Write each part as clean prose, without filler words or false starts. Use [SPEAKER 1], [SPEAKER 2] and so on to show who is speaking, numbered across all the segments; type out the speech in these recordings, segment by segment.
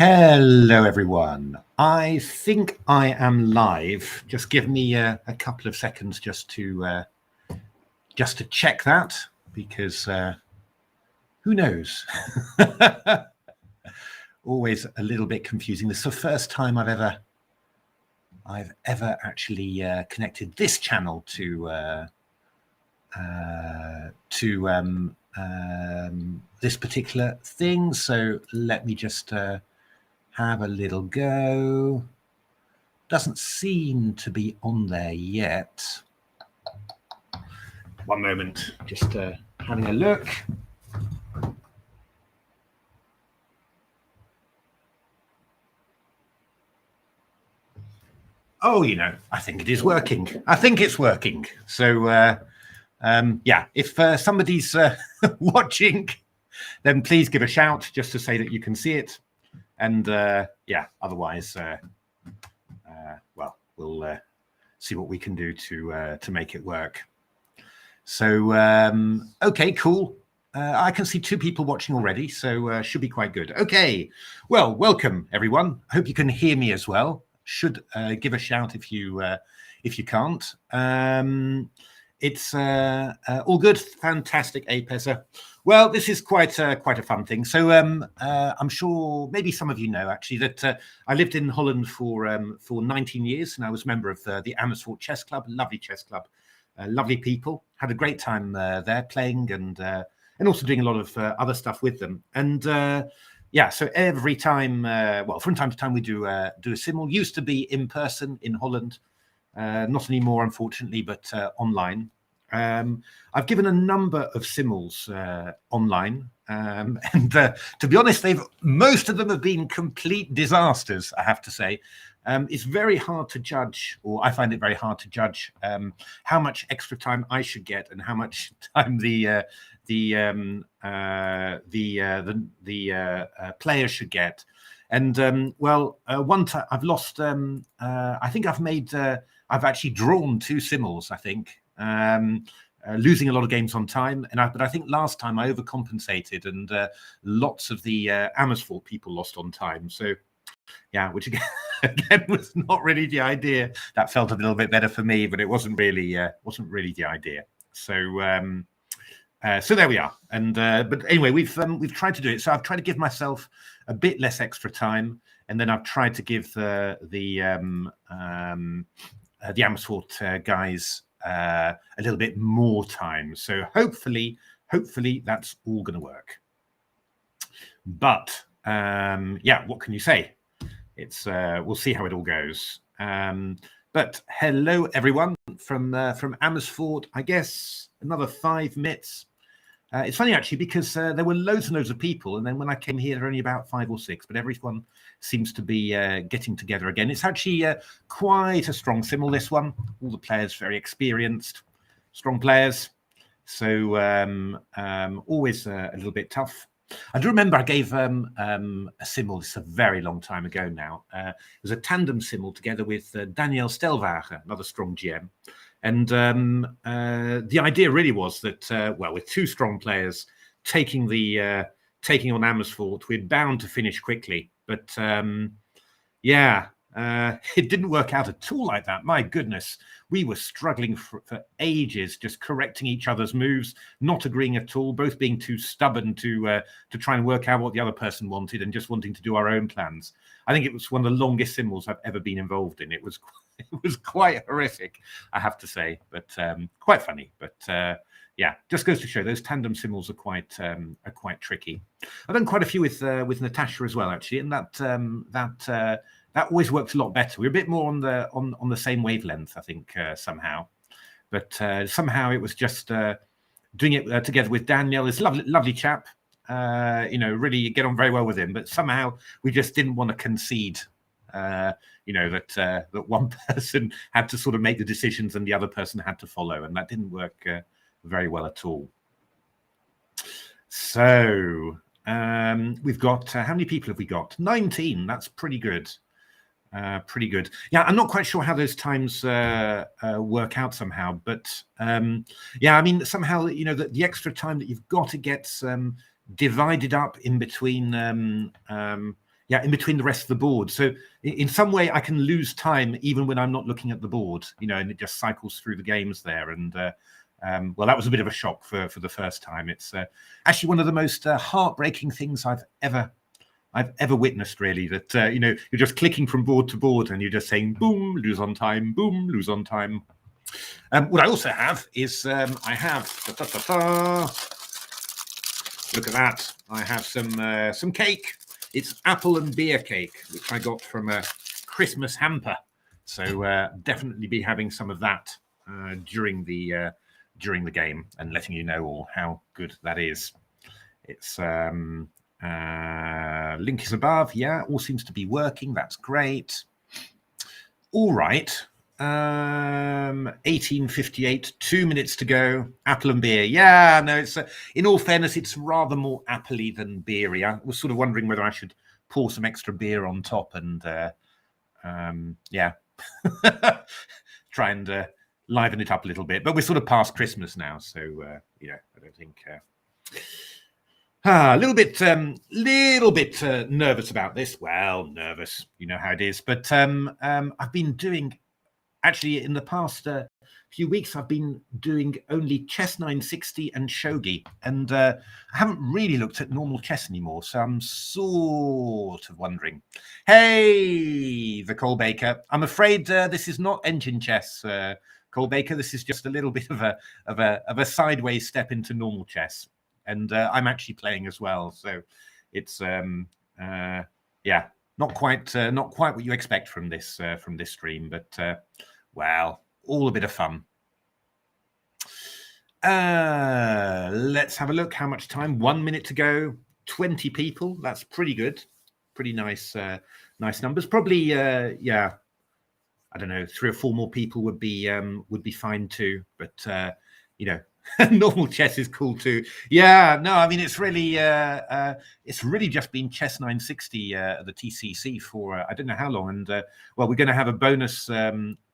[SPEAKER 1] Hello, everyone. I think I am live. Just give me a couple of seconds just to check that, because who knows? Always a little bit confusing. This is the first time I've ever actually connected this channel to this particular thing. So let me just have a little go. Doesn't seem to be on there yet. One moment, just having a look. Oh, I think it is working. I think it's working. So, yeah, if somebody's watching, then please give a shout just to say that you can see it. And yeah, otherwise, well, we'll see what we can do to make it work. So, okay, cool. I can see 2 people watching already, so should be quite good. Okay, well, welcome everyone. I hope you can hear me as well. Should give a shout if you can't. It's all good, fantastic, Apesa. Well, this is quite a fun thing. So I'm sure maybe some of you know actually that I lived in Holland for 19 years, and I was a member of the Amersfoort Chess Club, lovely chess club, lovely people. Had a great time there playing and also doing a lot of other stuff with them. And yeah, so every time, well, from time to time we do a simul. Used to be in person in Holland. Not anymore, unfortunately, but online. I've given a number of simuls online, and to be honest, most of them have been complete disasters, I have to say. It's very hard to judge, or I find it very hard to judge how much extra time I should get and how much time the players should get. And well, one time I've lost. I think I've actually drawn 2 simuls. I think losing a lot of games on time, but I think last time I overcompensated, and lots of the Amersfoort people lost on time. So yeah, which again was not really the idea. That felt a little bit better for me, but it wasn't really the idea. So. So there we are, and but anyway, we've tried to do it. So I've tried to give myself a bit less extra time, and then I've tried to give the Amersfoort guys a little bit more time. So hopefully that's all going to work. But yeah, what can you say? It's we'll see how it all goes. But hello everyone from Amersfoort. I guess another 5 minutes. It's funny actually, because there were loads and loads of people, and then when I came here, there were only about 5 or 6, but everyone seems to be getting together again. It's actually quite a strong simul, this one. All the players very experienced, strong players. So always a little bit tough. I do remember I gave a simul, this is a very long time ago now. It was a tandem simul together with Daniel Stelwager, another strong GM. And the idea really was that, well, with 2 strong players taking on Amersfoort, we're bound to finish quickly. But yeah, it didn't work out at all like that. My goodness, we were struggling for ages, just correcting each other's moves, not agreeing at all, both being too stubborn to try and work out what the other person wanted, and just wanting to do our own plans. I think it was one of the longest simuls I've ever been involved in. It was quite horrific, I have to say, but quite funny. But yeah, just goes to show those tandem simuls are quite tricky. I've done quite a few with Natasha as well, actually, and that always works a lot better. We're a bit more on the same wavelength, I think, somehow. But somehow it was just doing it together with Daniel. This lovely chap. Really get on very well with him. But somehow we just didn't want to concede. That one person had to sort of make the decisions and the other person had to follow, and that didn't work very well at all. So we've got how many people have we got? 19. That's pretty good. Pretty good. Yeah, I'm not quite sure how those times work out somehow, but yeah, I mean, somehow, the extra time that you've got to get divided up in between in between the rest of the board. So in some way I can lose time even when I'm not looking at the board, and it just cycles through the games there. And well, that was a bit of a shock for the first time. It's actually one of the most heartbreaking things I've ever witnessed, really, that you're just clicking from board to board and you're just saying boom, lose on time, boom, lose on time. What I also have is I have look at that. I have some cake. It's apple and beer cake, which I got from a Christmas hamper. So definitely be having some of that during the game and letting you know all how good that is. It's link is above. Yeah, all seems to be working. That's great. All right. 18:58, 2 minutes to go. Apple and beer. Yeah, no, it's in all fairness, it's rather more apple-y than beery. I was sort of wondering whether I should pour some extra beer on top and yeah, try and liven it up a little bit. But we're sort of past Christmas now, so yeah, I don't think a little bit nervous about this. Well, nervous, you know how it is. But I've been doing. Actually, in the past few weeks, I've been doing only chess 960 and shogi, and I haven't really looked at normal chess anymore. So I'm sort of wondering. Hey, the Cole Baker. I'm afraid this is not engine chess, Cole Baker. This is just a little bit of a sideways step into normal chess, and I'm actually playing as well. So it's yeah, not quite what you expect from this stream, but. Well, all a bit of fun. Let's have a look. How much time? 1 minute to go. 20 people. That's pretty good. Pretty nice, nice numbers. Probably, yeah. I don't know. 3 or 4 more people would be fine too. But normal chess is cool too. Yeah. No, I mean it's really just been chess 960 at the TCEC for I don't know how long. And well, we're going to have a bonus.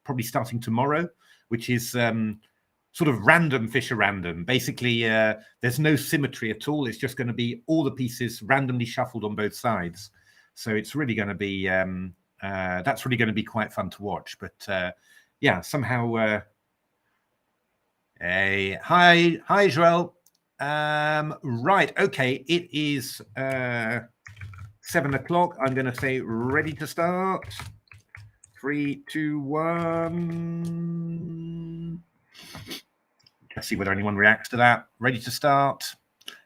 [SPEAKER 1] Probably starting tomorrow, which is sort of random Fischer random. Basically, there's no symmetry at all. It's just going to be all the pieces randomly shuffled on both sides. So it's really going to be that's really going to be quite fun to watch. But yeah, somehow. Hey, hi, Joel. Right, okay. It is 7 o'clock. I'm going to say ready to start. 3, 2, 1. Let's see whether anyone reacts to that. Ready to start.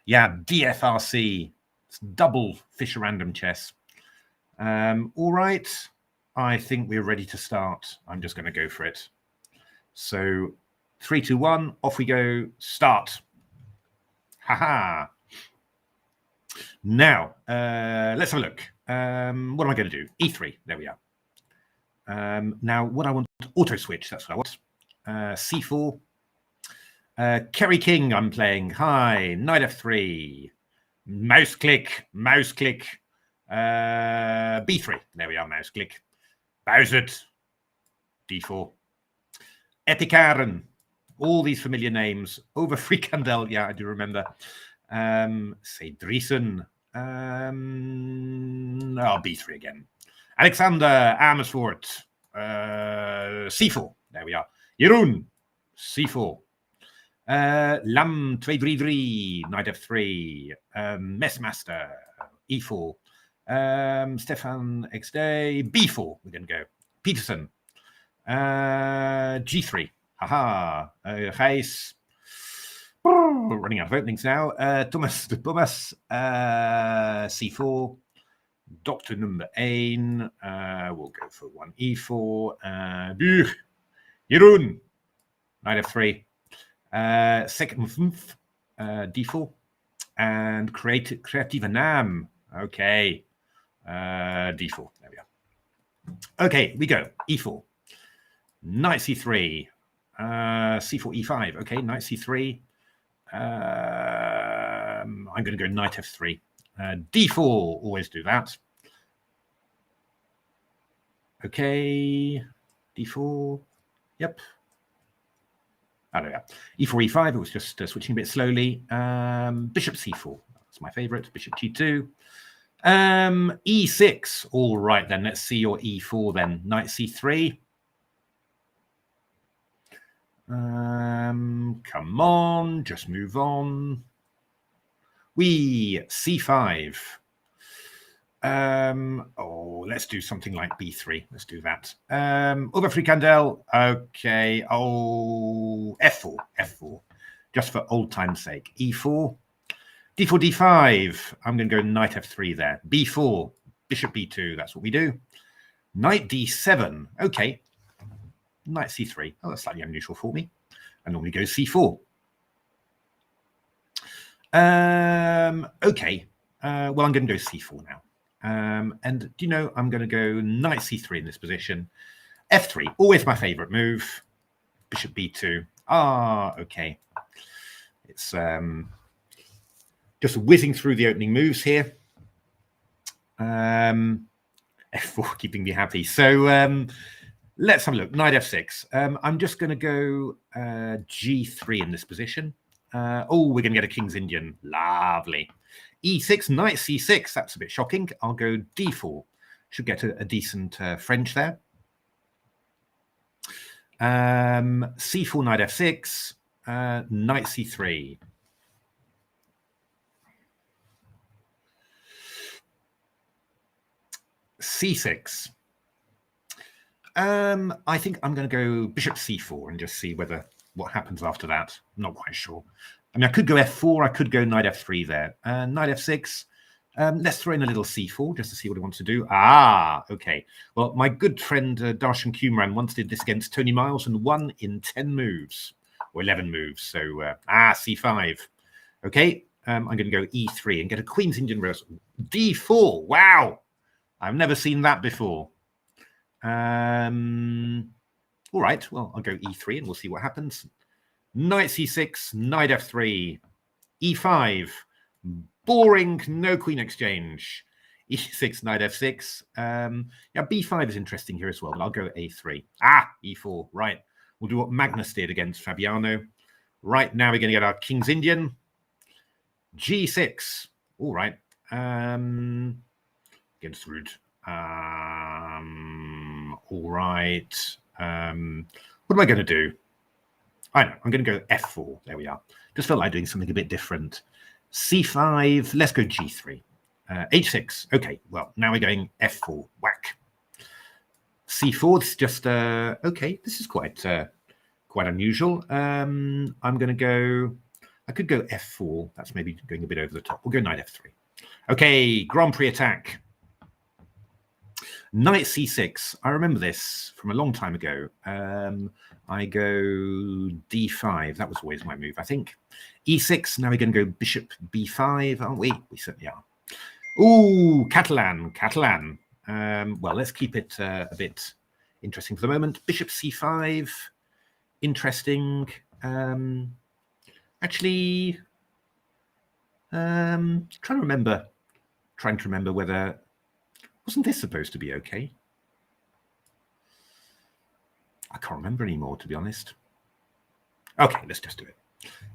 [SPEAKER 1] Yeah, DFRC. It's double Fischer random chess. All right. I think we're ready to start. I'm just going to go for it. So 3, 2, 1. Off we go. Start. Haha. Now, let's have a look. What am I going to do? E3. There we are. Now, what I want, auto switch, that's what I want. C4. Kerry King, I'm playing. Hi, knight f3. Mouse click. B3. There we are, mouse click. Bowsert. D4. Etikaren. All these familiar names. Over Frikandel, yeah, I do remember. Cedrison. B3 again. Alexander, Amersfoort, C4. There we are. Jeroen, C4. Lam 233, knight f3. Messmaster, E4. Stefan XD, B4. We're going to go. Peterson, G3. Haha. Gijs. Running out of openings now. Thomas de Bomas, C4. Doctor number 1. We'll go for 1 E4. Buur. Jeroen. Knight f3. Second 5. D4. And creative Nam. Okay. D4. There we are. Okay, we go. E4. Knight C3. C4 E5. Okay, knight C3. I'm going to go knight F3. D4, always do that. Okay, D4. Yep. Oh, no, yeah. E4, E5. It was just switching a bit slowly. Bishop C4. That's my favorite. Bishop G2. E6. All right, then. Let's see your E4 then. Knight C3. Come on, just move on. C5. Let's do something like B3. Let's do that. Over frikandel. Okay. Oh, F4. Just for old time's sake. E4. D4, D5. I'm going to go knight F3 there. B4. Bishop B2. That's what we do. Knight D7. Okay. Knight C3. Oh, that's slightly unusual for me. I normally go C4. Okay. Well, I'm going to go C4 now. And do you know, I'm going to go knight C3 in this position. F3, always my favorite move. Bishop B2. Okay. It's just whizzing through the opening moves here. F4 keeping me happy. So let's have a look. Knight F6. I'm just going to go G3 in this position. We're going to get a King's Indian. Lovely. E6, knight C6. That's a bit shocking. I'll go D4. Should get a decent French there. C4, knight F6. Knight C3. C6. I think I'm going to go bishop C4 and just see what happens after that. I'm not quite sure. I mean, I could go F4. I could go knight F3 there. Knight F6. Let's throw in a little C4 just to see what he wants to do. Okay. Well, my good friend Darshan Kumran once did this against Tony Miles and won in 10 moves or 11 moves. So, C5. Okay. I'm going to go E3 and get a Queen's Indian reversal. D4. Wow. I've never seen that before. All right. Well, I'll go E3 and we'll see what happens. Knight C6, knight F3, E5, boring, no queen exchange. E6, knight F6. Yeah, B5 is interesting here as well, but I'll go A3. E4, right. We'll do what Magnus did against Fabiano. Right, now we're going to get our King's Indian. G6. All right. Against Rud. All right. What am I going to do? I know, I'm going to go F4. There we are. Just felt like doing something a bit different. C5, let's go G3. H6, okay. Well, now we're going F4, whack. C4, it's just, okay, this is quite unusual. I'm going to go, I could go F4. That's maybe going a bit over the top. We'll go knight F3. Okay, Grand Prix attack. Knight C6. I remember this from a long time ago. I go D5. That was always my move, I think. E6. Now we're going to go bishop B5, aren't we? We certainly are. Ooh, Catalan. Well, let's keep it a bit interesting for the moment. Bishop C5. Interesting. Actually, trying to remember whether... Wasn't this supposed to be okay? I can't remember anymore, to be honest. Okay, let's just do it.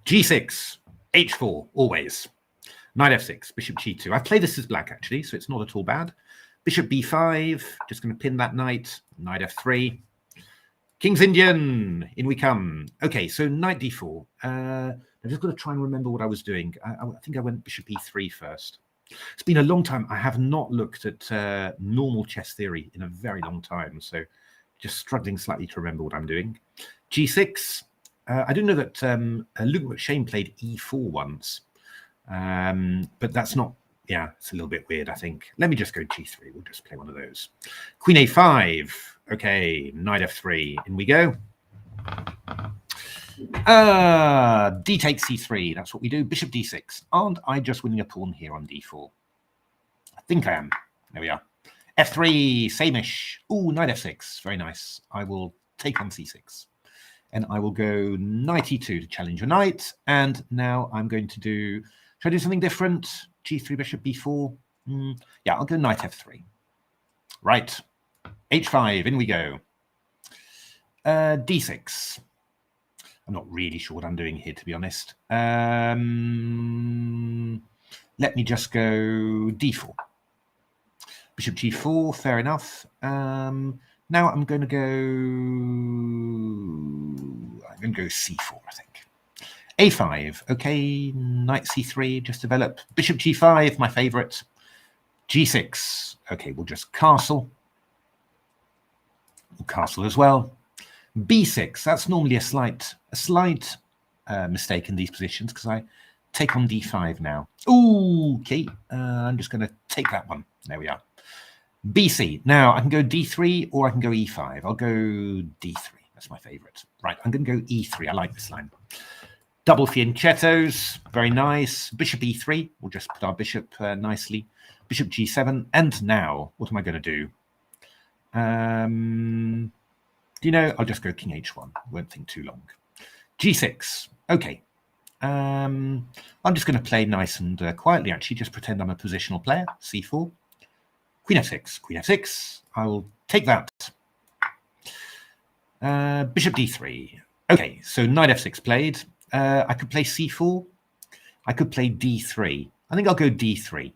[SPEAKER 1] G6, H4, always. Knight F6, Bishop G2. I've played this as black, actually, so it's not at all bad. Bishop B5, just going to pin that knight. Knight F3. King's Indian, in we come. Okay, so knight D4. I've just got to try and remember what I was doing. I think I went Bishop E3 first. It's been a long time. I have not looked at normal chess theory in a very long time, so just struggling slightly to remember what I'm doing. G6. I do know that Luke McShane played E4 once, but that's not, yeah, it's a little bit weird, I think. Let me just go G3. We'll just play one of those. Queen A5. Okay, knight F3. In we go. D takes C3. That's what we do. Bishop D6. Aren't I just winning a pawn here on D4? I think I am. There we are. F3, same-ish. Ooh, knight F6. Very nice. I will take on C6. And I will go knight E2 to challenge your knight. And now I'm going to do... Should I do something different? G3, bishop B4. Yeah, I'll go knight F3. Right. H5. In we go. D6. I'm not really sure what I'm doing here, to be honest. Let me just go D4. Bishop g4, fair enough. Now I'm going to go c4, I think. a5, okay, knight c3, just develop. Bishop g5, my favorite. g6, okay, we'll just castle. We'll castle as well. b6, that's normally a slight mistake in these positions because I take on d5 now. Ooh, okay, I'm just going to take that one. There we are. bc. Now I can go d3 or I can go e5. I'll go d3. That's my favorite. Right, I'm going to go e3. I like this line. Double fianchettos. Very nice. Bishop e3. We'll just put our bishop nicely. Bishop g7. And now, what am I going to do? You know, I'll just go king h1. Won't think too long. g6. Okay. I'm just going to play nice and quietly, actually. Just pretend I'm a positional player. c4. Queen f6, queen f6. I will take that. Bishop d3. Okay, so knight f6 played. I could play c4. I could play d3. I think I'll go d3.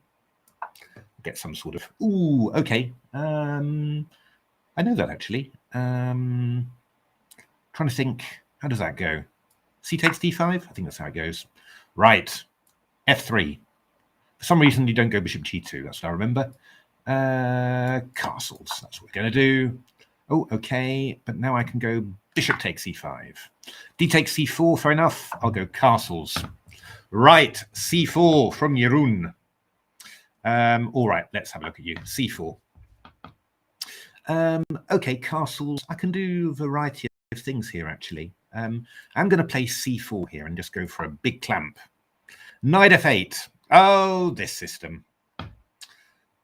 [SPEAKER 1] Get some sort of... Ooh, okay. I know that, actually. Trying to think, how does that go? C takes d5? I think that's how it goes. Right. f3. For some reason, you don't go bishop g2. That's what I remember. Castles, that's what we're going to do. Oh, okay, but now I can go bishop takes e5. D takes c4, fair enough. I'll go castles. Right, c4 from Jeroen. All right, let's have a look at you. c4. Okay, castles. I can do a variety of things here, actually. I'm going to play c4 here and just go for a big clamp. Knight f8. Oh, this system.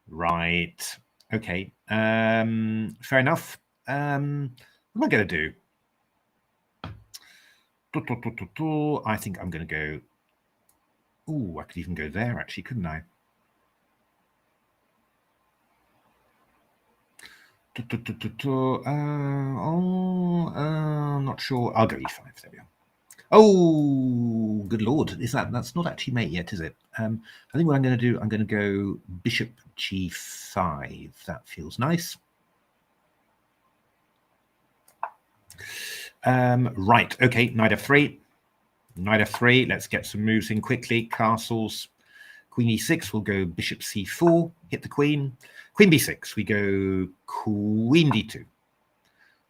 [SPEAKER 1] Right. Okay. Fair enough. What am I going to do? I think I'm going to go... Ooh, I could even go there, actually, couldn't I? I'm not sure. I'll go e5. There we are. Oh, good lord! That's not actually mate yet, is it? I think what I'm going to do, I'm going to go bishop g5. That feels nice. Right. Okay. Knight f3. Knight f3. Let's get some moves in quickly. Castles. Queen e6. We'll go bishop c4. Hit the queen. Queen b6. We go queen d2.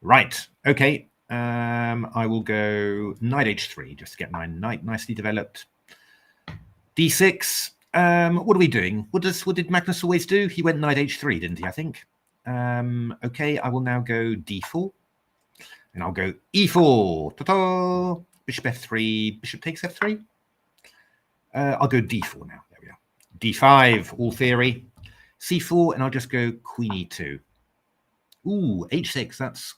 [SPEAKER 1] Right. Okay. I will go knight h3 just to get my knight nicely developed. d6. What are we doing? What did Magnus always do? He went knight h3, didn't he? I think. Okay. I will now go d4, and I'll go e4. Ta-da! Bishop f3. Bishop takes f3. I'll go d4 now. There we are. d5. All theory. c4, and I'll just go queen e2. Ooh, h6. That's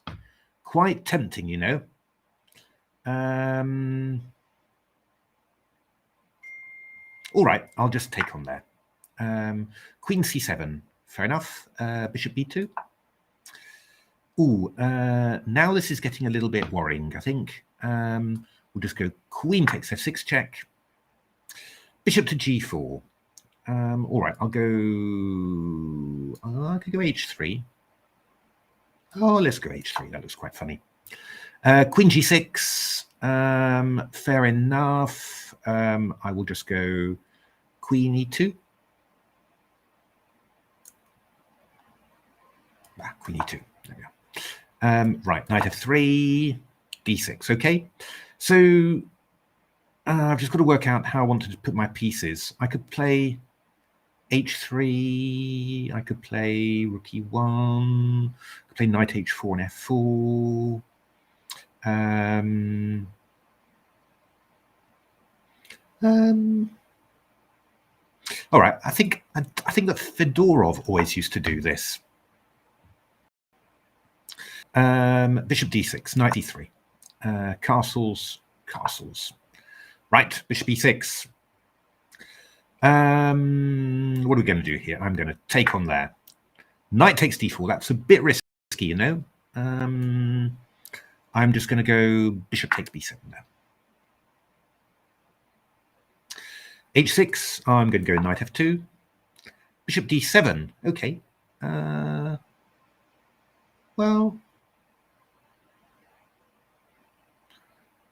[SPEAKER 1] quite tempting, you know. All right, I'll just take on there. Queen c7, fair enough. Bishop b2. Ooh, now this is getting a little bit worrying, I think. We'll just go queen takes f6 check. Bishop to g4. All right, I could go h3. Oh, let's go h3. That looks quite funny. Queen g6. Fair enough. I will just go queen e2. Queen e2. There we go. Right, knight f3, d6. Okay, so I've just got to work out how I wanted to put my pieces. I could play h3. I could play rook e1. I could play knight h4 and f4. All right, I think that Fedorov always used to do this. Bishop d6, knight e3, castles. Right, bishop e6. What are we going to do here? I'm going to take on there. Knight takes d4. That's a bit risky, you know. I'm just going to go bishop takes b7 now. h6. I'm going to go knight f2. Bishop d7. Okay. Well,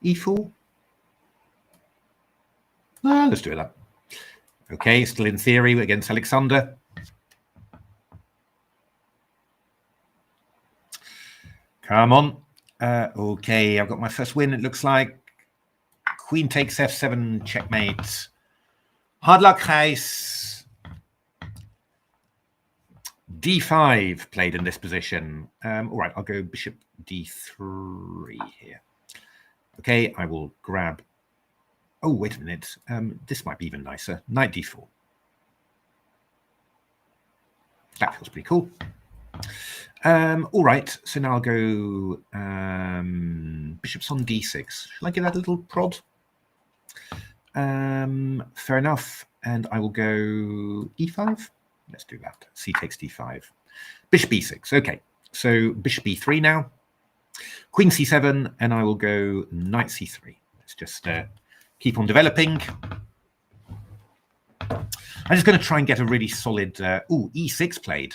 [SPEAKER 1] e4. Let's do that. Okay, still in theory against Alexander. Come on. Okay, I've got my first win, it looks like. Queen takes f7, checkmate. Hard luck, Gijs. d5 played in this position. All right, I'll go bishop d3 here. Okay, I will grab... Oh, wait a minute. This might be even nicer. Knight d4. That feels pretty cool. All right, so now I'll go bishops on d6. Shall I give that a little prod? Fair enough. And I will go e5. Let's do that. C takes d5. Bishop e6. Okay, so bishop e3 now. Queen c7, and I will go knight c3. Let's just keep on developing. I'm just going to try and get a really solid... e6 played.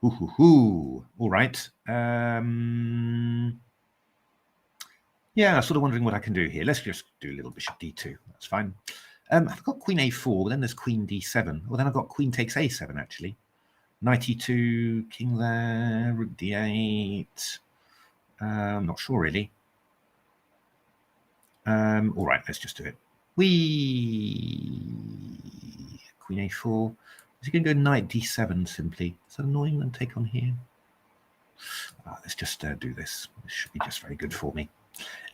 [SPEAKER 1] All right. Yeah, I'm sort of wondering what I can do here. Let's just do a little bishop d2. That's fine. I've got queen a4, but then there's queen d7. Well, then I've got queen takes a7, actually. Knight e2, king there, rook d8. I'm not sure, really. All right, let's just do it. Queen a4. Is he going to go knight d7 simply? Is that annoying then take on here? Let's just do this. This should be just very good for me.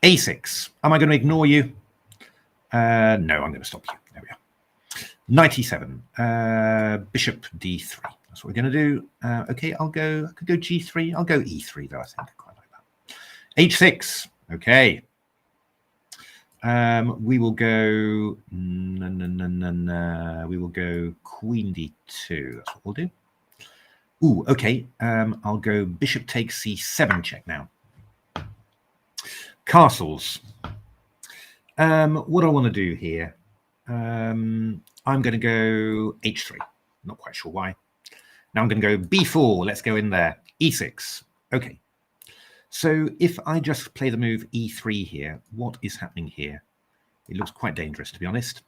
[SPEAKER 1] a6. Am I going to ignore you? No, I'm going to stop you. There we are. Knight e7. Bishop d3. That's what we're going to do. Okay, I could go g3. I'll go e3 though, I think. I quite like that. h6. Okay. We will go... We will go queen d2. That's what we'll do. Ooh, okay. I'll go bishop takes c7 check now. Castles. What do I want to do here? I'm going to go h3. Not quite sure why. Now I'm going to go b4. Let's go in there. e6. Okay. So if I just play the move e3 here, what is happening here? It looks quite dangerous, to be honest.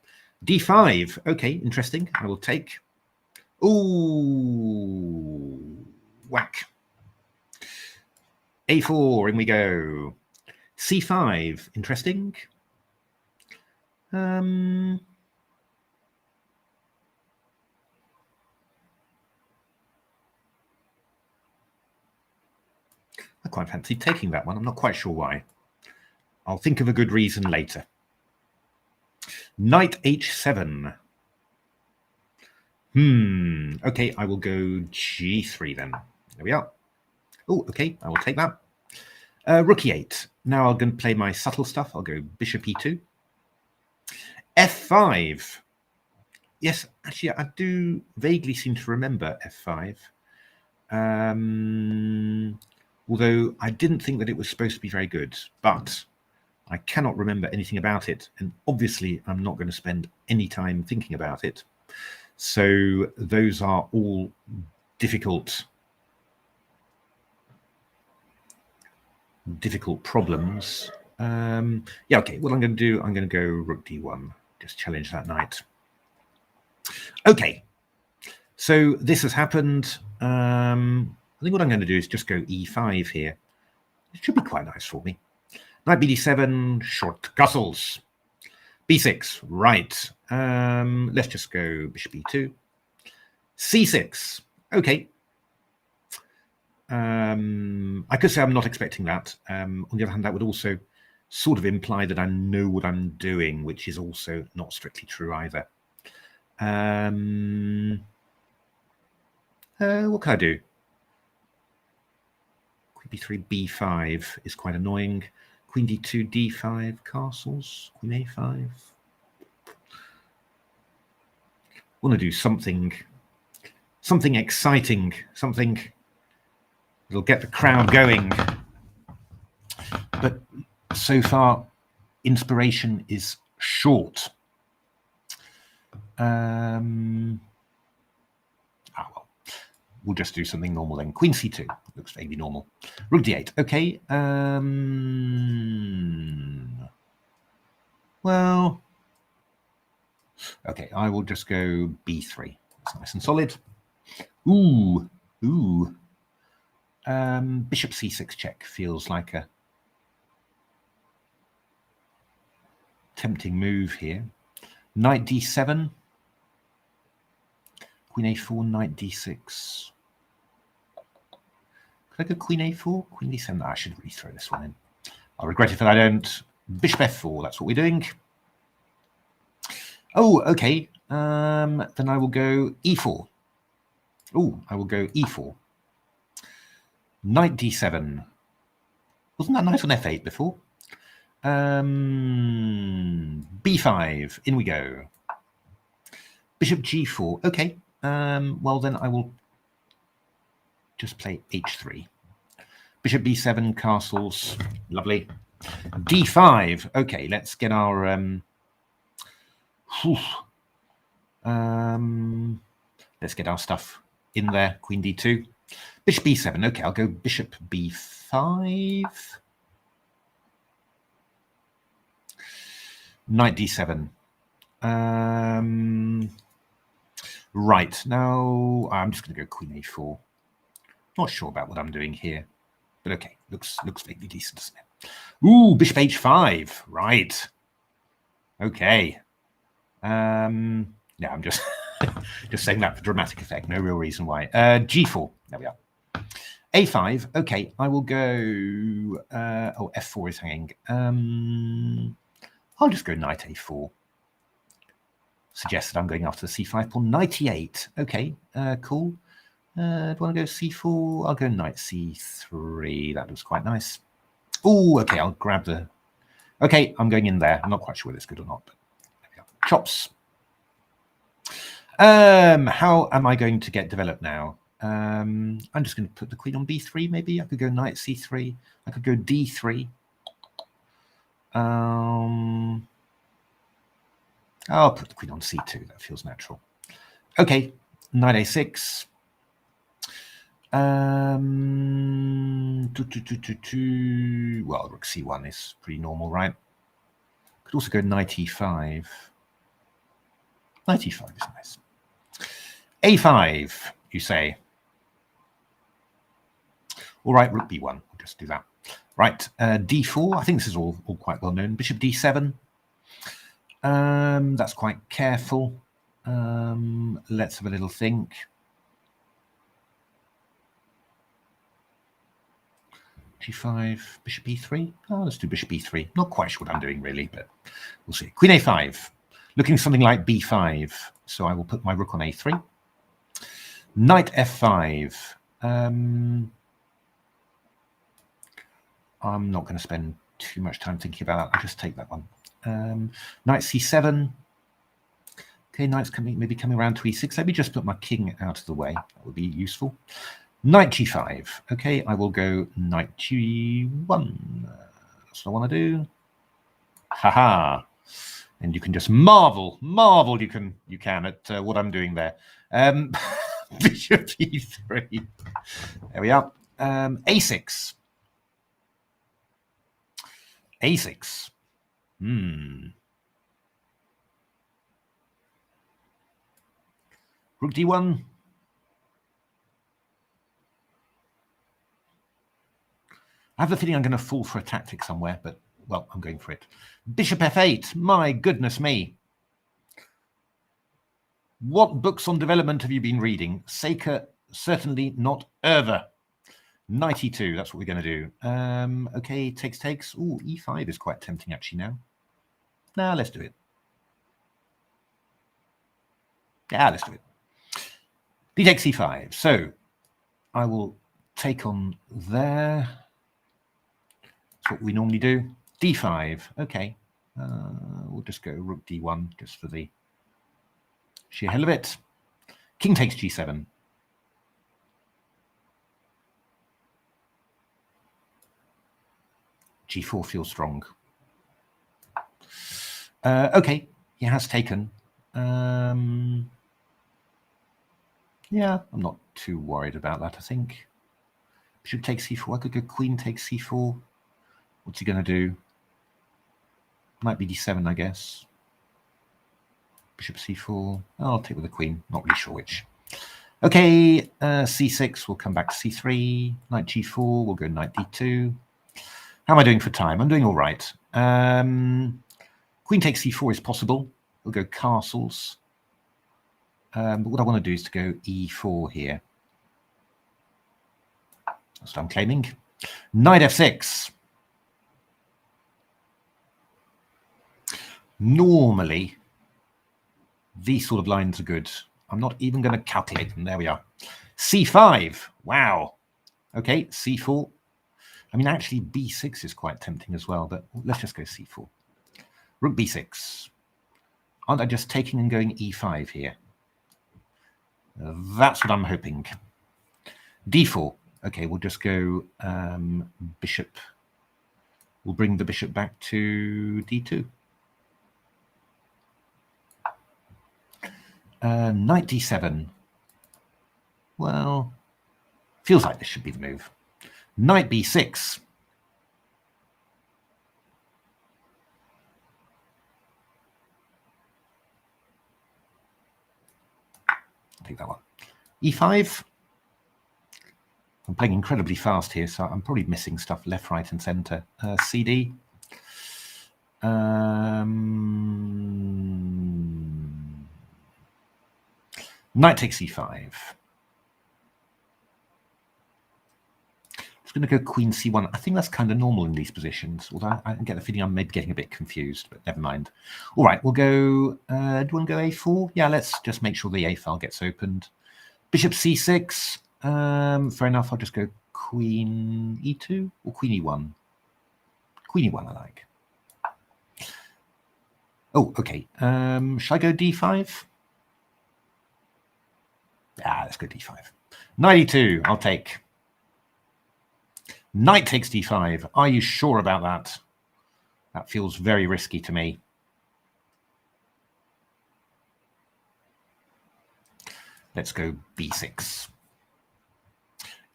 [SPEAKER 1] d5. Okay, interesting. I will take. Ooh. Whack. a4. In we go. c5. Interesting. I quite fancy taking that one. I'm not quite sure why. I'll think of a good reason later. Knight h7. Okay, I will go g3 then. There we are. Oh, okay, I will take that. Rook e8. Now I'm going to play my subtle stuff. I'll go bishop e2. f5. Yes, actually, I do vaguely seem to remember f5. Although I didn't think that it was supposed to be very good, but I cannot remember anything about it. And obviously, I'm not going to spend any time thinking about it. So those are all difficult problems. Yeah, okay, what I'm going to do, I'm going to go rook d1. Just challenge that knight. Okay, so this has happened. I think what I'm going to do is just go e5 here. It should be quite nice for me. Knight bd7, short castles. b6, right. Let's just go bishop e2. c6, okay. I could say I'm not expecting that. On the other hand, that would also sort of imply that I know what I'm doing, which is also not strictly true either. What can I do? Queen b3, b5 is quite annoying. Queen d2, d5, castles. Queen a5. Want to do something exciting, something that'll get the crowd going. But so far, inspiration is short. Well. we'll just do something normal then. Queen c2 looks vaguely normal. Rook d8. Okay. Well, okay. I will just go b3. That's nice and solid. Ooh. Bishop c6 check feels like a tempting move here. Knight d7. Queen a4, knight d6. Could I go queen a4? Queen d7? No, I should really throw this one in. I'll regret it if I don't. Bishop f4, that's what we're doing. Oh, okay. Then I will go e4. Oh, I will go e4. Knight d7. Wasn't that nice on f8 before? b5. In we go. Bishop g4. Okay. Well, then I will just play h3. Bishop b7, castles. Lovely. d5. Okay, let's get our... let's get our stuff in there. Queen d2. Bishop b7. Okay, I'll go bishop b5. Knight d7. Right, now I'm just going to go queen a4. Not sure about what I'm doing here, but okay, looks vaguely decent, doesn't it? Ooh, bishop h5. Right. Okay. Yeah, I'm just just saying that for dramatic effect. No real reason why. g4. There we are. a5. Okay, I will go. Oh, f4 is hanging. I'll just go knight a4. Suggests that I'm going after the c5 pawn. Knight e8. Okay, cool. Do I want to go c4? I'll go knight c3. That looks quite nice. Oh, okay, I'll grab the... Okay, I'm going in there. I'm not quite sure whether it's good or not, but there we go. Chops. How am I going to get developed now? I'm just going to put the queen on b3, maybe. I could go knight c3. I could go d3. I'll put the queen on c2. That feels natural. Okay, knight a6. Well, rook c1 is pretty normal, right? Could also go knight e5. Knight e5 is nice. a5, you say. All right, rook b1. We'll just do that. Right, d4. I think this is all quite well known. Bishop d7. That's quite careful. Let's have a little think. g5, bishop e3. Oh, let's do bishop e3. Not quite sure what I'm doing really, but we'll see. Queen a5. Looking something like b5. So I will put my rook on a3. Knight f5. I'm not going to spend too much time thinking about that. I'll just take that one. Knight c7. Okay, knight's maybe coming around to e6. Let me just put my king out of the way. That would be useful. Knight g5. Okay, I will go knight g1. That's what I want to do. Haha. And you can just marvel you can at what I'm doing there. Bishop e3. There we are. a6. a6. Rook d1. I have the feeling I'm going to fall for a tactic somewhere, but, well, I'm going for it. Bishop f8. My goodness me. What books on development have you been reading? Seika, certainly not Erva. Knight e2. That's what we're going to do. Okay, takes. Ooh, e5 is quite tempting, actually, now. Nah, let's do it. Yeah, let's do it. D takes c5. So I will take on there. That's what we normally do. d5. Okay. We'll just go rook d1 just for the sheer hell of it. King takes g7. g4 feels strong. Okay, he has taken. Yeah, I'm not too worried about that, I think. Bishop takes c4. I could go queen takes c4. What's he going to do? Knight bd7, I guess. Bishop c4. I'll take with the queen. Not really sure which. Okay, c6. We'll come back to c3. Knight g4. We'll go knight d2. How am I doing for time? I'm doing all right. Queen takes c4 is possible. We'll go castles. But what I want to do is to go e4 here. That's what I'm claiming. Knight f6. Normally, these sort of lines are good. I'm not even going to calculate them. There we are. c5. Wow. Okay, c4. I mean, actually, b6 is quite tempting as well, but let's just go c4. Rook b6. Aren't I just taking and going e5 here? That's what I'm hoping. d4. Okay, we'll just go bishop. We'll bring the bishop back to d2. Knight d7. Well, feels like this should be the move. Knight b6. I'll take that one. e5. I'm playing incredibly fast here, so I'm probably missing stuff left, right, and center. CD. Knight takes e5. I'm going to go queen c1. I think that's kind of normal in these positions, although I get the feeling I'm maybe getting a bit confused, but never mind. All right, we'll go, do you want to go a4? Yeah, let's just make sure the a file gets opened. Bishop c6. Fair enough, I'll just go queen e2 or queen e1. Queen e1 I like. Oh, okay. Shall I go d5? Ah, let's go d5. Knight e2, I'll take. Knight takes d5. Are you sure about that? That feels very risky to me. Let's go b6.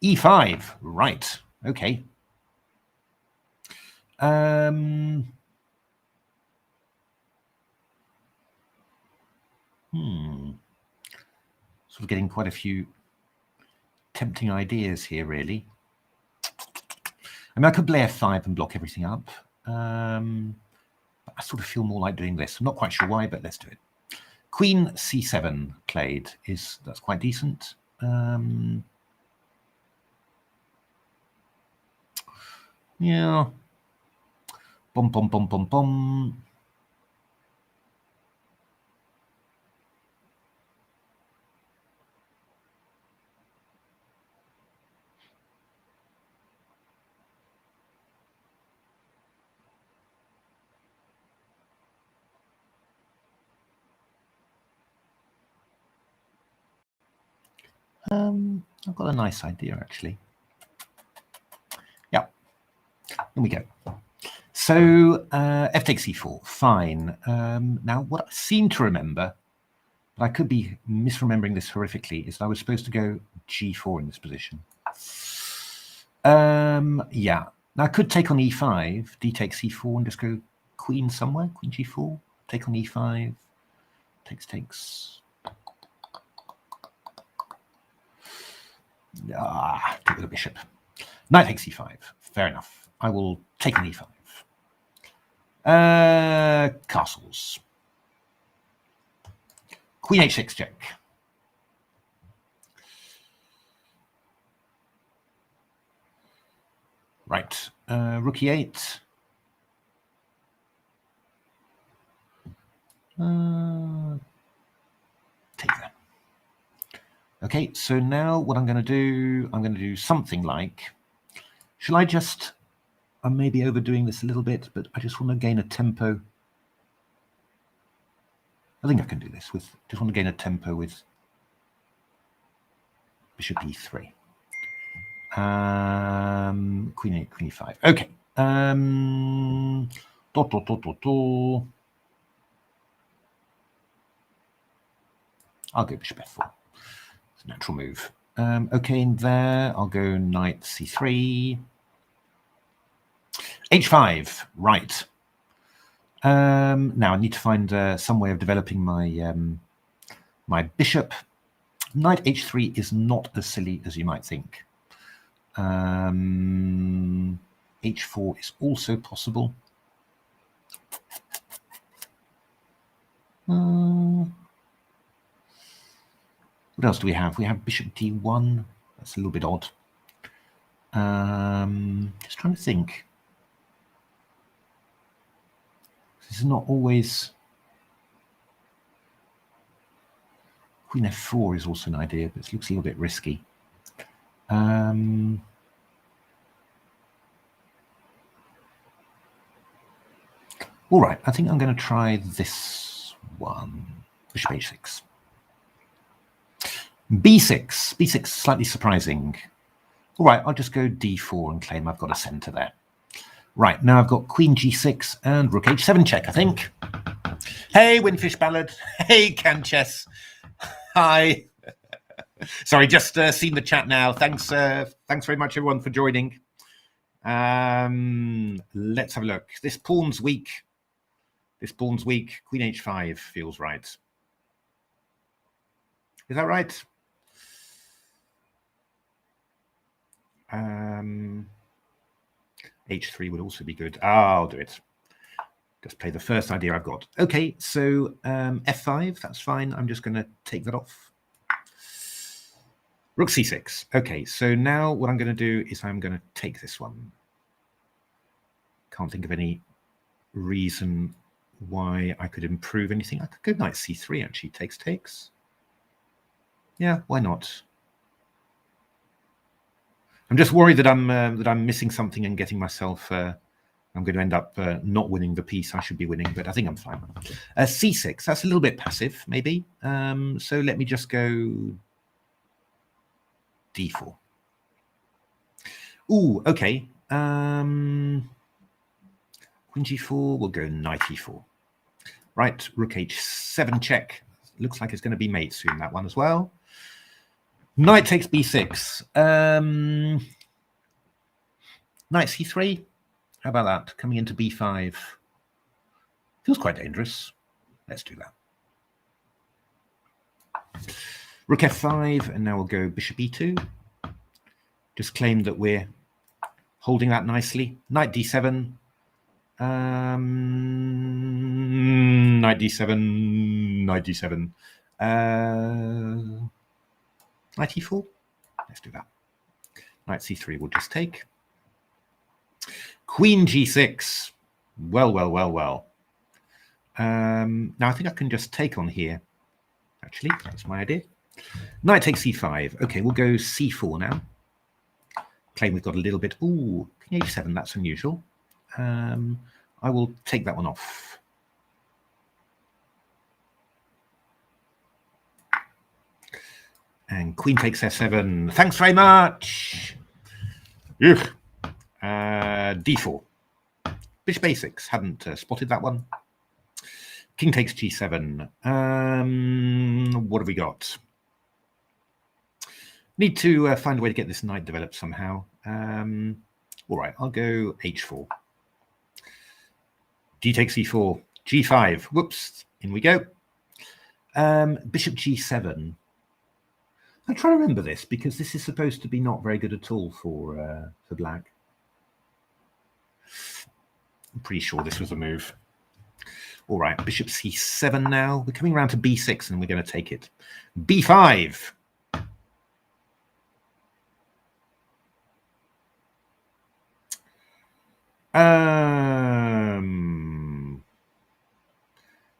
[SPEAKER 1] e5. Right. Okay. Sort of getting quite a few tempting ideas here, really. I mean, I could play f5 and block everything up. But I sort of feel more like doing this. I'm not quite sure why, but let's do it. Queen c7 played. That's quite decent. Yeah. Bum, bum, bum, bum, bum. I've got a nice idea, actually. Yeah, here we go. So f takes e4, fine. Now, what I seem to remember, but I could be misremembering this horrifically, is that I was supposed to go g4 in this position. Yeah. Now, I could take on e5, d takes e4, and just go queen somewhere, queen g4, take on e5, takes. Take with the bishop. Knight takes e5. Fair enough. I will take an e5. Castles. Queen h6 check. Right. Rook e8. Take that. Okay, so now what I'm going to do something like, shall I just, I'm maybe overdoing this a little bit, but I just want to gain a tempo. I think I can do this with, just want to gain a tempo with bishop e3. Queen e5. Okay. I'll go bishop f4. It's a natural move. Okay, in there, I'll go knight c3. h5, right. Now I need to find some way of developing my my bishop. Knight h3 is not as silly as you might think. h4 is also possible. What else do we have? We have bishop d1. That's a little bit odd. Just trying to think. This is not always... Queen f4 is also an idea, but it looks a little bit risky. All right, I think I'm going to try this one. Bishop h6. b6, slightly surprising. All right, I'll just go d4 and claim I've got a center there. Right, now I've got queen g6 and rook h7 check, I think. Hey, Windfish Ballad. Hey, Can Chess. Hi. Sorry, just seen the chat now. Thanks very much, everyone, for joining. Let's have a look. This pawn's weak. Queen h5 feels right. Is that right? h3 would also be good. I'll do it. Just play the first idea I've got. Okay, so f5, that's fine. I'm just going to take that off. Rook c6. Okay, so now what I'm going to do is I'm going to take this one. Can't think of any reason why I could improve anything. I could go knight c3, actually. Takes. Yeah, why not? I'm just worried that I'm missing something and getting myself... I'm going to end up not winning the piece I should be winning, but I think I'm fine. c6, that's a little bit passive, maybe. So let me just go d4. Ooh, okay. Queen g4, we'll go knight e4. Right, rook h7 check. Looks like it's going to be mate soon, that one as well. Knight takes b6. Knight c3. How about that? Coming into b5. Feels quite dangerous. Let's do that. Rook f5, and now we'll go bishop e2. Just claim that we're holding that nicely. Knight d7. Knight d7. Knight d7. Knight e4. Let's do that. Knight c3 will just take. Queen g6. Well. Now I think I can just take on here. Actually, that's my idea. Knight takes c5. Okay, we'll go c4 now. Claim we've got a little bit. Ooh, king h7. That's unusual. I will take that one off. And queen takes f7. Thanks very much. Ugh. d4. Bishop a6. Hadn't spotted that one. King takes g7. What have we got? Need to find a way to get this knight developed somehow. All right, I'll go h4. G takes e4. g5. Whoops. In we go. Bishop g7. I'm trying to remember this because this is supposed to be not very good at all for black. I'm pretty sure this was a move. All right, bishop c7 now. We're coming around to b6 and we're going to take it. b5.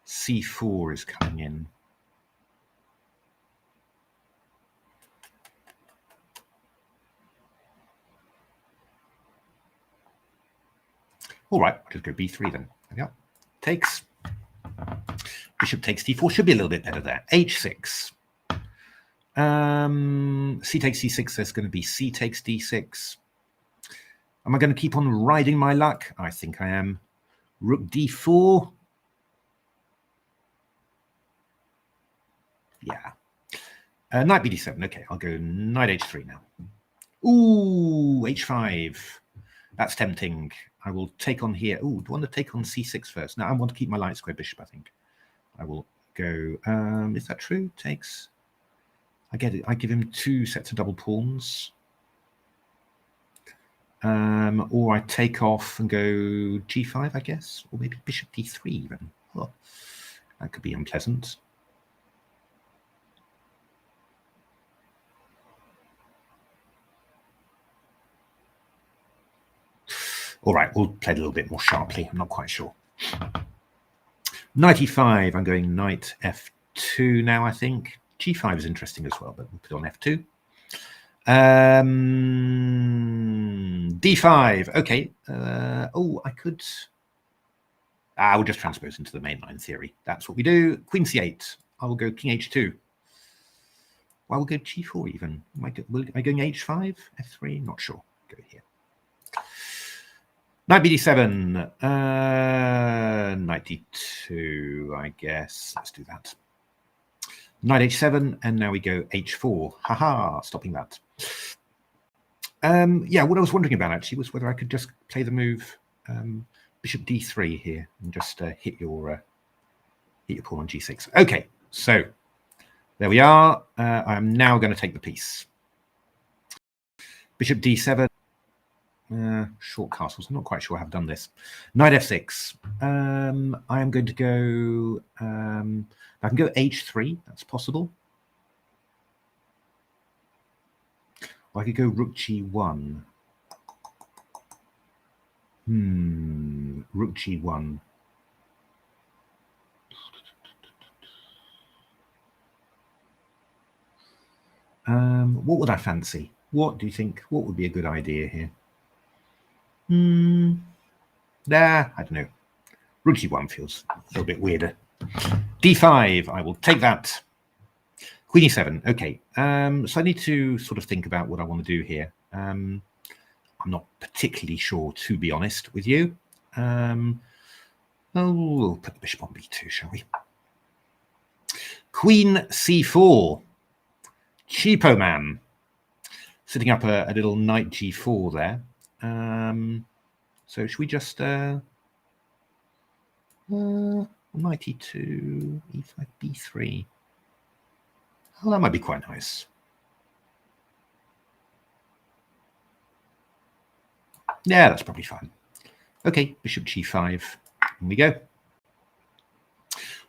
[SPEAKER 1] c4 is coming in. All right, I'll just go b3 then. Yeah, takes. Bishop takes d4. Should be a little bit better there. h6. C takes c6. There's going to be c takes d6. Am I going to keep on riding my luck? I think I am. Rook d4. Yeah. Knight bd7. Okay, I'll go knight h3 now. Ooh, h5. That's tempting. I will take on here. Ooh, do I want to take on c6 first? No, I want to keep my light square bishop, I think. I will go, is that true? Takes, I get it. I give him 2 sets of double pawns. Or I take off and go g5, I guess, or maybe bishop d3 even. Oh, that could be unpleasant. All right, we'll play a little bit more sharply. I'm not quite sure. Knight e5. I'm going knight f2 now, I think. g5 is interesting as well, but we'll put it on f2. d5. Okay. Oh, I could. We'll just transpose into the mainline theory. That's what we do. Queen c8. I will go king h2. Well, we'll go g4 even. Am I going h5? f3? Not sure. Go here. Knight bd7, knight d2, I guess. Let's do that. Knight h7, and now we go h4. Haha, stopping that. Yeah, what I was wondering about actually was whether I could just play the move bishop d3 here and just hit your pawn on g6. Okay, so there we are. I'm now going to take the piece. Bishop d7. Short castles. I'm not quite sure I've done this. Knight f6. I am going to go. I can go h3. That's possible. Or I could go rook g1. Rook g1. What would I fancy? What do you think? What would be a good idea here? Nah, I don't know. Rook g1 feels a little bit weirder. d5, I will take that. Queen e7, okay. So I need to sort of think about what I want to do here. I'm not particularly sure, to be honest with you. We'll put the bishop on b2, shall we? Queen c4. Cheapo man. Setting up a little knight g4 there. So should we just knight e2, e5, b3? Oh, that might be quite nice. Yeah, that's probably fine. Okay, bishop g5. In we go.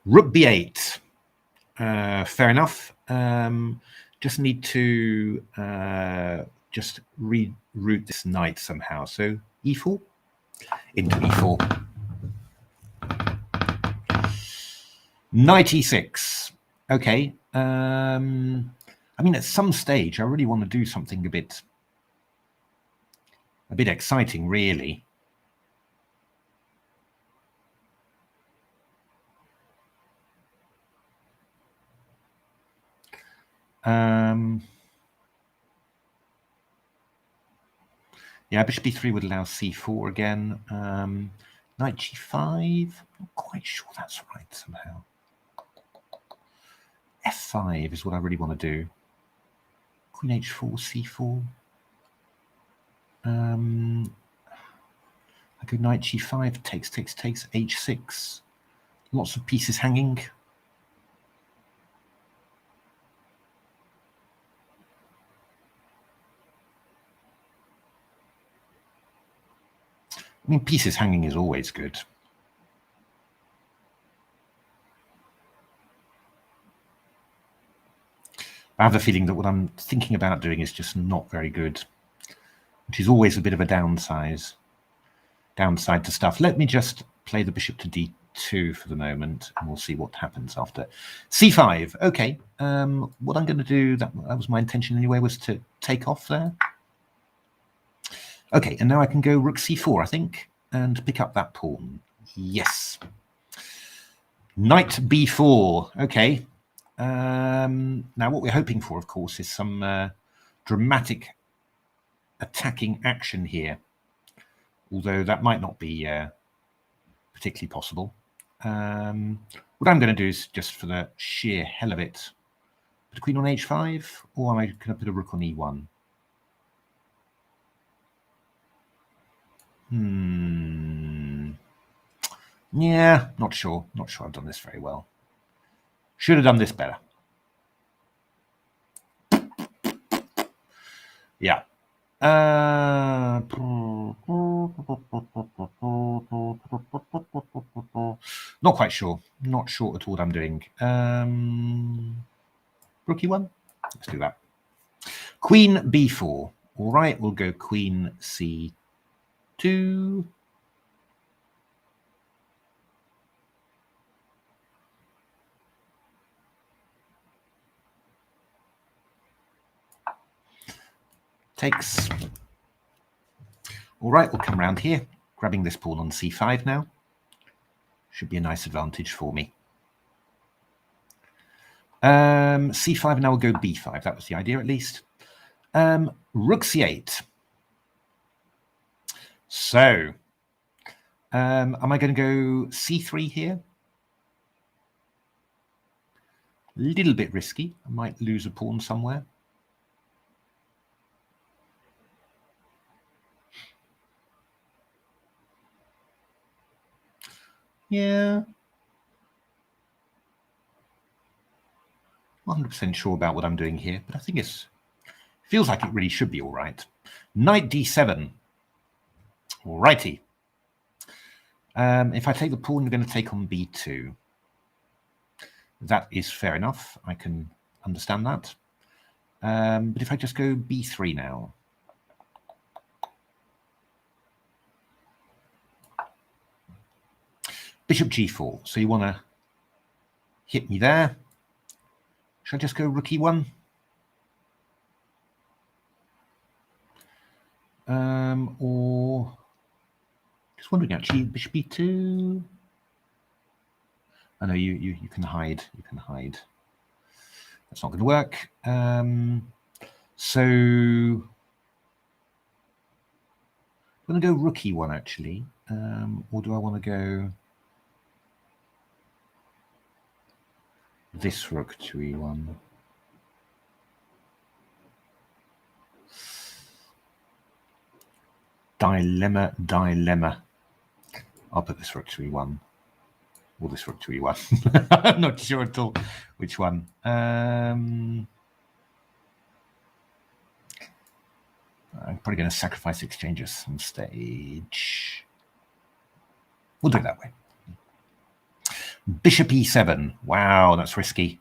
[SPEAKER 1] Rook b8. Fair enough. Just need to just reroute this knight somehow. So e4 into e4. Knight e6. Okay. I mean, at some stage, I really want to do something a bit exciting, really. Yeah, bishop b3 would allow c4 again. Knight g5. Not quite sure that's right somehow. f5 is what I really want to do. Queen h4, c4. I go knight g5, takes, h6. Lots of pieces hanging. I mean, pieces hanging is always good. I have the feeling that what I'm thinking about doing is just not very good, which is always a bit of a downside to stuff. Let me just play the bishop to d2 for the moment, and we'll see what happens after. c5. Okay. What I'm going to do, that was my intention anyway, was to take off there. Okay, and now I can go rook c4, I think, and pick up that pawn. Yes. Knight b4. Okay. Now what we're hoping for, of course, is some dramatic attacking action here, although that might not be particularly possible. What I'm going to do is, just for the sheer hell of it, Put a queen on h5, or am I going to put a rook on e1? Yeah, not sure. Not sure I've done this very well. Should have done this better. Yeah. Not quite sure. Not sure at all what I'm doing. Rook e1. Let's do that. Queen b4. All right, we'll go queen c2. Takes. All right, we'll come around here, grabbing this pawn on c5 now. Should be a nice advantage for me. c5, and now we'll go b5. That was the idea, at least. Rook c8. So, am I going to go c3 here? A little bit risky. I might lose a pawn somewhere. Yeah. 100% sure about what I'm doing here, but I think it feels like it really should be all right. Knight d7. All righty. If I take the pawn, you're going to take on b2. That is fair enough. I can understand that. But if I just go b3 now. Bishop g4. So you want to hit me there. Should I just go rook e1? Or just wondering actually, bishop e2. I know you can hide. You can hide. That's not going to work. So I'm going to go rook e1 actually, or do I want to go this rook to e1? Dilemma. I'll put this rook to e1. Or this rook to e1. I'm not sure at all which one. I'm probably going to sacrifice exchanges some stage. We'll do it that way. Bishop e7. Wow, that's risky.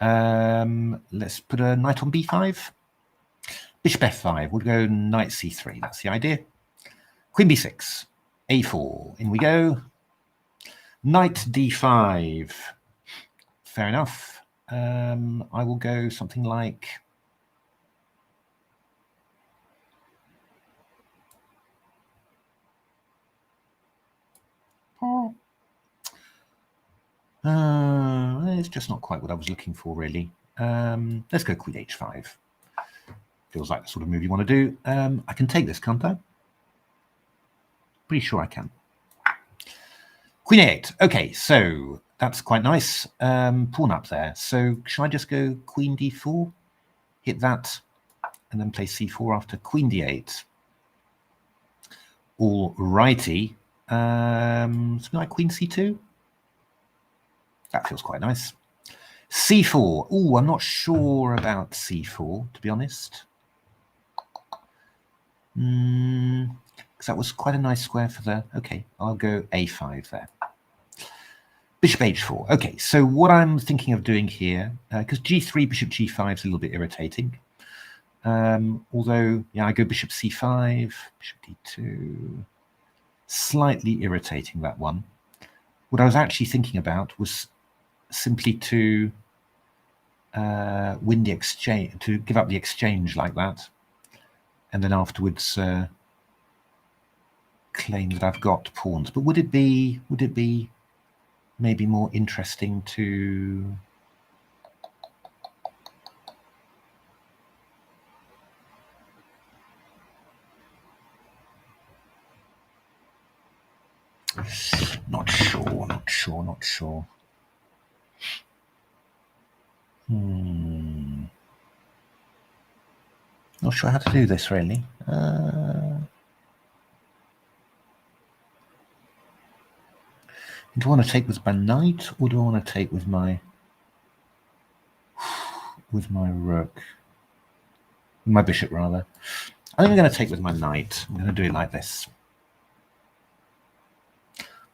[SPEAKER 1] Let's put a knight on b5. Bishop f5. We'll go knight c3. That's the idea. Queen b6. a4. In we go. Knight d5. Fair enough. I will go something like it's just not quite what I was looking for, really. Let's go queen h5. Feels like the sort of move you want to do. I can take this, can't I? Pretty sure I can. Queen a8. Okay, so that's quite nice. Pawn up there. So should I just go queen d4? Hit that, and then play c4 after queen d8. All righty. Something like queen c2. That feels quite nice. c4. Oh, I'm not sure about c4, to be honest. Because that was quite a nice square for the... Okay, I'll go a5 there. Bishop h4. Okay, so what I'm thinking of doing here, because g3, bishop g5 is a little bit irritating. Although, yeah, I go bishop c5, bishop d2. Slightly irritating, that one. What I was actually thinking about was simply to win the exchange, to give up the exchange like that, and then afterwards claim that I've got pawns. But would it be maybe more interesting to not sure. Not sure how to do this really. Do I want to take with my knight, or do I want to take with my rook? My bishop, rather. I think I'm going to take with my knight. I'm going to do it like this.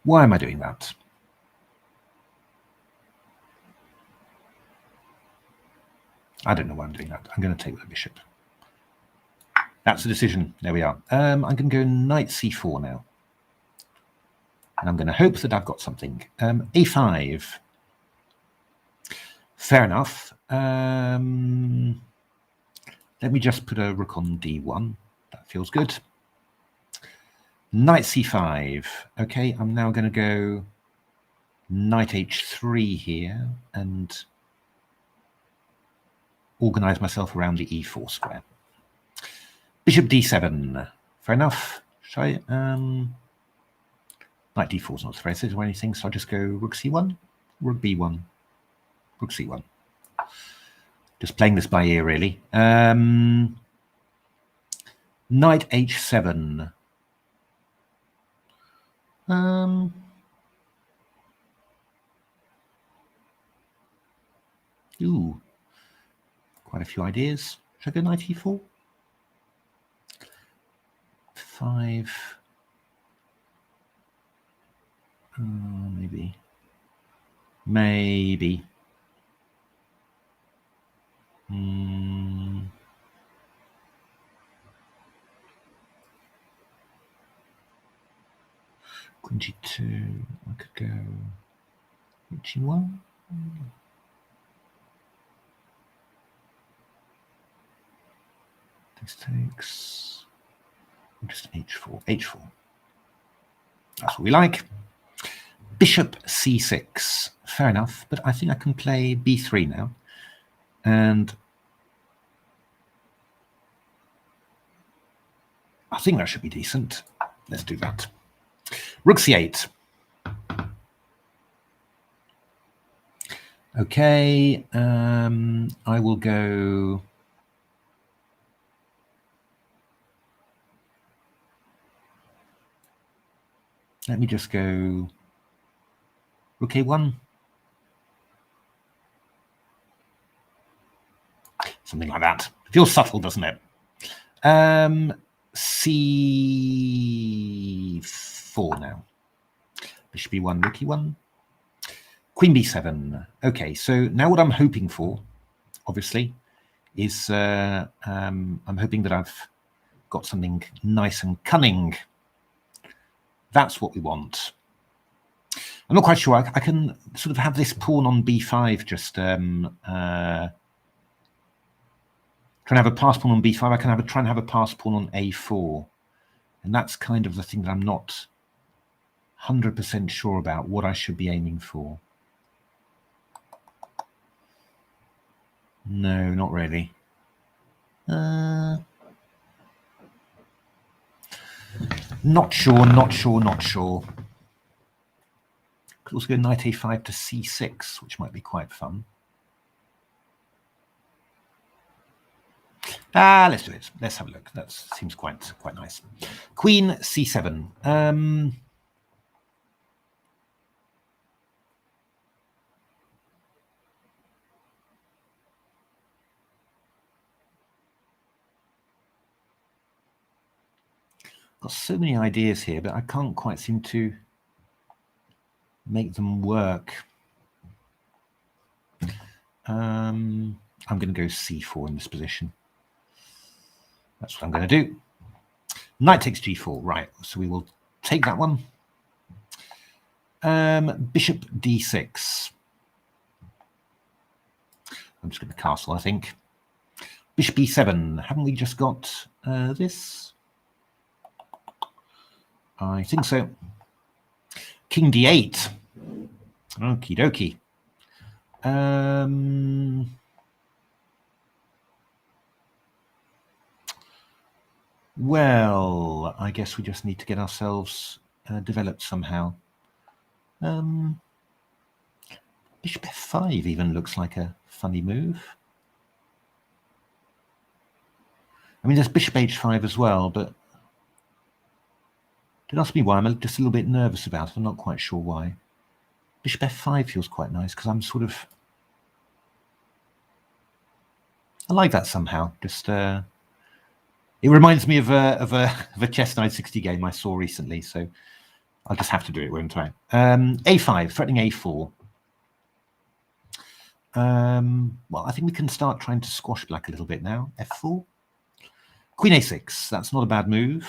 [SPEAKER 1] Why am I doing that? I don't know why I'm doing that. I'm going to take with the bishop. That's the decision. There we are. I'm going to go knight c4 now. And I'm going to hope that I've got something. a5. Fair enough. Let me just put a rook on d1. That feels good. Knight c5. Okay, I'm now going to go knight h3 here and organize myself around the e4 square. Bishop d7. Fair enough. Shall I? Knight d4 is not threatened or anything, so I'll just go rook c1, rook b1, rook c1. Just playing this by ear, really. Knight h7. Ooh, quite a few ideas. Should I go knight e4? 5. Maybe. Queen g2. I could go g1. This takes just h4. h4. That's what we like. Bishop c6. Fair enough, but I think I can play b3 now. And I think that should be decent. Let's do that. Rook c8. Okay, I will go... Let me just go rook a1. Something like that. Feels subtle, doesn't it? c4 now. Bishop e1, rook e1. Queen b7. Okay, so now what I'm hoping for, obviously, is I'm hoping that I've got something nice and cunning. That's what we want. I'm not quite sure. I can sort of have this pawn on b5 just trying to have a pass pawn on b5. I can try and have a pass pawn on a4. And that's kind of the thing that I'm not 100% sure about, what I should be aiming for. No, not really. Not sure. Could also go knight a5 to c6, which might be quite fun. Let's do it. Let's have a look. That seems quite nice. Queen c7. Got so many ideas here, but I can't quite seem to make them work. I'm going to go c4 in this position. That's what I'm going to do. Knight takes g4. Right, so we will take that one. Bishop d6. I'm just going to castle, I think. Bishop e7. Haven't we just got this? I think so. King d8. Okie dokie. Well, I guess we just need to get ourselves developed somehow. Bishop f5 even looks like a funny move. I mean, there's bishop h5 as well, but don't ask me why. I'm just a little bit nervous about it. I'm not quite sure why. Bishop f5 feels quite nice because I'm sort of... I like that somehow. Just it reminds me of a chess 960 game I saw recently, so I'll just have to do it, won't I? a5, threatening a4. Well, I think we can start trying to squash black a little bit now. f4. Queen a6. That's not a bad move.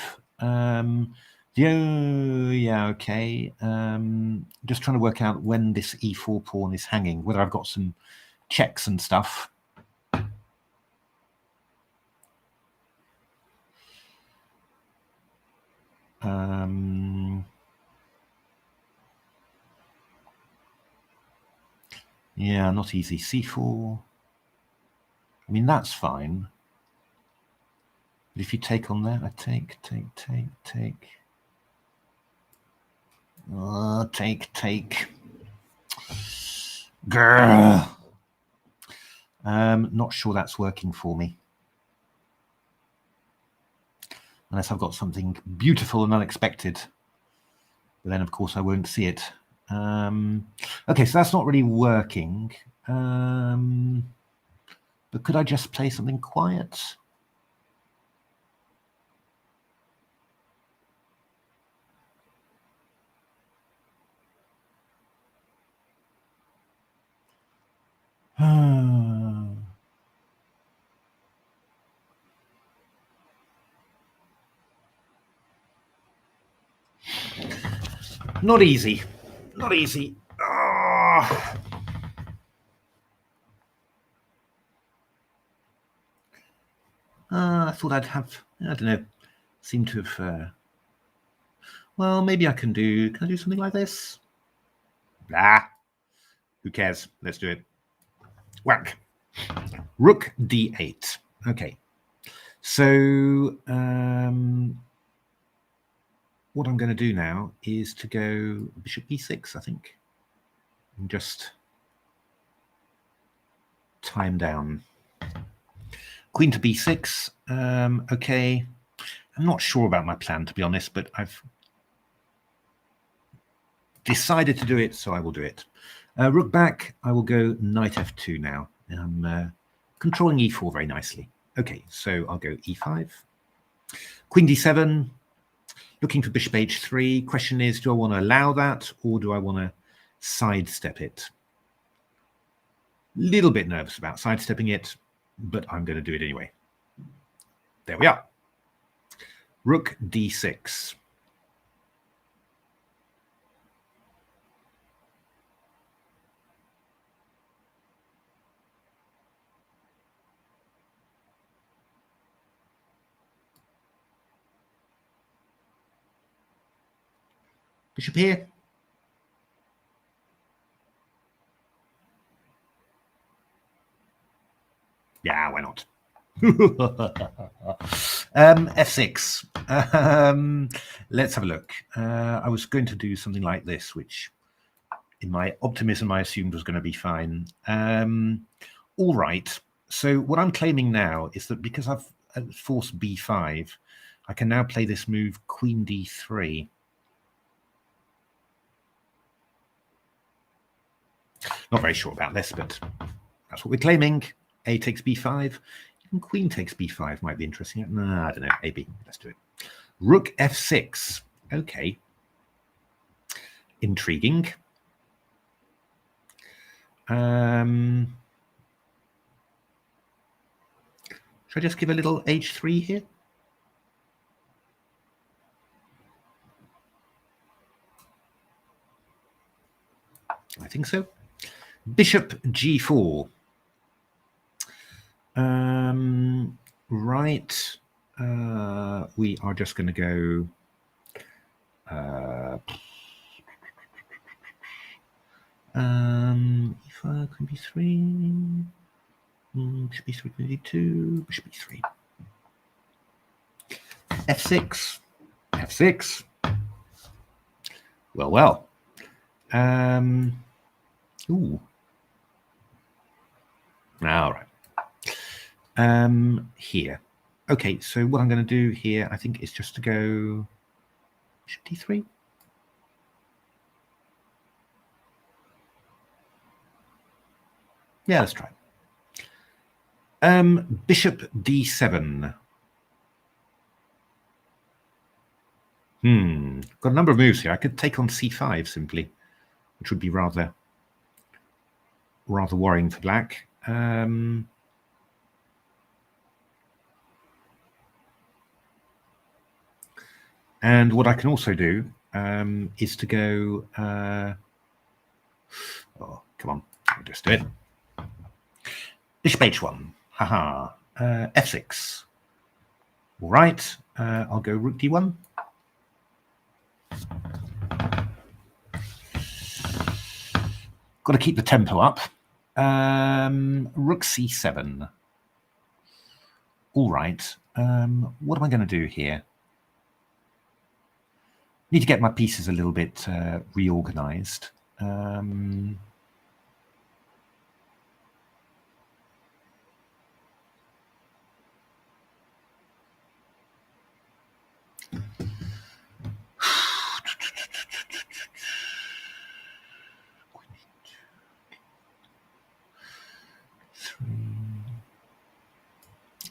[SPEAKER 1] Yeah, okay. Just trying to work out when this e4 pawn is hanging, whether I've got some checks and stuff. Yeah, not easy. c4. I mean, that's fine. But if you take on there, I take. Oh, take. Grrr. Not sure that's working for me. Unless I've got something beautiful and unexpected. But then, of course, I won't see it. Okay, so that's not really working. But could I just play something quiet? Not easy. Not easy. Oh. I thought I'd have, I don't know, seem to have, well, maybe I can do something like this? Who cares? Let's do it. Whack. Rook d8. Okay. So what I'm going to do now is to go bishop e6, I think. And just time down. Queen to b6. Okay. I'm not sure about my plan, to be honest, but I've decided to do it, so I will do it. Rook back. I will go knight f2 now. I'm controlling e4 very nicely. Okay, so I'll go e5. Queen d7. Looking for bishop h3. Question is, do I want to allow that or do I want to sidestep it? Little bit nervous about sidestepping it, but I'm going to do it anyway. There we are. Rook d6. Bishop here. Yeah, why not? f6. Let's have a look. I was going to do something like this, which in my optimism I assumed was going to be fine. All right. So what I'm claiming now is that because I've forced b5, I can now play this move queen d3. Not very sure about this, but that's what we're claiming. A takes b5. And queen takes b5 might be interesting. No, I don't know. AB. Let's do it. Rook f6. Okay. Intriguing. Should I just give a little h3 here? I think so. Bishop g4. Right. We are just going to go e5, queen b3, bishop b3, queen d2, bishop b3, f6, f6. Well. Ooh. All right. Here. Okay, so what I'm going to do here, I think, is just to go bishop d3. Yeah, let's try. Bishop d7. Got a number of moves here. I could take on c5 simply, which would be rather worrying for black. And what I can also do is to go. Oh, come on, I'll just do it. Bishop h1. Haha. F6. All right. I'll go rook d1. Got to keep the tempo up. Rook c7. All right. What am I going to do here? Need to get my pieces a little bit reorganized. All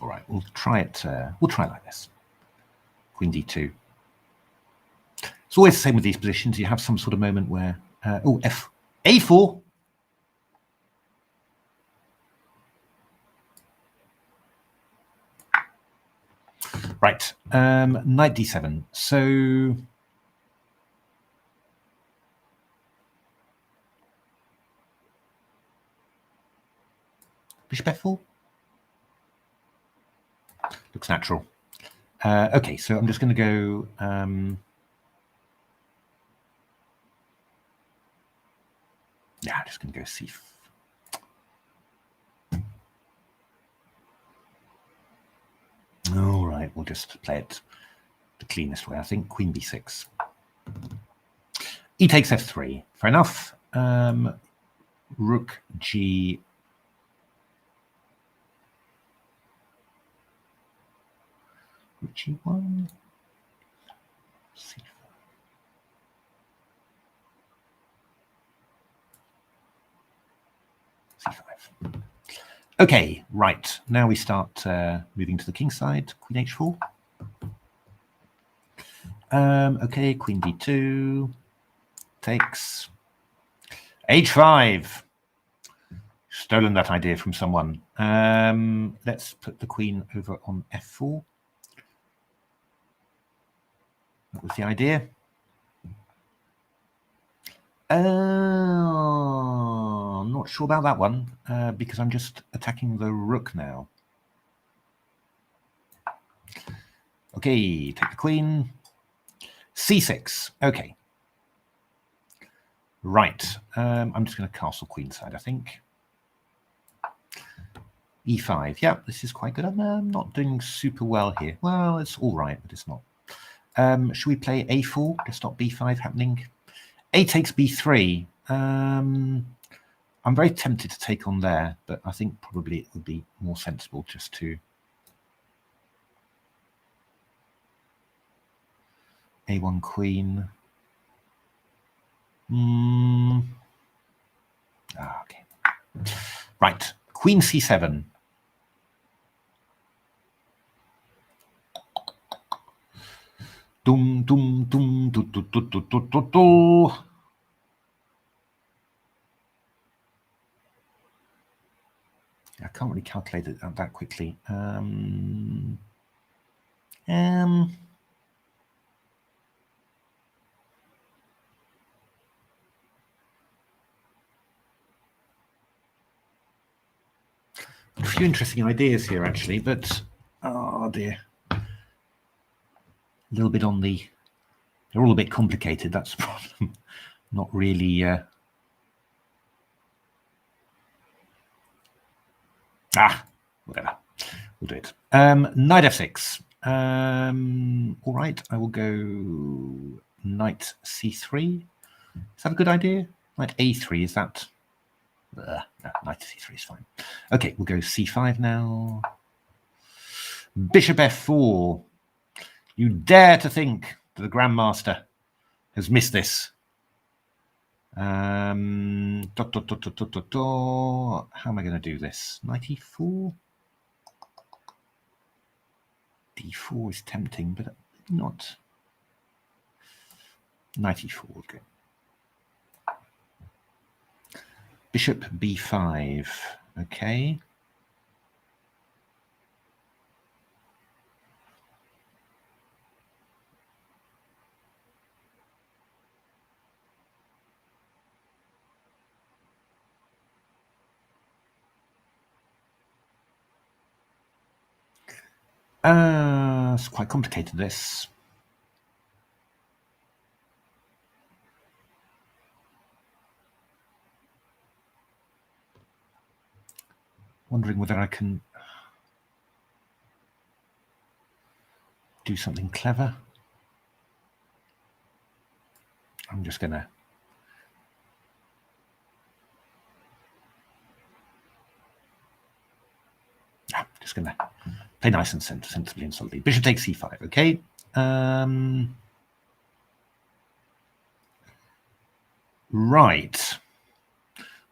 [SPEAKER 1] right, we'll try it. We'll try it like this. Queen d2. It's always the same with these positions. You have some sort of moment where a4. Right, knight d7. So bishop f4. Looks natural. Okay, so I'm just going to go. Yeah, I'm just going to go c. All right, we'll just play it the cleanest way. I think queen b6. E takes f3. Fair enough. Rook g. Rook g1. c5. c5. Okay, right. Now we start moving to the king side. Queen h4. Okay, queen d2. Takes. h5. Stolen that idea from someone. Let's put the queen over on f4. That was the idea. Not sure about that one because I'm just attacking the rook now. Okay, take the queen. c6. Okay. Right. I'm just going to castle queenside, I think. e5. Yeah, this is quite good. I'm not doing super well here. Well, it's all right, but it's not. Should we play a4 to stop b5 happening? A takes b3. I'm very tempted to take on there, but I think probably it would be more sensible just to a1 queen. Okay. Right. Queen c7. Dum dum dum do do do do do do do. I can't really calculate it that quickly. A few interesting ideas here, actually, but oh dear, a little bit on the. They're all a bit complicated. That's the problem. Not really. Whatever. We'll do it. Knight f6. All right, I will go knight c3. Is that a good idea? Knight a3, is that? No, knight c3 is fine. Okay, we'll go c5 now. Bishop f4. You dare to think that the grandmaster has missed this. How am I going to do this? Knight e4. d4 is tempting, but not. Knight e4. Okay. Bishop b5. Okay. It's quite complicated, this. Wondering whether I can do something clever. I'm just going to play nice and sensibly and solidly. Bishop takes c5, okay. Right.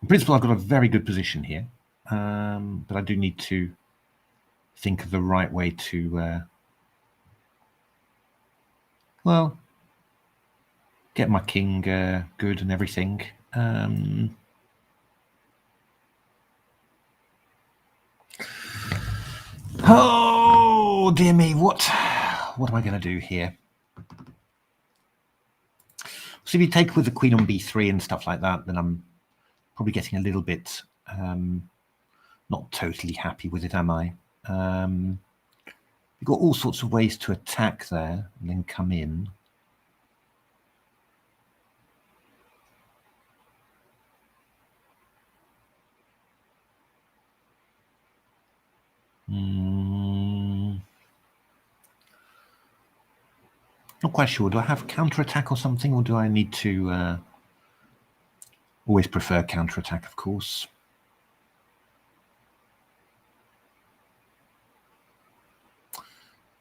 [SPEAKER 1] In principle, I've got a very good position here, but I do need to think of the right way to, well, get my king good and everything. Oh dear me, what am I going to do here? So if you take with the queen on b3 and stuff like that, then I'm probably getting a little bit not totally happy with it, am I? You've got all sorts of ways to attack there and then come in. Not quite sure. Do I have counterattack or something, or do I need to always prefer counterattack, of course.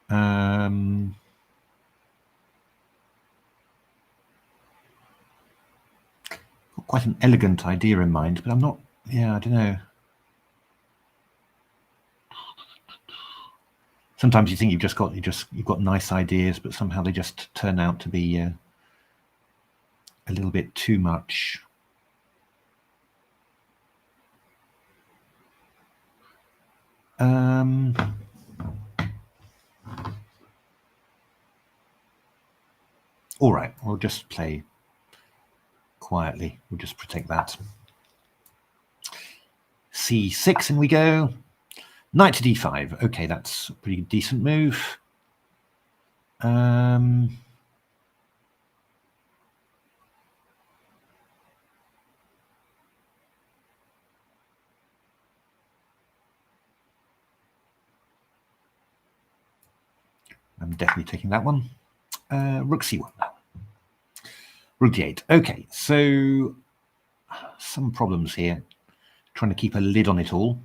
[SPEAKER 1] Got quite an elegant idea in mind, but I'm not, yeah, I don't know. Sometimes you think you've got nice ideas, but somehow they just turn out to be a little bit too much. All right, we'll just play quietly. We'll just protect that. c6, and we go. Knight to d5. Okay, that's a pretty decent move. I'm definitely taking that one. Rook c1. Rook d8. Okay, so some problems here. Trying to keep a lid on it all.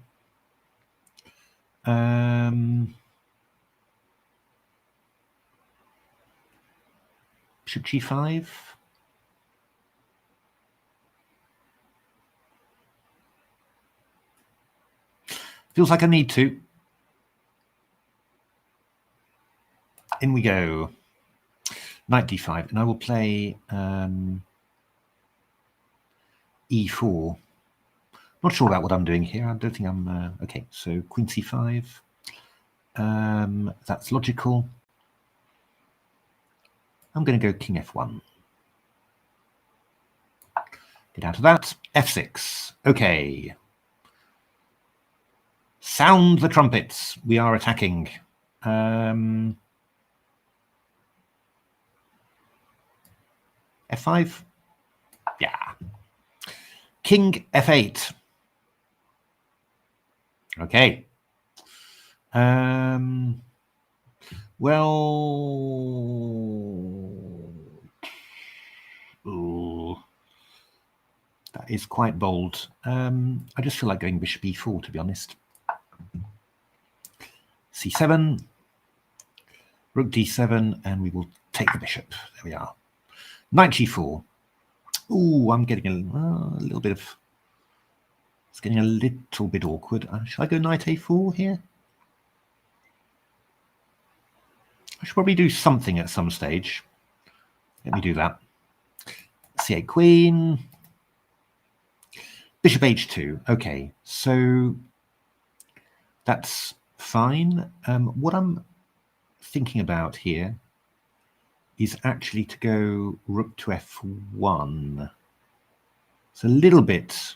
[SPEAKER 1] Bishop g5. Feels like I need to. In we go. Knight d5, and I will play e4. Not sure about what I'm doing here. I don't think I'm... okay, so queen c5. That's logical. I'm going to go king f1. Get out of that. f6. Okay. Sound the trumpets. We are attacking. f5. Yeah. King f8. Okay. Well, ooh, that is quite bold. I just feel like going bishop e4, to be honest. c7, rook d7, and we will take the bishop. There we are. Knight g4. Ooh, I'm getting a little bit of... It's getting a little bit awkward. Should I go knight a4 here? I should probably do something at some stage. Let me do that. c8 queen. Bishop h2. Okay, so that's fine. What I'm thinking about here is actually to go rook to f1. It's a little bit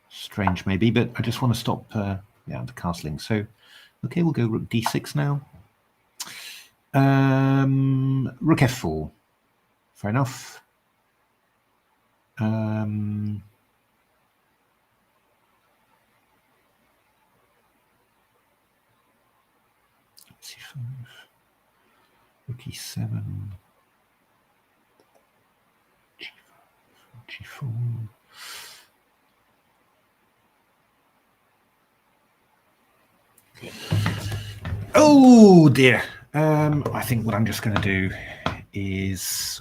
[SPEAKER 1] strange maybe, but I just want to stop the castling. So, okay, we'll go rook d6 now. Rook f4. Fair enough. C5. Rook e7. G5. G4. Oh dear. I think what I'm just going to do is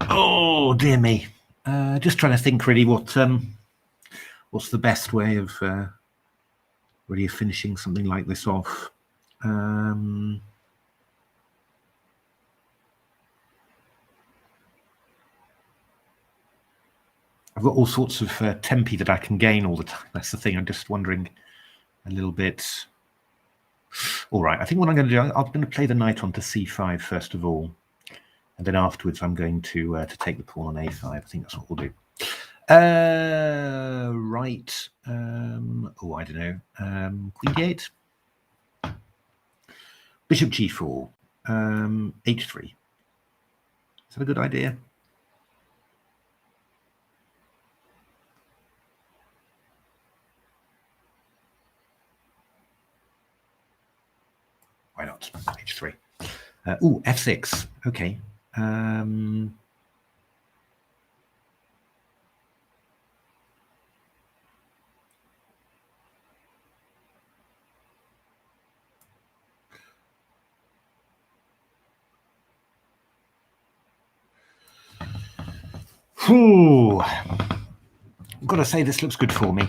[SPEAKER 1] oh dear me. Just trying to think really what's the best way of really finishing something like this off. I've got all sorts of tempi that I can gain all the time. That's the thing. I'm just wondering a little bit. All right, I think what I'm going to do, I'm going to play the knight onto c5 first of all, and then afterwards I'm going to take the pawn on a5. I think that's what we'll do. Right. Oh, I don't know. Queen d8. Bishop g4. h3. Is that a good idea? Why not? h3. Oh, f6. Okay. Whew. I've got to say this looks good for me.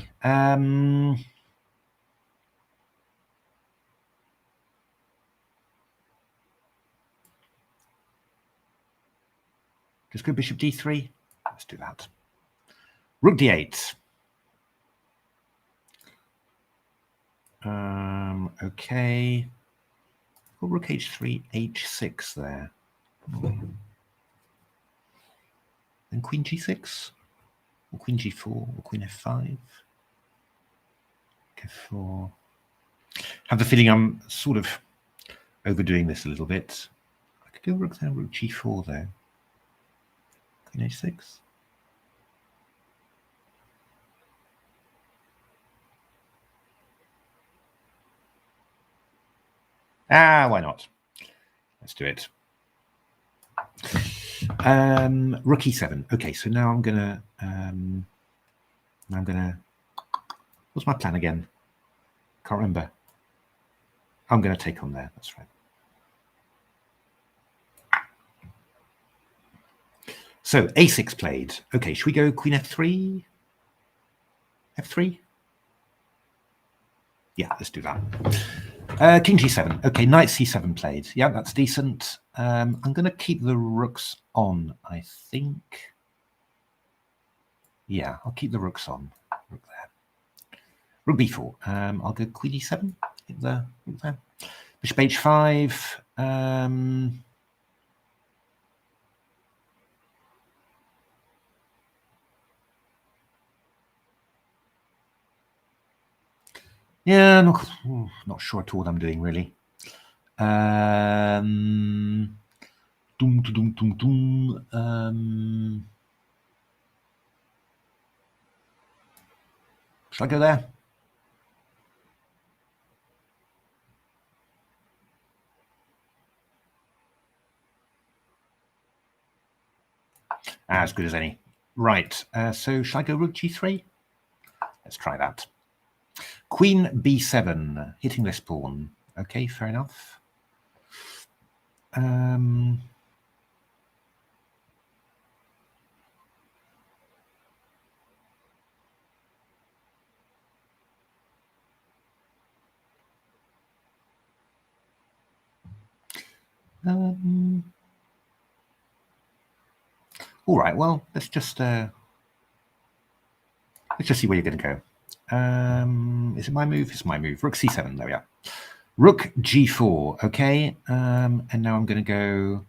[SPEAKER 1] Just go bishop d3. Let's do that. Rook d8. Okay. Got rook h3, h6 there. Then queen g6, or queen g4, or queen f5. F4. I have the feeling I'm sort of overdoing this a little bit. I could go rook there, rook g4 there. Queen h6. Why not? Let's do it. Rook e7. Okay, so now I'm gonna what's my plan again? Can't remember. I'm gonna take on there, that's right. So a6 played. Okay, should we go queen f3? F3? Yeah, let's do that. King g7. Okay, knight c7 played. Yeah, that's decent. I'm going to keep the rooks on, I think. Yeah, I'll keep the rooks on. Rook there. Rook b4. I'll go queen e7. There. Bishop h5. Yeah, not sure at all what I'm doing really. Should I go there? As good as any. Right, so shall I go rook g3? Let's try that. Queen b7, hitting this pawn. Okay, fair enough. All right, well, let's just see where you're going to go. Is it my move? It's my move. Rook c7, there we are. Rook g4, okay. And now I'm going to go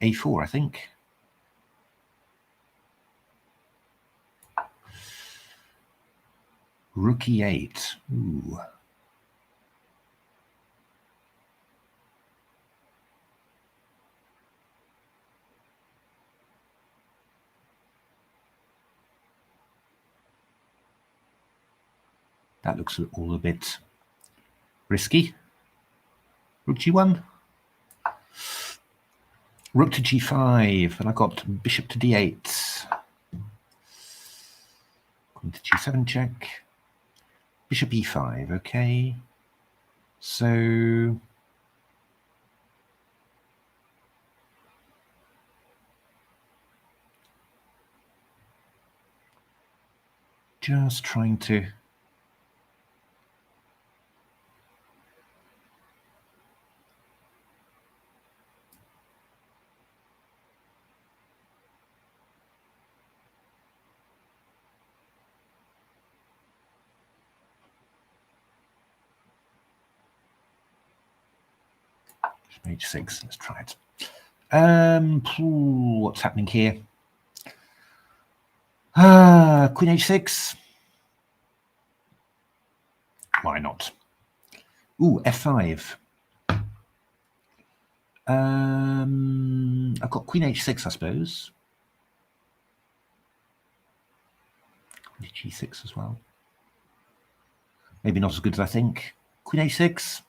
[SPEAKER 1] a4, I think. Rook e8. Ooh. That looks all a bit risky. Rook g1. Rook to g5, and I've got bishop to d8. Queen to g7 check. Bishop e5, okay. So just trying to h6, let's try it. What's happening here? Queen h6. Why not? Ooh, f5. I've got queen h6, I suppose. Queen g6 as well. Maybe not as good as I think. Queen h6.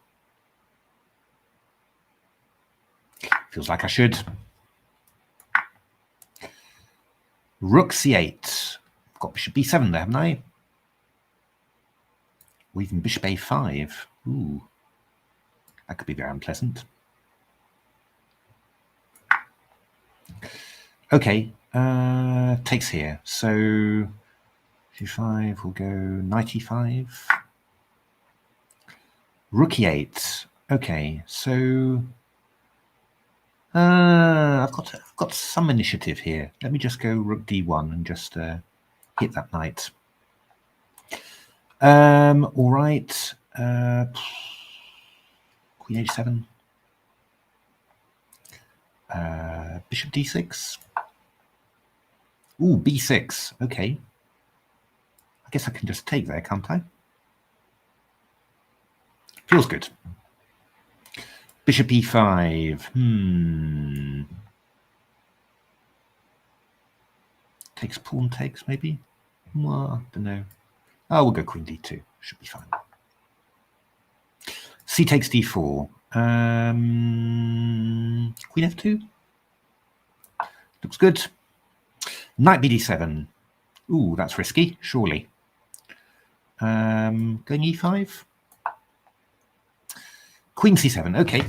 [SPEAKER 1] Feels like I should. Rook c8. I've got bishop b7 there, haven't I? Or even bishop a5. Ooh, that could be very unpleasant. Okay, takes here. So g5 will go knight e5. Rook e8. Okay, so I've got some initiative here. Let me just go rook d1 and just hit that knight. All right. Queen h7. Bishop d6. Ooh, b6. Okay. I guess I can just take there, can't I? Feels good. Bishop e5. Takes pawn takes, maybe? Well, I don't know. Oh, we'll go queen d2. Should be fine. C takes d4. Queen f2. Looks good. Knight bd7. Ooh, that's risky, surely. Going e5. Queen c7. Okay.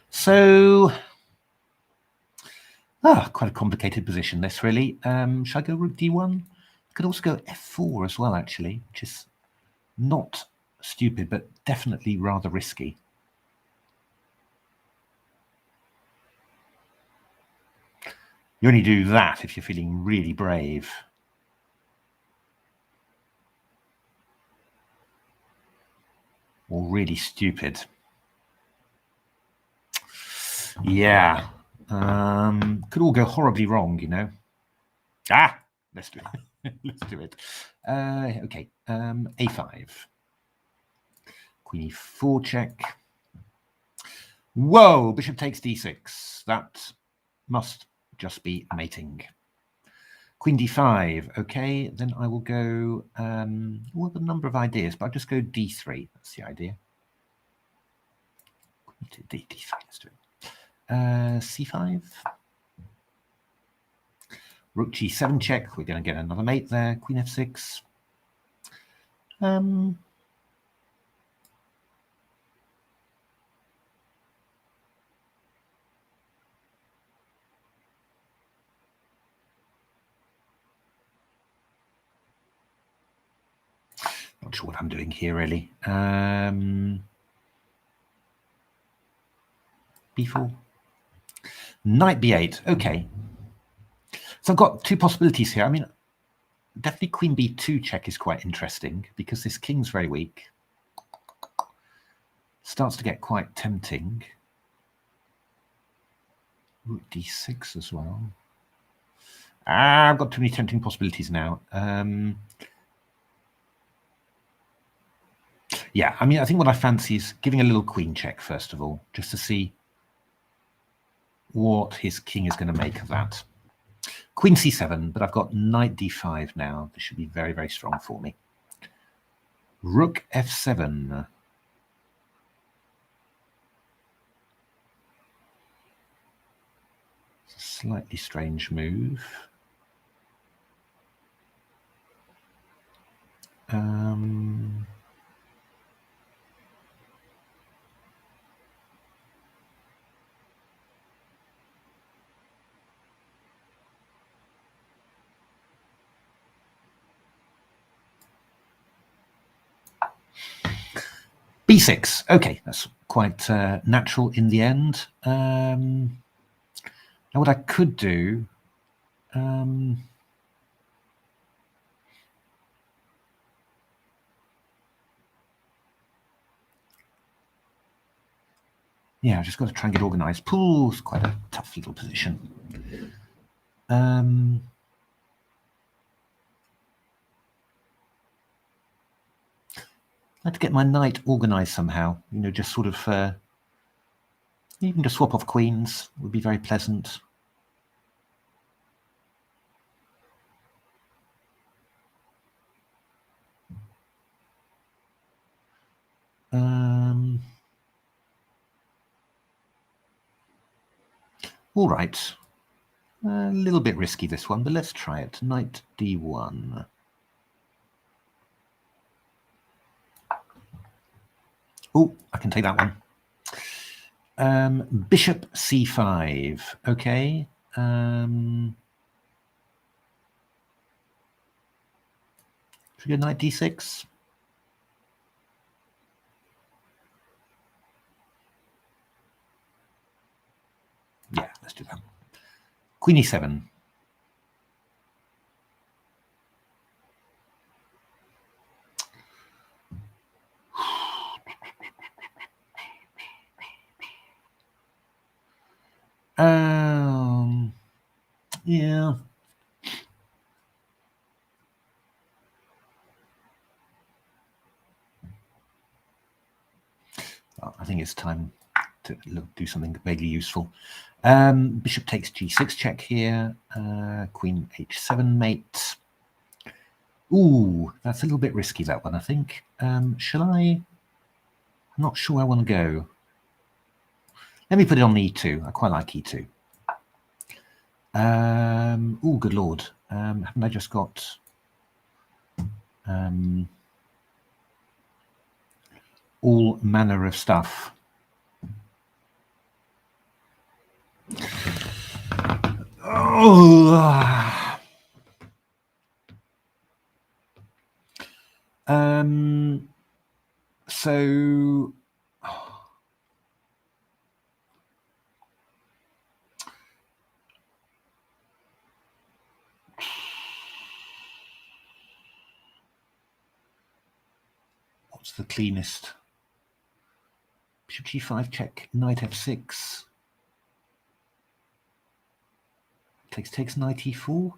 [SPEAKER 1] So quite a complicated position, this really. Shall I go rook d1? I could also go f4 as well, actually, which is not stupid, but definitely rather risky. You only do that if you're feeling really brave. or really stupid. Yeah, could all go horribly wrong, you know. Let's do it. Let's do it. Okay, a5. Queen e4 check. Whoa, bishop takes d6. That must just be mating. Queen d5. Okay, then I will go, well, a number of ideas, but I'll just go d3. That's the idea. D3, let's do it. c5. Rook g7 check. We're going to get another mate there. Queen f6. Not sure what I'm doing here, really. b4. Knight b8. Okay. So I've got two possibilities here. I mean, definitely queen b2 check is quite interesting because this king's very weak. Starts to get quite tempting. Rook d6 as well. I've got too many tempting possibilities now. Yeah, I mean, I think what I fancy is giving a little queen check, first of all, just to see what his king is going to make of that. Queen c7, but I've got knight d5 now. This should be very, very strong for me. Rook f7. It's a slightly strange move. b6. Okay, that's quite natural in the end. Now what I could do, yeah, I've just got to try and get organized. Pool's quite a tough little position. I'd like to get my knight organized somehow, you know, just sort of, even to swap off queens would be very pleasant. All right. A little bit risky, this one, but let's try it. Knight d1. Oh, I can take that one. Bishop c5. Okay. Should we go knight d6? Yeah, let's do that. Queen e7. Yeah. Well, I think it's time to do something vaguely useful. Bishop takes g6 check here. Queen h7 mate. Ooh, that's a little bit risky, that one, I think. Shall I? I'm not sure I want to go. Let me put it on e2. I quite like e2. Oh, good lord. Haven't I just got all manner of stuff? Oh. So what's the cleanest Bishop g5 check, knight f6. Takes knight e4.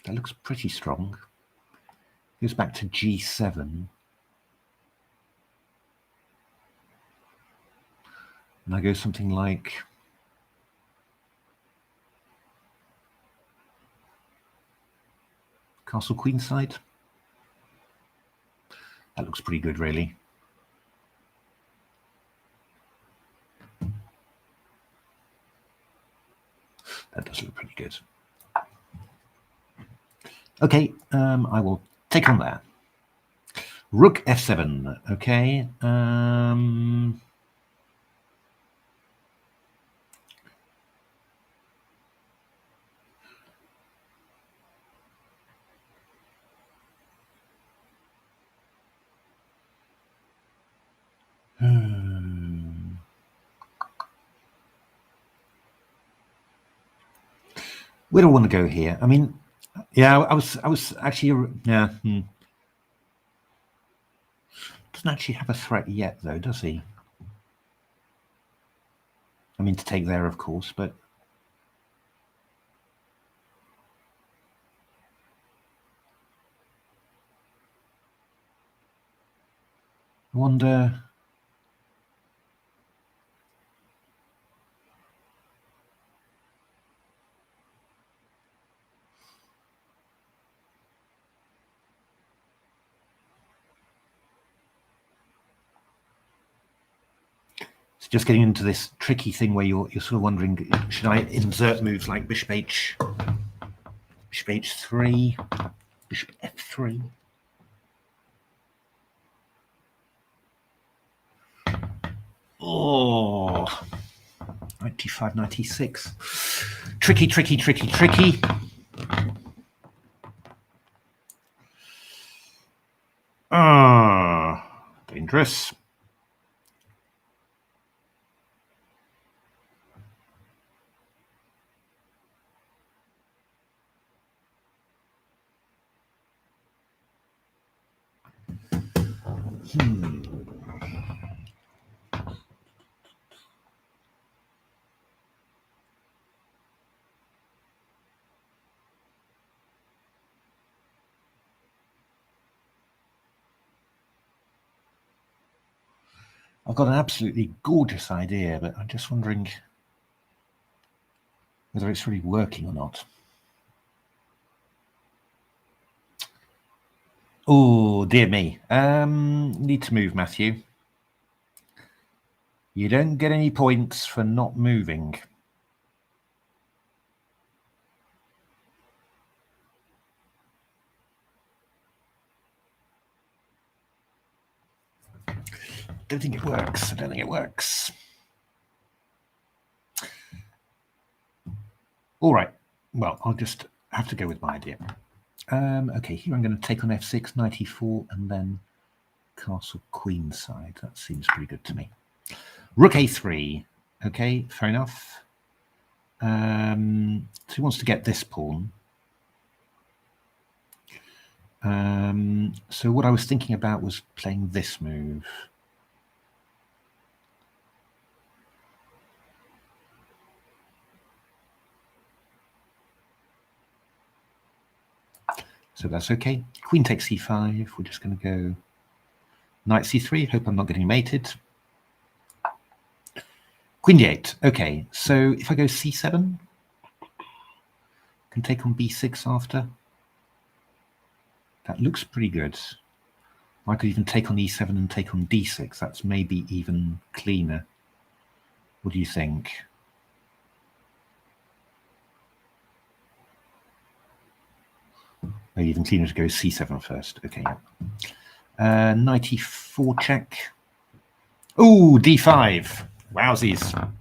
[SPEAKER 1] That looks pretty strong. Goes back to g7. And I go something like castle queenside. That looks pretty good, really. That does look pretty good. Okay, I will take on there. Rook f7. Okay. Where do I want to go here? I mean, yeah, I was actually, yeah. Doesn't actually have a threat yet, though, does he? I mean, to take there, of course, but I wonder. It's just getting into this tricky thing where you're sort of wondering, should I insert moves like bishop h3, bishop f3? Oh, knight d5, knight e6. Tricky, tricky, tricky, tricky. Dangerous. I've got an absolutely gorgeous idea, but I'm just wondering whether it's really working or not. Oh, dear me. Need to move, Matthew. You don't get any points for not moving. Don't think it works. I don't think it works. All right. Well, I'll just have to go with my idea. Okay, here I'm going to take on f6, knight e4, and then castle queenside. That seems pretty good to me. Rook a3. Okay, fair enough. So he wants to get this pawn. So what I was thinking about was playing this move. So that's okay. Queen takes c5. We're just going to go knight c3. Hope I'm not getting mated. Queen d8. Okay, so if I go c7, can take on b6 after. That looks pretty good. I could even take on e7 and take on d6. That's maybe even cleaner. What do you think? Maybe even cleaner to go c7 first. Okay, yeah. Knight e4 check. Oh, d5. Wowsies.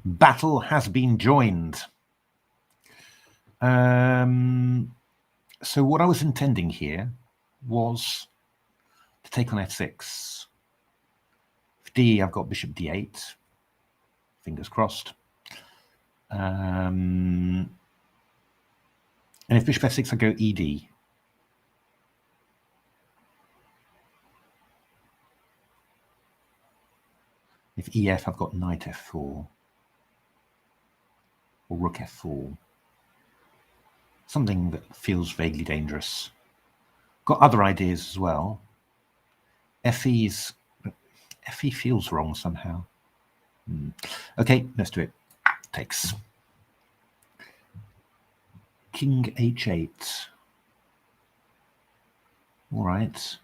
[SPEAKER 1] Battle has been joined. So what I was intending here was to take on f6. For d, I've got bishop d8. Fingers crossed. And if bishop f6, I go ed. If EF, I've got knight F4 or rook F4. Something that feels vaguely dangerous. Got other ideas as well. FE feels wrong somehow. Okay, let's do it. Takes. King H8. All right.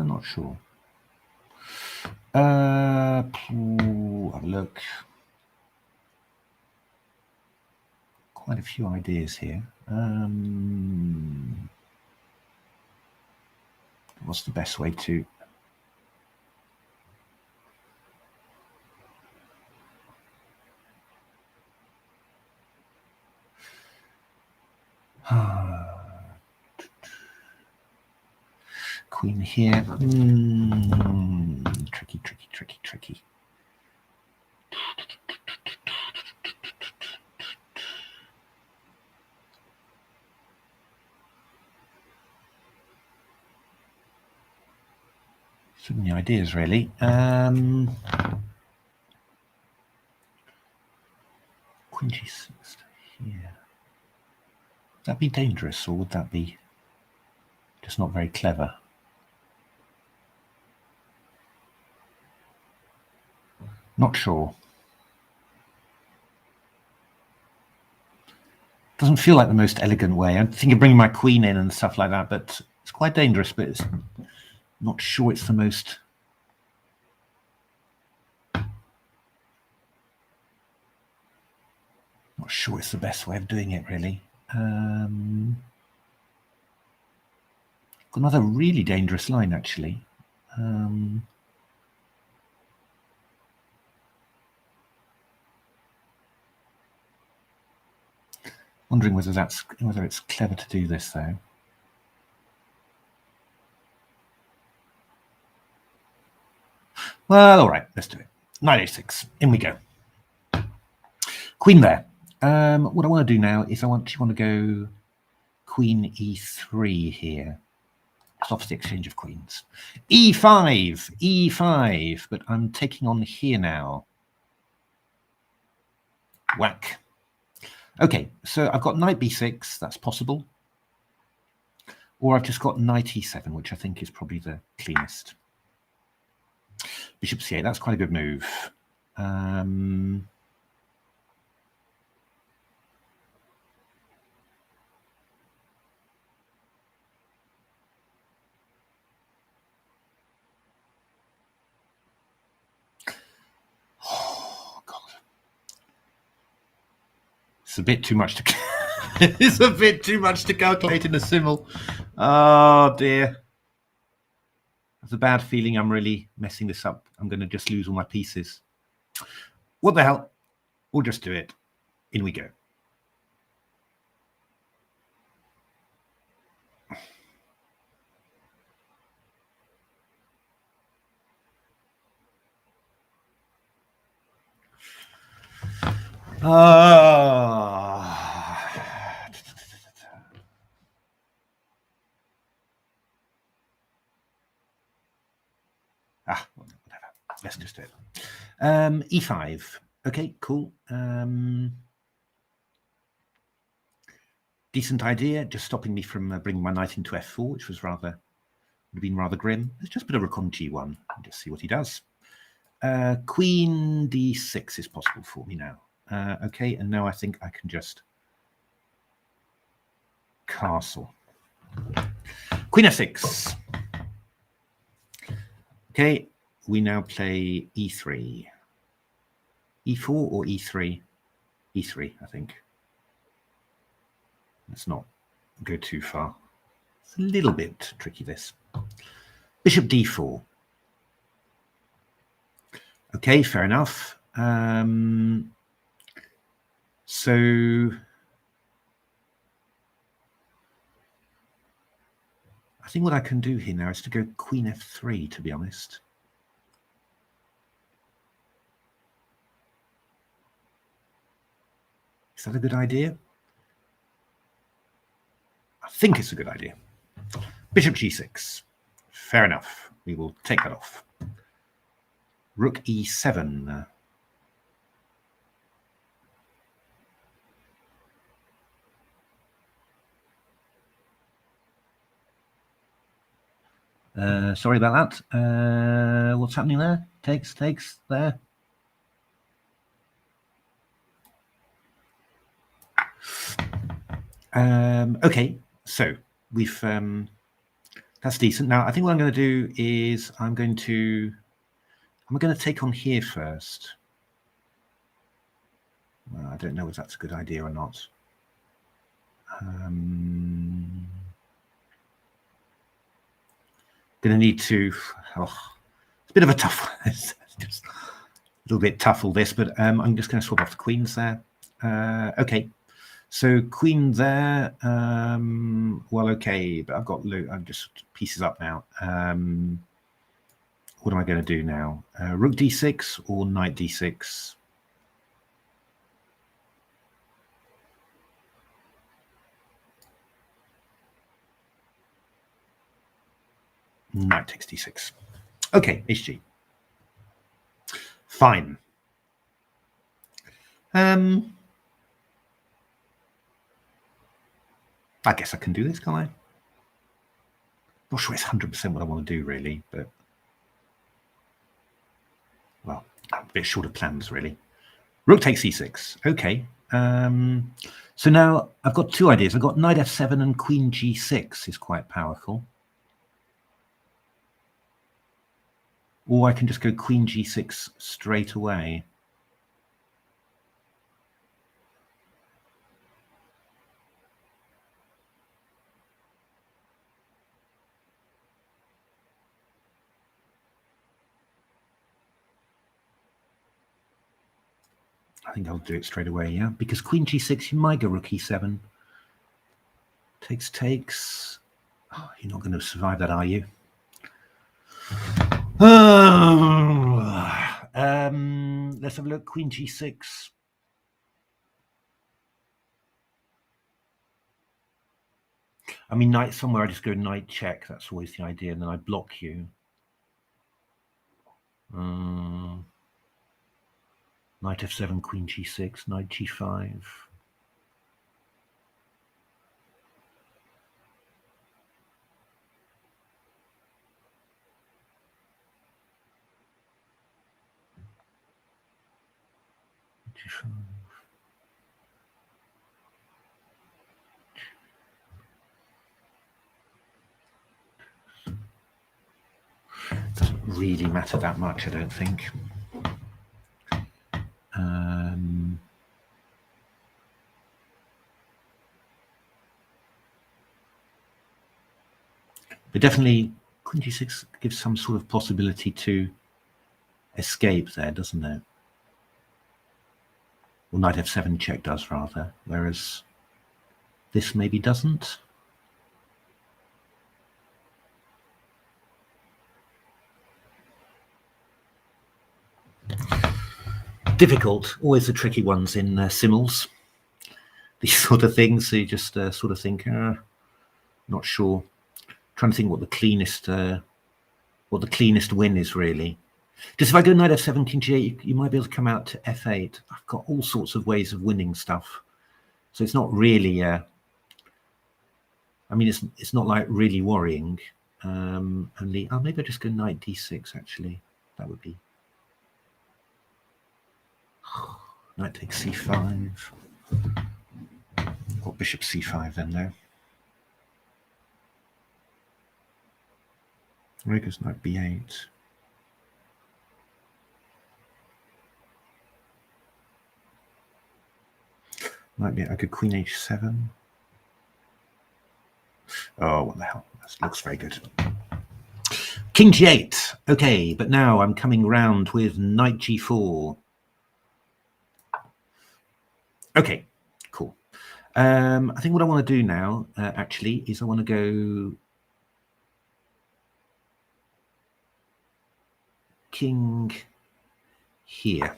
[SPEAKER 1] Not sure. Have a look. Quite a few ideas here. What's the best way to... Queen here. Tricky. So many ideas, really. Queen G6 here. Would that be dangerous, or would that be just not very clever? Not sure. Doesn't feel like the most elegant way. I'm thinking of bringing my queen in and stuff like that, but it's quite dangerous, but it's not sure it's the most... Not sure it's the best way of doing it, really. Got another really dangerous line, actually. Wondering whether it's clever to do this, though. Well, all right, let's do it. Knight A6, in we go. Queen there. What I want to do now is I want to go Queen E3 here. Stops the exchange of queens. E5, but I'm taking on here now. Whack. Okay, so I've got knight B6, that's possible. Or I've just got knight E7, which I think is probably the cleanest. Bishop C8, that's quite a good move. Oh, God. It's a bit too much to... It's a bit too much to calculate in a simul. Oh, dear. That's a bad feeling. I'm really messing this up. I'm going to just lose all my pieces. What the hell? We'll just do it. In we go. Whatever. Let's just do it. E5. Okay, cool. Decent idea, just stopping me from bringing my knight into F4, which was would have been rather grim. Let's just put a rook on G1 and just see what he does. Queen D6 is possible for me now. Okay, and now I think I can just castle. Queen F6. Okay, we now play E3. E4 or E3? e3, I think. Let's not go too far. It's a little bit tricky, this. Bishop d4. Okay, fair enough. So I think what I can do here now is to go queen f3, to be honest. Is that a good idea? I think it's a good idea. Bishop g6. Fair enough. We will take that off. Rook e7. Sorry about that. What's happening there? Takes there. Okay, so we've that's decent. Now I think what I'm going to do is I'm going to take on here first. Well, I don't know if that's a good idea or not. Going to need to. Oh, it's a bit of a tough. It's just a little bit tough all this, but I'm just going to swap off the queens there. Okay. So queen there, well, okay, but I've got I'm just pieces up now. What am I going to do now? Rook d6 or knight d6? Knight takes d6. Okay, hg. Fine. I guess I can do this, can't I? Not sure it's 100% what I want to do, really, but well, a bit short of plans, really. Rook takes e6. Okay. So now I've got two ideas. I've got knight f7 and queen g6 is quite powerful. Or I can just go queen g6 straight away. I think I'll do it straight away, yeah? Because queen g6, you might go rook e7. Takes. Oh, you're not going to survive that, are you? Let's have a look. Queen g6. I mean, knight somewhere, I just go knight check. That's always the idea. And then I block you. Knight f7, queen g6, knight g5. G5. Doesn't really matter that much, I don't think. But definitely queen g6 gives some sort of possibility to escape there, doesn't it? Well, knight f7 check does, rather, whereas this maybe doesn't. Difficult, always the tricky ones in simuls. These sort of things, so you just sort of think, not sure. Trying to think what the cleanest win is, really. Just if I go knight f7, king g8, you might be able to come out to f8. I've got all sorts of ways of winning stuff, so it's not really. I mean, it's not like really worrying. Only, maybe I just go knight d6. Actually, that would be. Knight takes c5. Or bishop c5 then, though. Regan's knight b8. Might be a good queen h7. Oh, what the hell? That looks very good. King g8. Okay, but now I'm coming round with knight g4. Okay, cool. I think what I want to do now, actually, is I want to go king here.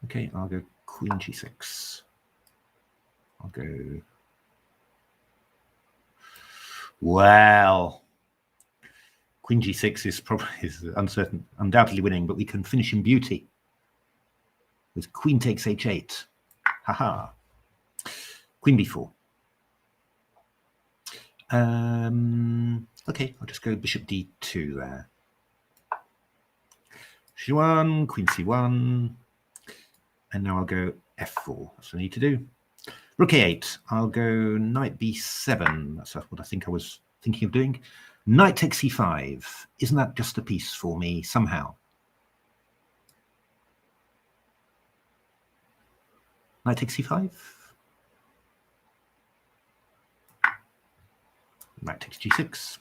[SPEAKER 1] Okay, I'll go queen g6. I'll go... Well, queen g6 is probably uncertain, undoubtedly winning, but we can finish in beauty with queen takes h8. Haha. Queen b4. Okay, I'll just go bishop d2 there. c1, queen c1, and now I'll go f4. That's what I need to do. Rook a8. I'll go knight b7. That's what I think I was thinking of doing. Knight takes c5. Isn't that just a piece for me somehow? Knight takes c5. Knight takes g6.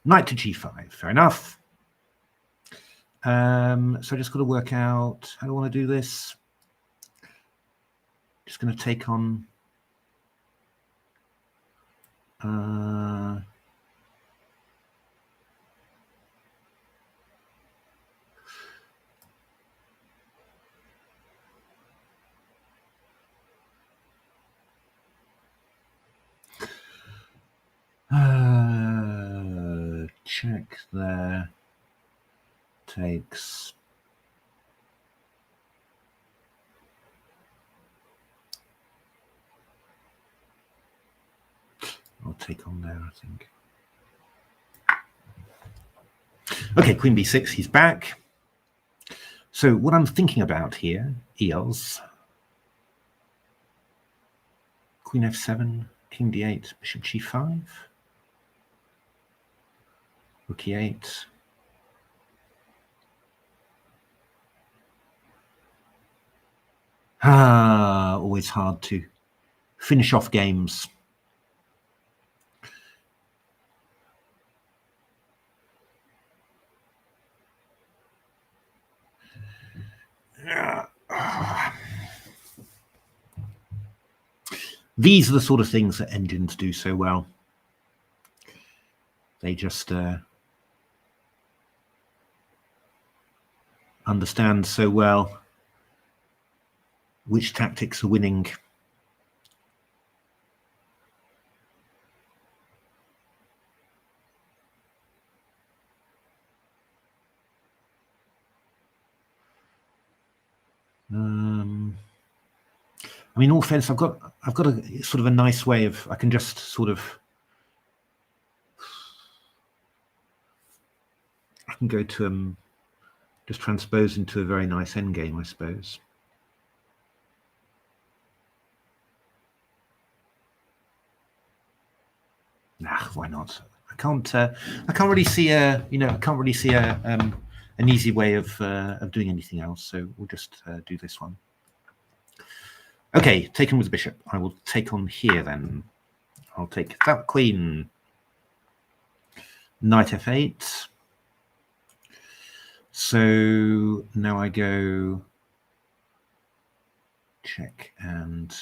[SPEAKER 1] Knight to g5. Fair enough. So I just got to work out how do I want to do this. Just going to take on check there. Takes. I'll take on there, I think. Okay, queen b6, he's back. So what I'm thinking about here is queen f7, king d8, bishop g5, rook e8. Always hard to finish off games. These are the sort of things that engines do so well. They just understand so well which tactics are winning. I mean, all fairness, I've got a sort of a nice way of I can just sort of I can go to just transpose into a very nice endgame, I suppose. Nah, why not? I can't really see a an easy way of doing anything else. So we'll just do this one. Okay, taken with the bishop. I will take on here then. I'll take that queen. Knight f8. So now I go check and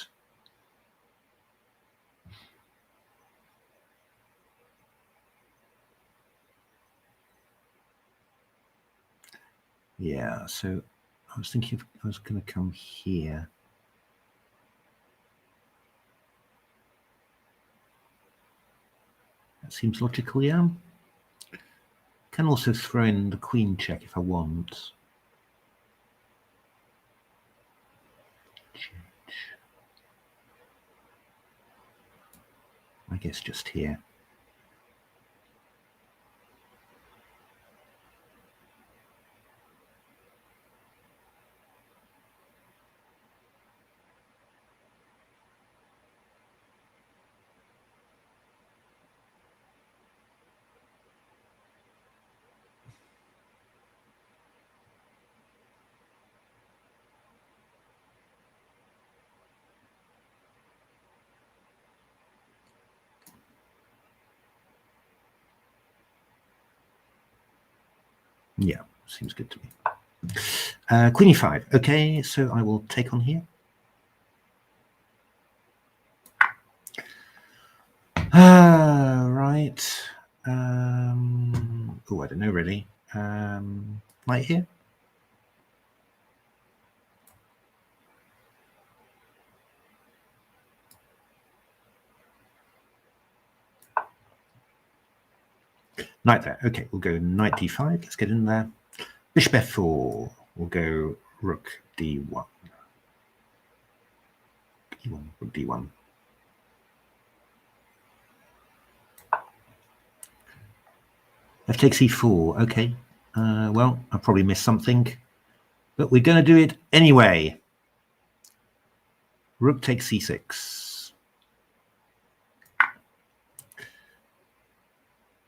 [SPEAKER 1] yeah, so I was thinking I was going to come here. That seems logical, yeah. Can also throw in the queen check if I want. I guess just here. Yeah, seems good to me. Queen e5. Okay, so I will take on here. Right. Oh, I don't know really. Right here. Knight there. Okay, we'll go knight d5. Let's get in there. Bishop f4. We'll go rook d1. d1, rook d1. F takes e4. Okay. Well, I probably missed something, but we're going to do it anyway. Rook takes c6.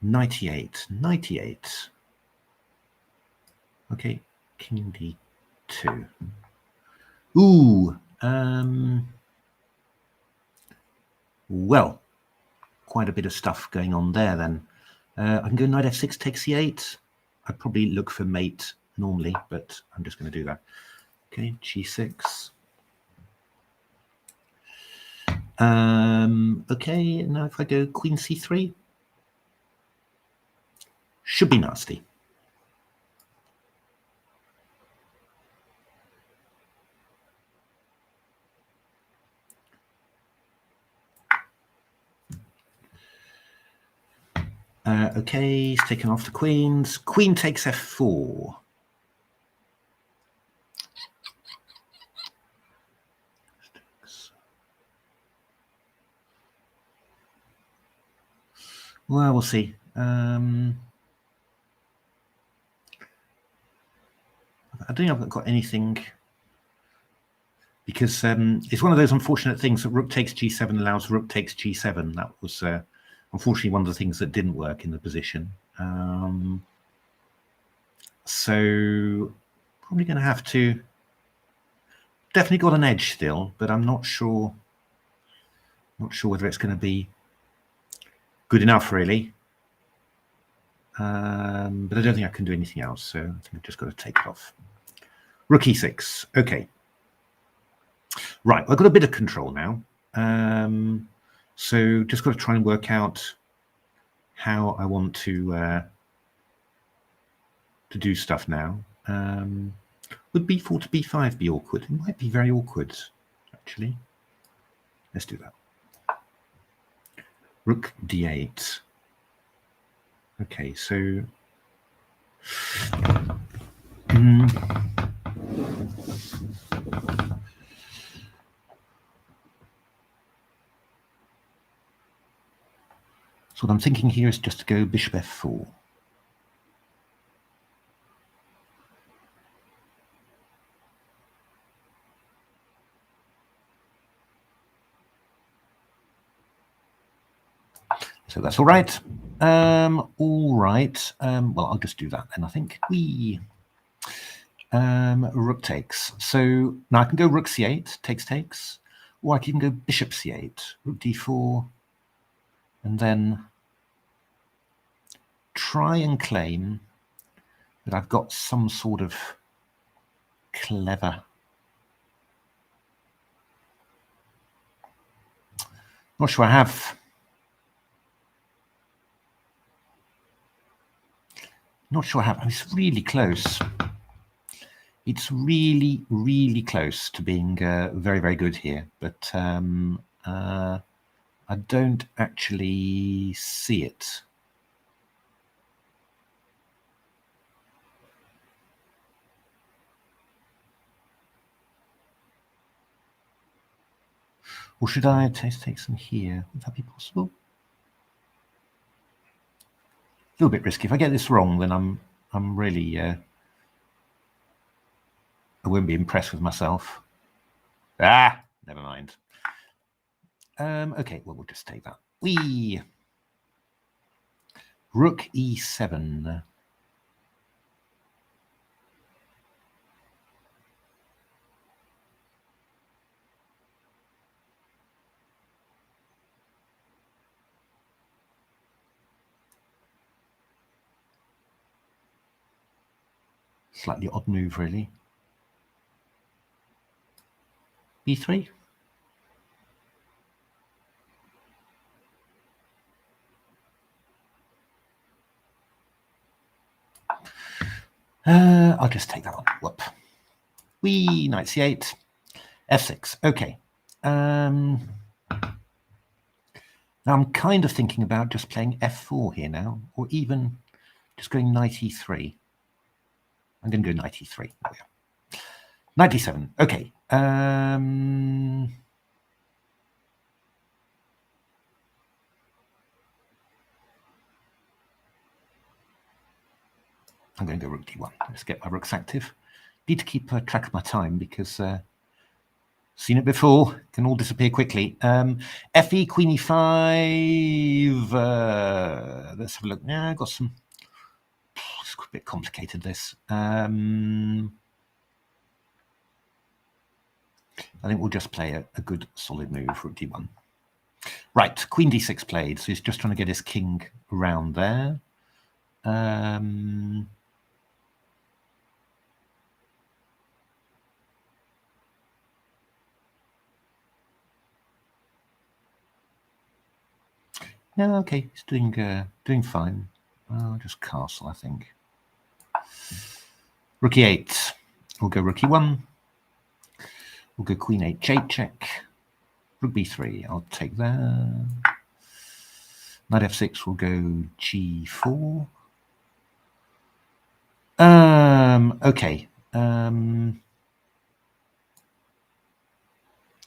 [SPEAKER 1] Knight e8. Knight e8. Okay. King d2. Ooh. Well, quite a bit of stuff going on there then. I can go knight f6 takes c8. I'd probably look for mate normally, but I'm just going to do that. Okay, g6. Okay, now if I go queen c3, should be nasty. Okay, he's taken off the queens. Queen takes f4. Well, we'll see. I don't think I've got anything, because it's one of those unfortunate things that rook takes g7 allows rook takes g7. That was unfortunately one of the things that didn't work in the position. So probably going to have to. Definitely got an edge still, but I'm not sure. Not sure whether it's going to be good enough, really. But I don't think I can do anything else, so I think I've just got to take it off. Rook e6. Okay. Right, I've got a bit of control now. So just got to try and work out how I want to do stuff now. Would b4 to b5 be awkward? It might be very awkward, actually. Let's do that. Rook d8. Okay, so so what I'm thinking here is just to go bishop f4. So that's all right. All right. Well, I'll just do that then, I think. Rook takes. So now I can go rook c8, takes, or I can go bishop c8, rook d4, and then try and claim that I've got some sort of clever. Not sure I have. Not sure I have. It's really close. It's really, really close to being very, very good here, but I don't actually see it. Or should I take some here? Would that be possible? A little bit risky. If I get this wrong, then I'm really I won't be impressed with myself. Never mind. Okay, well, we'll just take that. Rook e7. Slightly odd move, really. B3. I'll just take that one. Whoop. Wee, knight c8. F6. Okay. Now I'm kind of thinking about just playing f4 here now, or even just going knight e3. I'm going to go knight e3. There we go. Knight d7. Okay. I'm going to go rook d1. Let's get my rooks active. Need to keep track of my time because seen it before. Can all disappear quickly. Fe, queen e5. Let's have a look. Yeah, I got some. It's a bit complicated, this. I think we'll just play a good solid move, rook d1. Right, queen d6 played. So he's just trying to get his king around there. Yeah, okay, he's doing fine. Just castle, I think. Rook e8. We'll go rook e1. We'll go queen h8 check. Rook b3. I'll take that. Knight f6. We'll go g4. Okay. Knight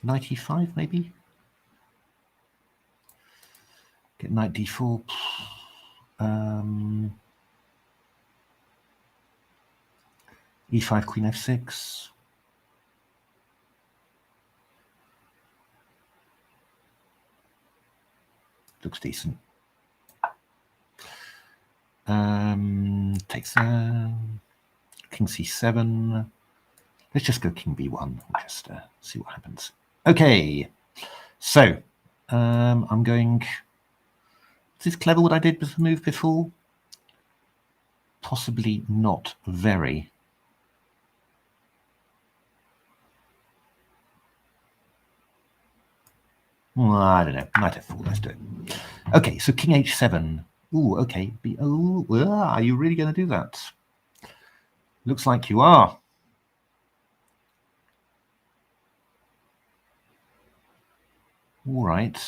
[SPEAKER 1] e5 maybe. Get knight d4. E5 queen f6. Looks decent. Takes king c7. Let's just go king b1. We'll just see what happens. Okay, so I'm going. Is this clever what I did with the move before? Possibly not very. Well, I don't know. Knight f4. Let's do it. Okay, so king h7. Ooh, okay. Are you really going to do that? Looks like you are. All right.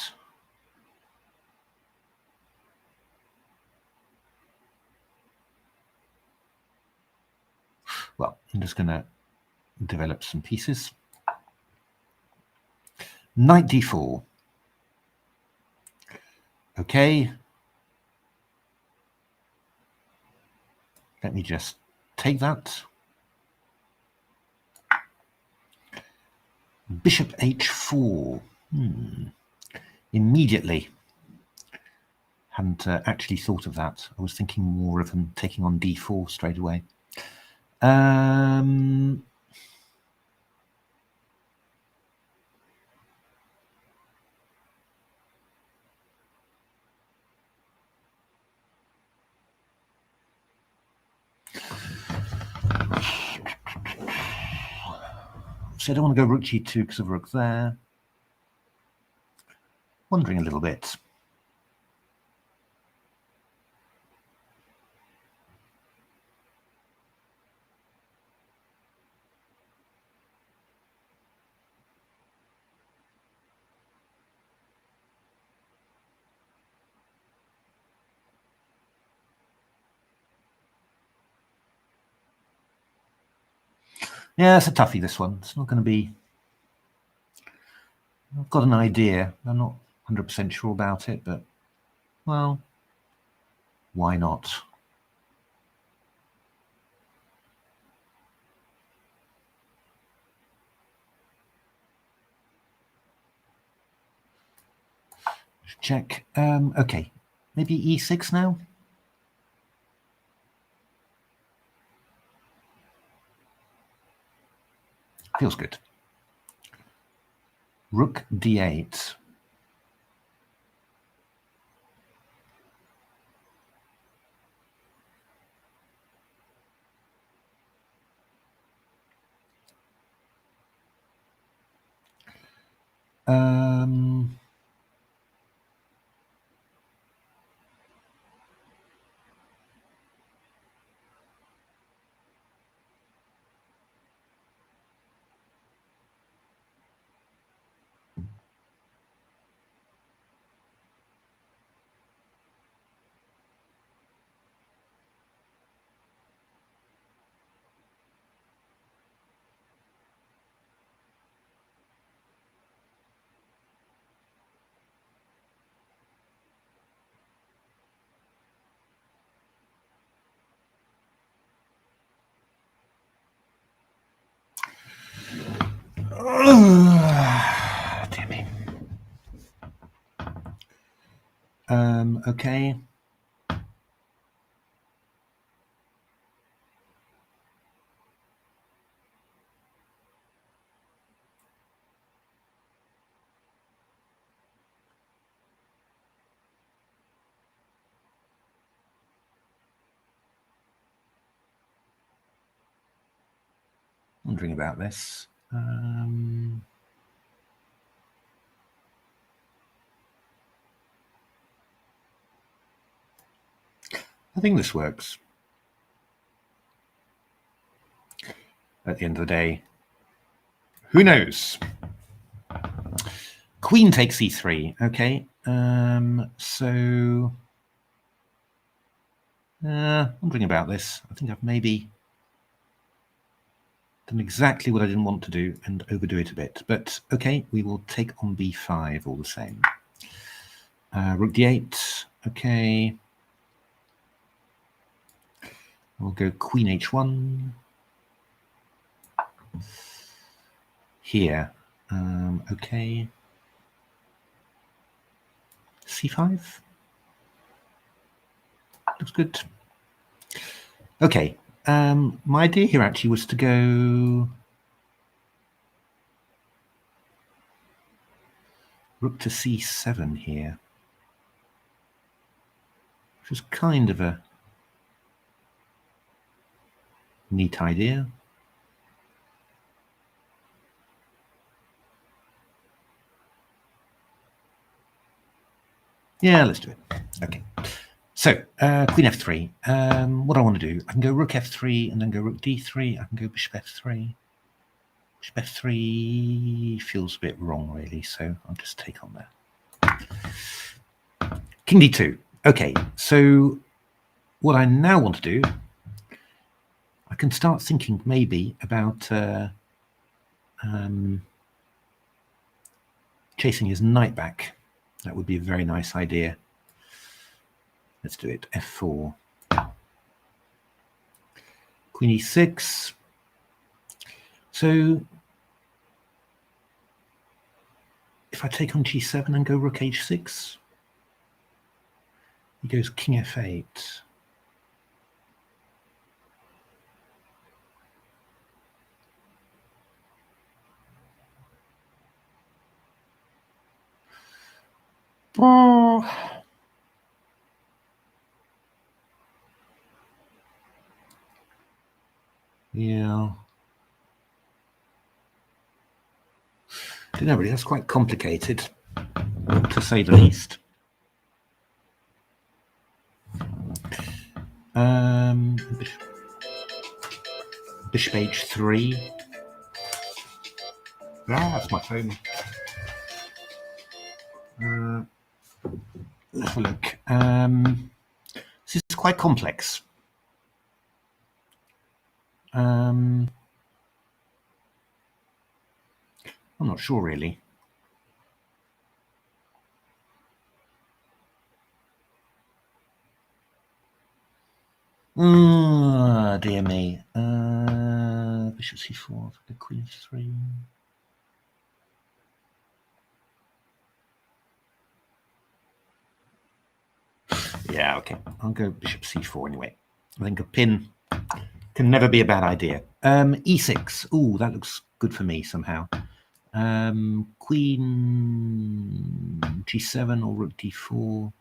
[SPEAKER 1] Well, I'm just going to develop some pieces. Knight d4. Okay. Let me just take that. Bishop h4. Immediately. Hadn't actually thought of that. I was thinking more of him taking on d4 straight away. So I don't want to go rook g2 because of rook there. Wondering a little bit. Yeah, it's a toughie, this one. It's not going to be... I've got an idea. I'm not 100% sure about it, but, well, why not? Check. Okay, maybe e6 now? Feels good. Rook d8. Dear me. Okay. Wondering about this. I think this works. At the end of the day, who knows? Queen takes e3. Okay. So wondering about this. I think I've maybe done exactly what I didn't want to do and overdo it a bit. But okay, we will take on b5 all the same. Rook d8. Okay. We'll go queen h1. Here. Okay. c5. Looks good. Okay. My idea here actually was to go rook to c7 here, which is kind of a neat idea. Yeah, let's do it. Okay. So, queen f3. What I want to do, I can go rook f3 and then go rook d3. I can go bishop f3. Bishop f3 feels a bit wrong, really, so I'll just take on that. King d2. Okay, so what I now want to do, I can start thinking maybe about chasing his knight back. That would be a very nice idea. Let's do it. f4. Queen e6. So if I take on g7 and go rook h6, he goes king f8. Oh. Yeah. Don't know, really, that's quite complicated, to say the least. Bishop h3. Ah, that's my phone. Let's have a look. This is quite complex. I'm not sure, really. Dear me. Bishop c4, the queen f3. Yeah, okay. I'll go bishop c4 anyway. I think a pin can never be a bad idea. e6. Oh, that looks good for me somehow. Queen g7 or rook d4.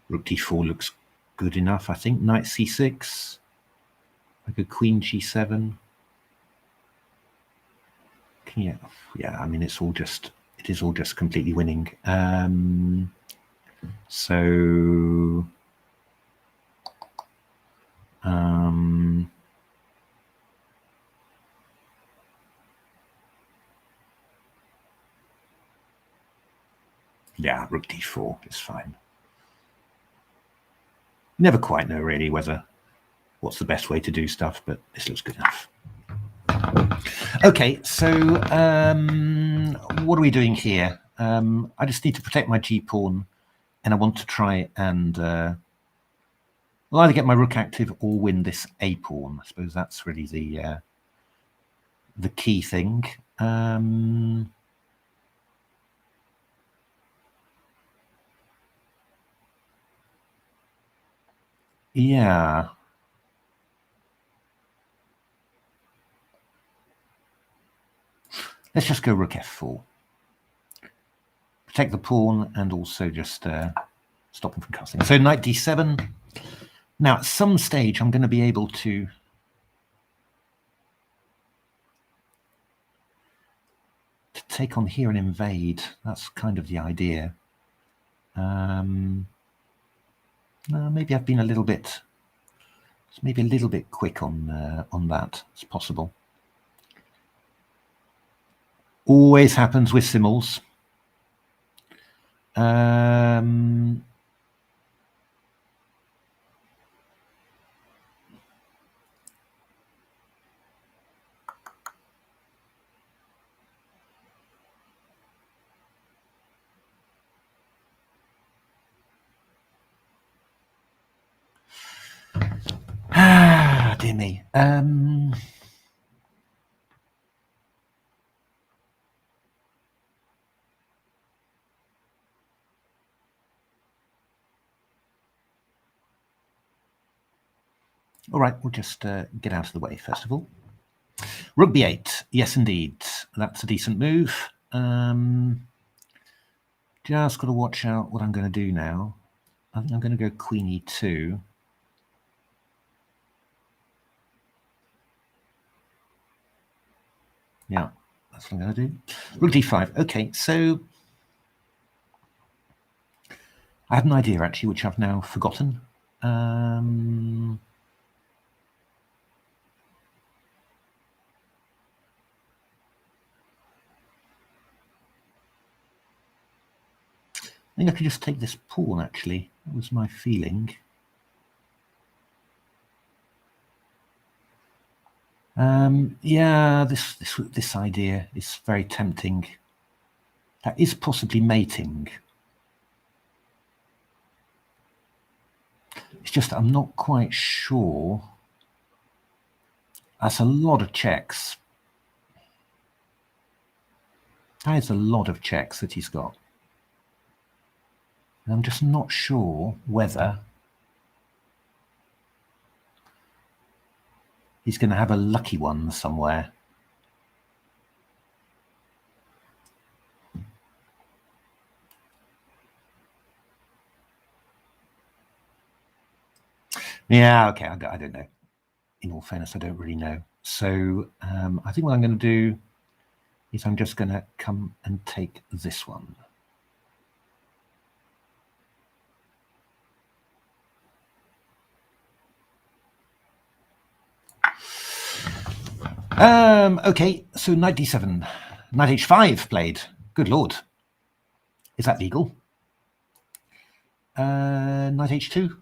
[SPEAKER 1] Rook d4 looks good enough, I think. Knight c6. Like a queen g7. Yeah, I mean, it is all just completely winning. So yeah, rook d4 is fine. Never quite know really what's the best way to do stuff, but this looks good enough. Okay, so what are we doing here? I just need to protect my g-pawn, and I want to try and well, either get my rook active or win this a-pawn. I suppose that's really the key thing. Yeah. Let's just go rook f4. Protect the pawn and also just stop him from castling. So knight d7. Now, at some stage, I'm going to be able to take on here and invade. That's kind of the idea. Maybe I've been a little bit, quick on that. It's possible. Always happens with simuls. Dear me. All right, we'll just get out of the way first of all. Rook b8. Yes, indeed. That's a decent move. Just got to watch out what I'm going to do now. I think I'm going to go queen e2. Yeah, that's what I'm going to do. Rook d5. Okay, so I had an idea actually, which I've now forgotten. I think I could just take this pawn, actually. That was my feeling. Yeah, this idea is very tempting. That is possibly mating. It's just I'm not quite sure. That's a lot of checks. That is a lot of checks that he's got. And I'm just not sure whether he's going to have a lucky one somewhere. Yeah, okay, I don't know. In all fairness, I don't really know. So I think what I'm going to do is I'm just going to come and take this one. Okay, so knight d7, knight h5 played. Good lord, is that legal? Knight h2,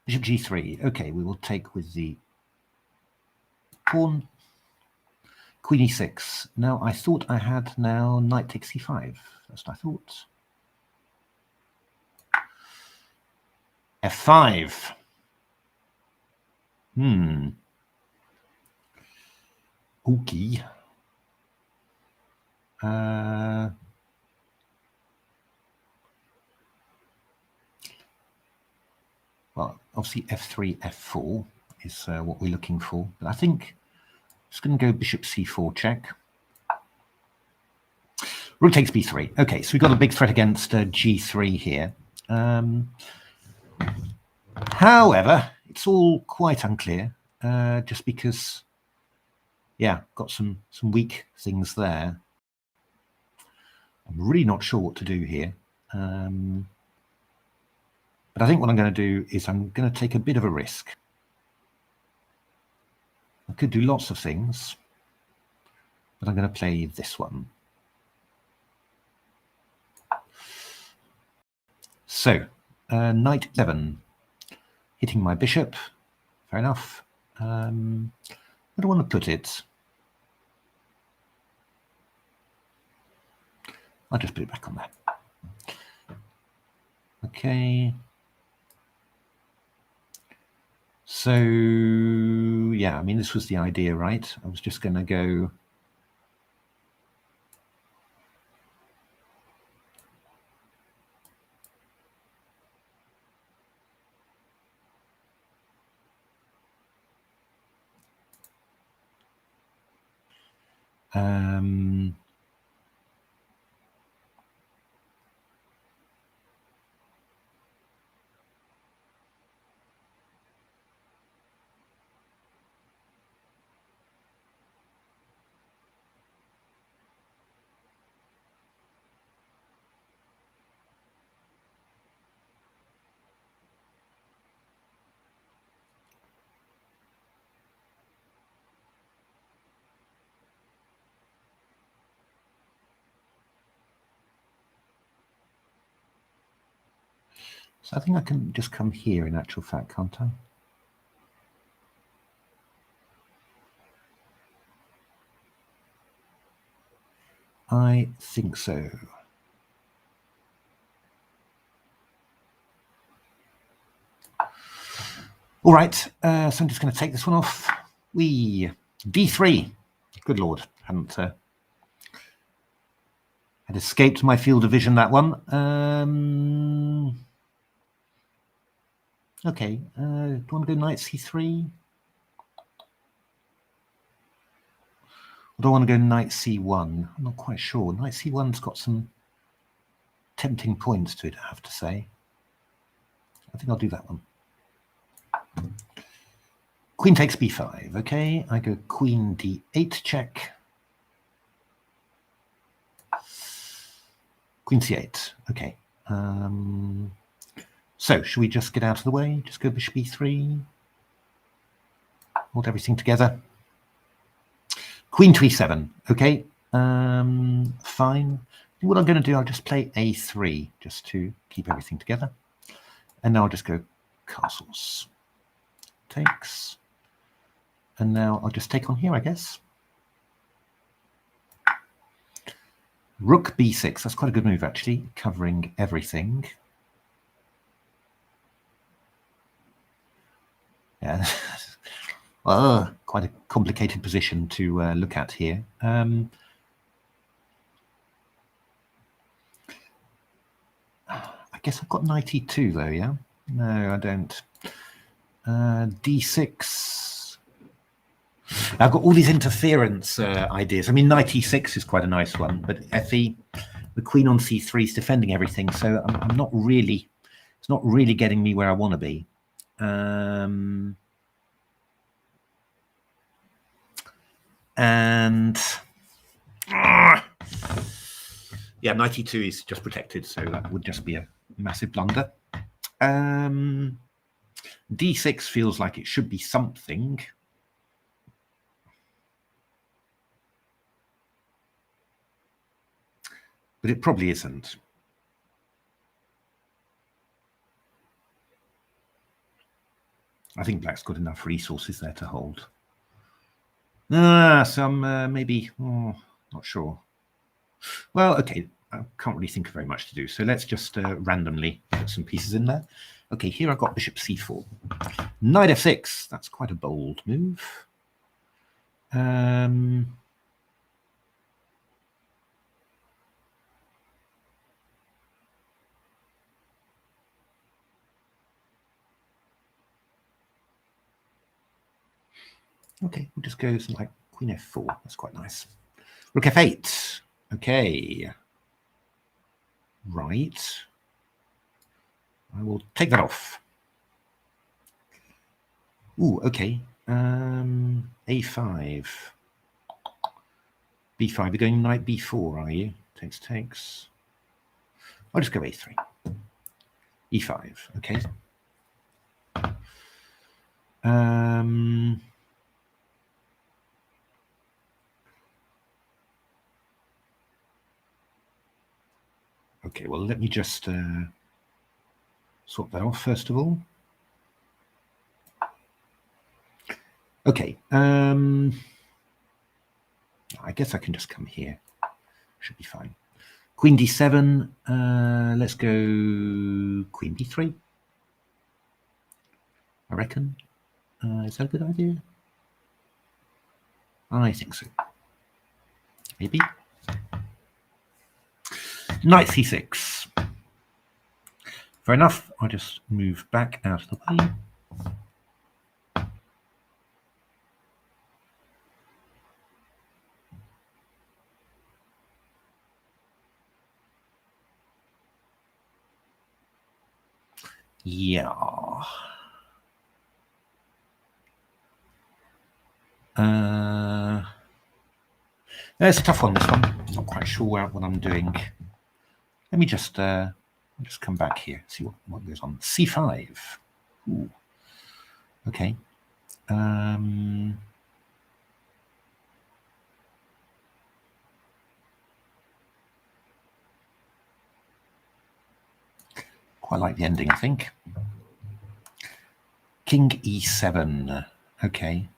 [SPEAKER 1] bishop g3. Okay, we will take with the pawn. Queen e6. Now I thought I had now knight takes c5. That's what I thought. f5. Okay. Well, obviously f3, f4 is what we're looking for. But I think I'm just going to go bishop c4 check. Rook takes b3. Okay, so we've got a big threat against g3 here. However, it's all quite unclear, just because, yeah, got some weak things there. I'm really not sure what to do here. But I think what I'm going to do is I'm going to take a bit of a risk. I could do lots of things, but I'm going to play this one. So, knight 7, hitting my bishop. Fair enough. Where do I want to put it? I'll just put it back on there. Okay. So, yeah, I mean, this was the idea, right? I was just going to go... So I think I can just come here in actual fact, can't I? I think so. All right, so I'm just going to take this one off. D3. Good Lord, hadn't had escaped my field of vision, that one. Okay, do I want to go knight c3? Or do I want to go knight c1? I'm not quite sure. Knight c1's got some tempting points to it, I have to say. I think I'll do that one. Queen takes b5. Okay, I go queen d8 check. Queen c8. Okay. So, should we just get out of the way? Just go bishop e3. Hold everything together. Queen to e7. Okay. Fine. What I'm going to do, I'll just play a3 just to keep everything together. And now I'll just go castles. Takes. And now I'll just take on here, I guess. Rook b6. That's quite a good move, actually, covering everything. Yeah. Well, quite a complicated position to look at here. I guess I've got knight e2 though, yeah? No, I don't. d6. I've got all these interference ideas. I mean, knight e6 is quite a nice one, but fe, the queen on c3 is defending everything, so I'm not really, it's not really getting me where I want to be. And yeah, knight e2 is just protected, so that would just be a massive blunder. d6 feels like it should be something. But it probably isn't. I think black's got enough resources there to hold. Some maybe, not sure. Well, okay, I can't really think of very much to do. So let's just randomly put some pieces in there. Okay, here I've got bishop c4. Knight f6, that's quite a bold move. Okay, we'll just go something like queen f4. That's quite nice. Rook f8. Okay. Right. I will take that off. Ooh, okay. A5. b5. You're going knight b4, are you? Takes. I'll just go a3. e5. Okay. Okay, well, let me just sort that off first of all. Okay, I guess I can just come here. Should be fine. Queen d7. Let's go queen b3. I reckon. Is that a good idea? I think so. Maybe. Knight c6. Fair enough. I'll just move back out of the way. Yeah. It's a tough one, this one. Not quite sure what I'm doing. Let me just come back here, see what goes on. c5. Ooh. Okay. Quite like the ending, I think. King e7. Okay.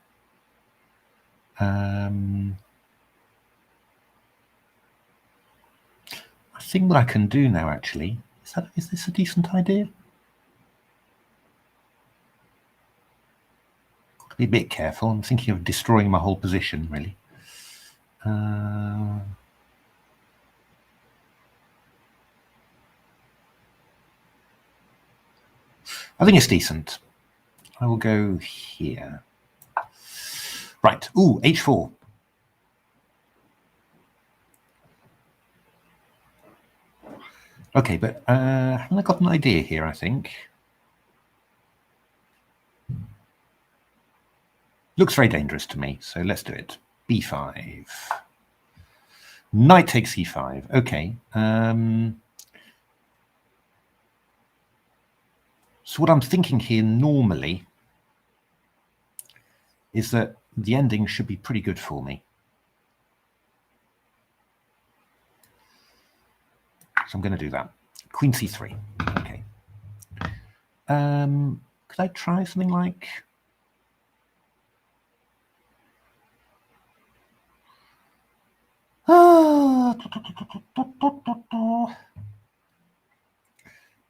[SPEAKER 1] I think what I can do now, actually, is this a decent idea? Got to be a bit careful. I'm thinking of destroying my whole position, really. I think it's decent. I will go here. Right. Ooh, h4. Okay, but haven't I got an idea here, I think? Looks very dangerous to me, so let's do it. b5. Knight takes e5. Okay. So what I'm thinking here normally is that the ending should be pretty good for me. So I'm going to do that. Queen c3. Okay. Could I try something like...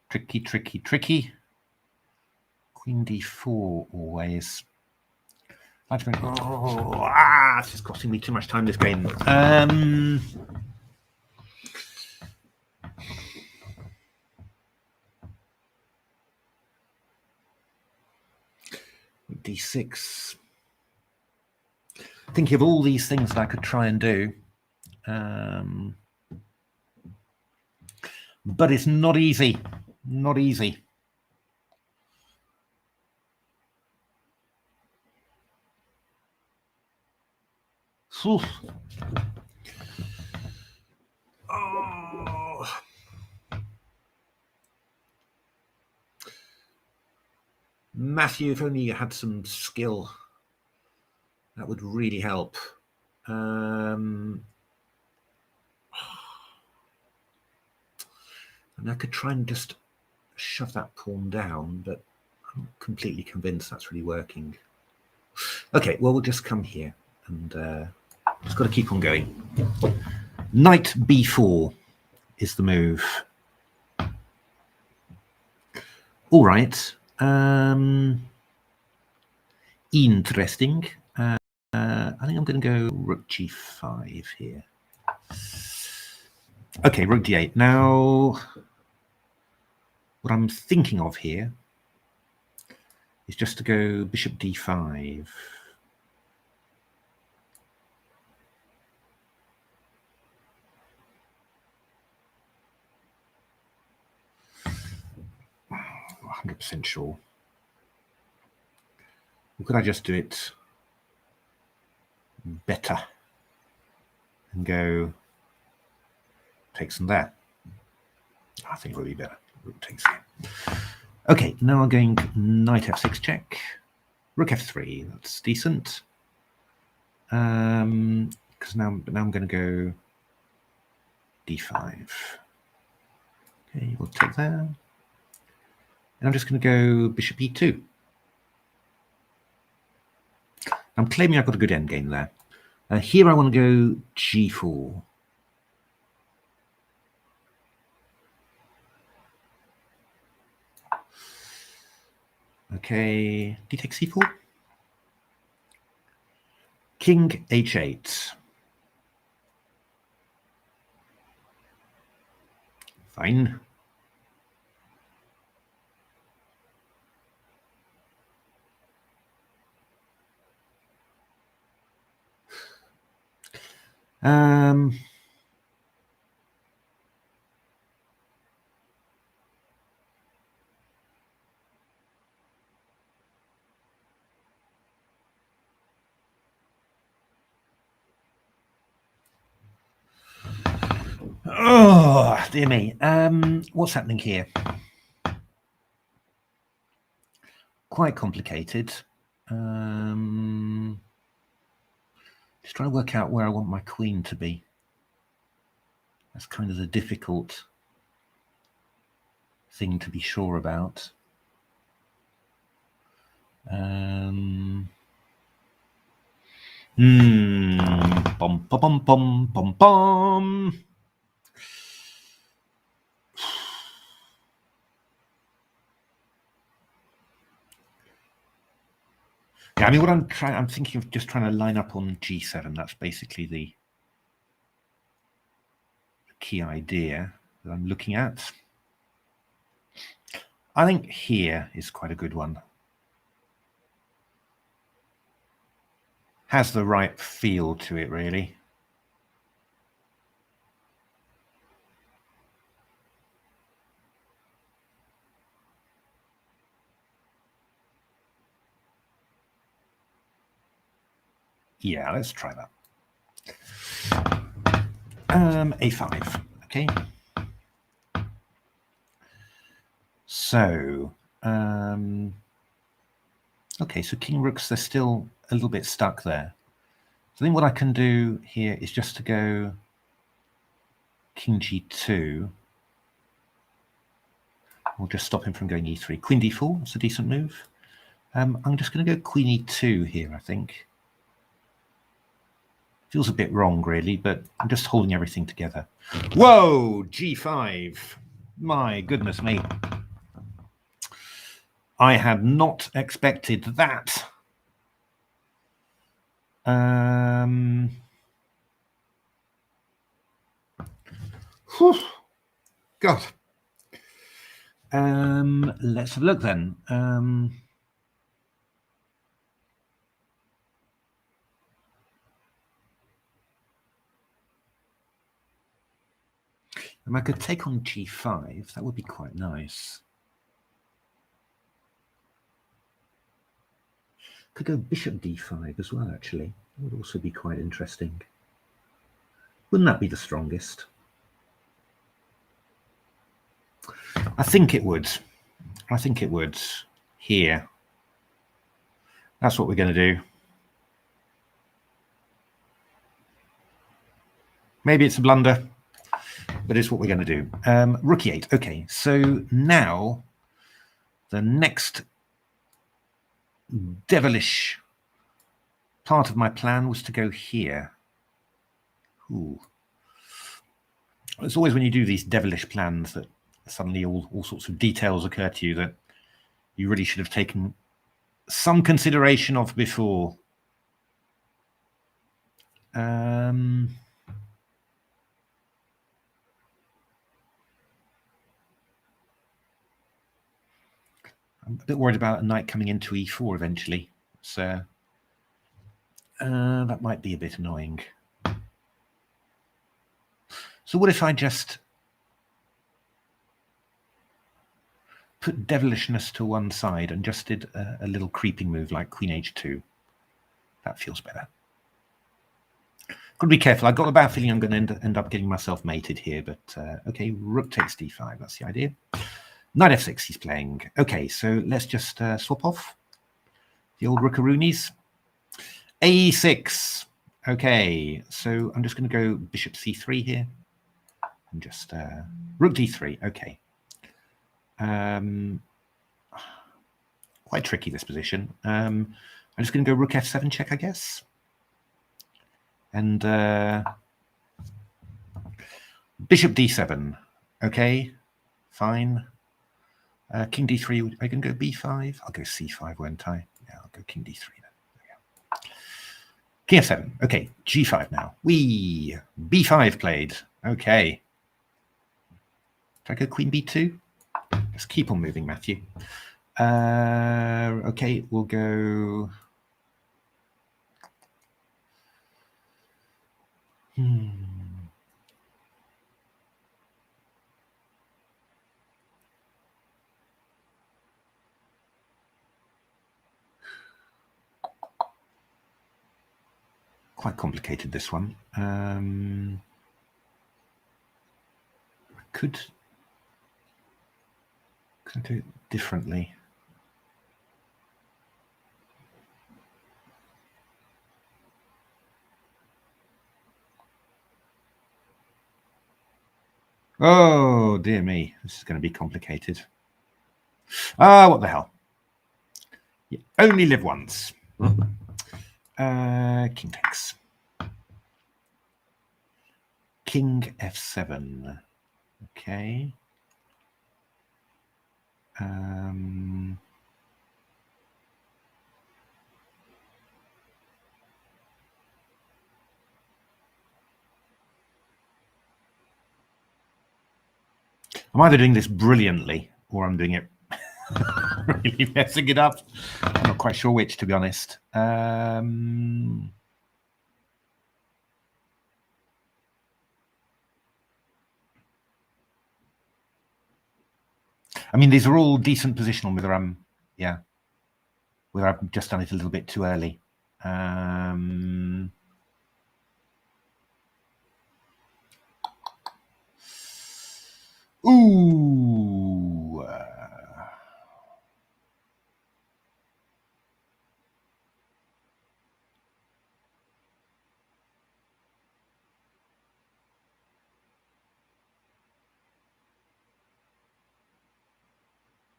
[SPEAKER 1] Tricky. Queen d4 always. It's just costing me too much time, this game. d6. Thinking of all these things that I could try and do. But it's not easy. Not easy. Oof. Oh. Matthew, if only you had some skill, that would really help. And I could try and just shove that pawn down, but I'm not completely convinced that's really working. Okay, well, we'll just come here and just got to keep on going. Knight b4 is the move. All right. Interesting. I think I'm going to go rook g5 here. Okay, rook d8. Now, what I'm thinking of here is just to go bishop d5. I'm 100% sure. Or could I just do it better and go takes them there. I think it would be better. Rook takes here. Okay, now I'm going knight f6 check, rook f3. That's decent. Because now I'm going to go d5. Okay, we'll take there. And I'm just going to go bishop e2. I'm claiming I've got a good endgame there. Here I want to go g4. Okay, d takes c4. King h8. Fine. Oh, dear me. What's happening here? Quite complicated. Just trying to work out where I want my queen to be. That's kind of the difficult thing to be sure about. Bum, bum, bum, bum, bum, bum. Yeah, I mean, what I'm thinking of just trying to line up on g7. That's basically the key idea that I'm looking at. I think here is quite a good one. Has the right feel to it, really. Yeah, let's try that. A5, okay. So, okay, so king rooks, they're still a little bit stuck there. So I think what I can do here is just to go king g2. We'll just stop him from going e3. Queen d4, that's a decent move. I'm just going to go queen e2 here, I think. Feels a bit wrong, really, but I'm just holding everything together. Whoa, g5. My goodness me. I had not expected that. Whew, God. Let's have a look then. I could take on g5. That would be quite nice. Could go bishop d5 as well, actually. That would also be quite interesting. Wouldn't that be the strongest? I think it would. I think it would. Here. That's what we're going to do. Maybe it's a blunder, but it's what we're going to do. Rook e8. Okay, so now the next devilish part of my plan was to go here. Ooh. It's always when you do these devilish plans that suddenly all sorts of details occur to you that you really should have taken some consideration of before. I'm a bit worried about a knight coming into e4 eventually. So that might be a bit annoying. So what if I just put devilishness to one side and just did a little creeping move like queen h2? That feels better. Got to be careful. I've got a bad feeling I'm going to end up getting myself mated here, but okay, rook takes d5. That's the idea. Knight f6 he's playing. Okay, so let's just swap off the old rookaroonies. a6. Okay, so I'm just going to go bishop c3 here. And just rook d3. Okay. Quite tricky, this position. I'm just going to go rook f7 check, I guess. And bishop d7. Okay, fine. King d3. I can go b5. I'll go c5, won't I? Yeah, I'll go king d3 then. King f7. Okay, g5 now. Wee. b5 played. Okay. Should I go queen b2? Let's keep on moving, Matthew. Okay, we'll go... Quite complicated, this one. Could I do it differently? Oh, dear me. This is going to be complicated. Ah, what the hell. You only live once. King takes. King f7. Okay. I'm either doing this brilliantly or I'm doing it really messing it up. I'm not quite sure which, to be honest. I mean, these are all decent positional, whether I'm, yeah, whether I've just done it a little bit too early. Ooh.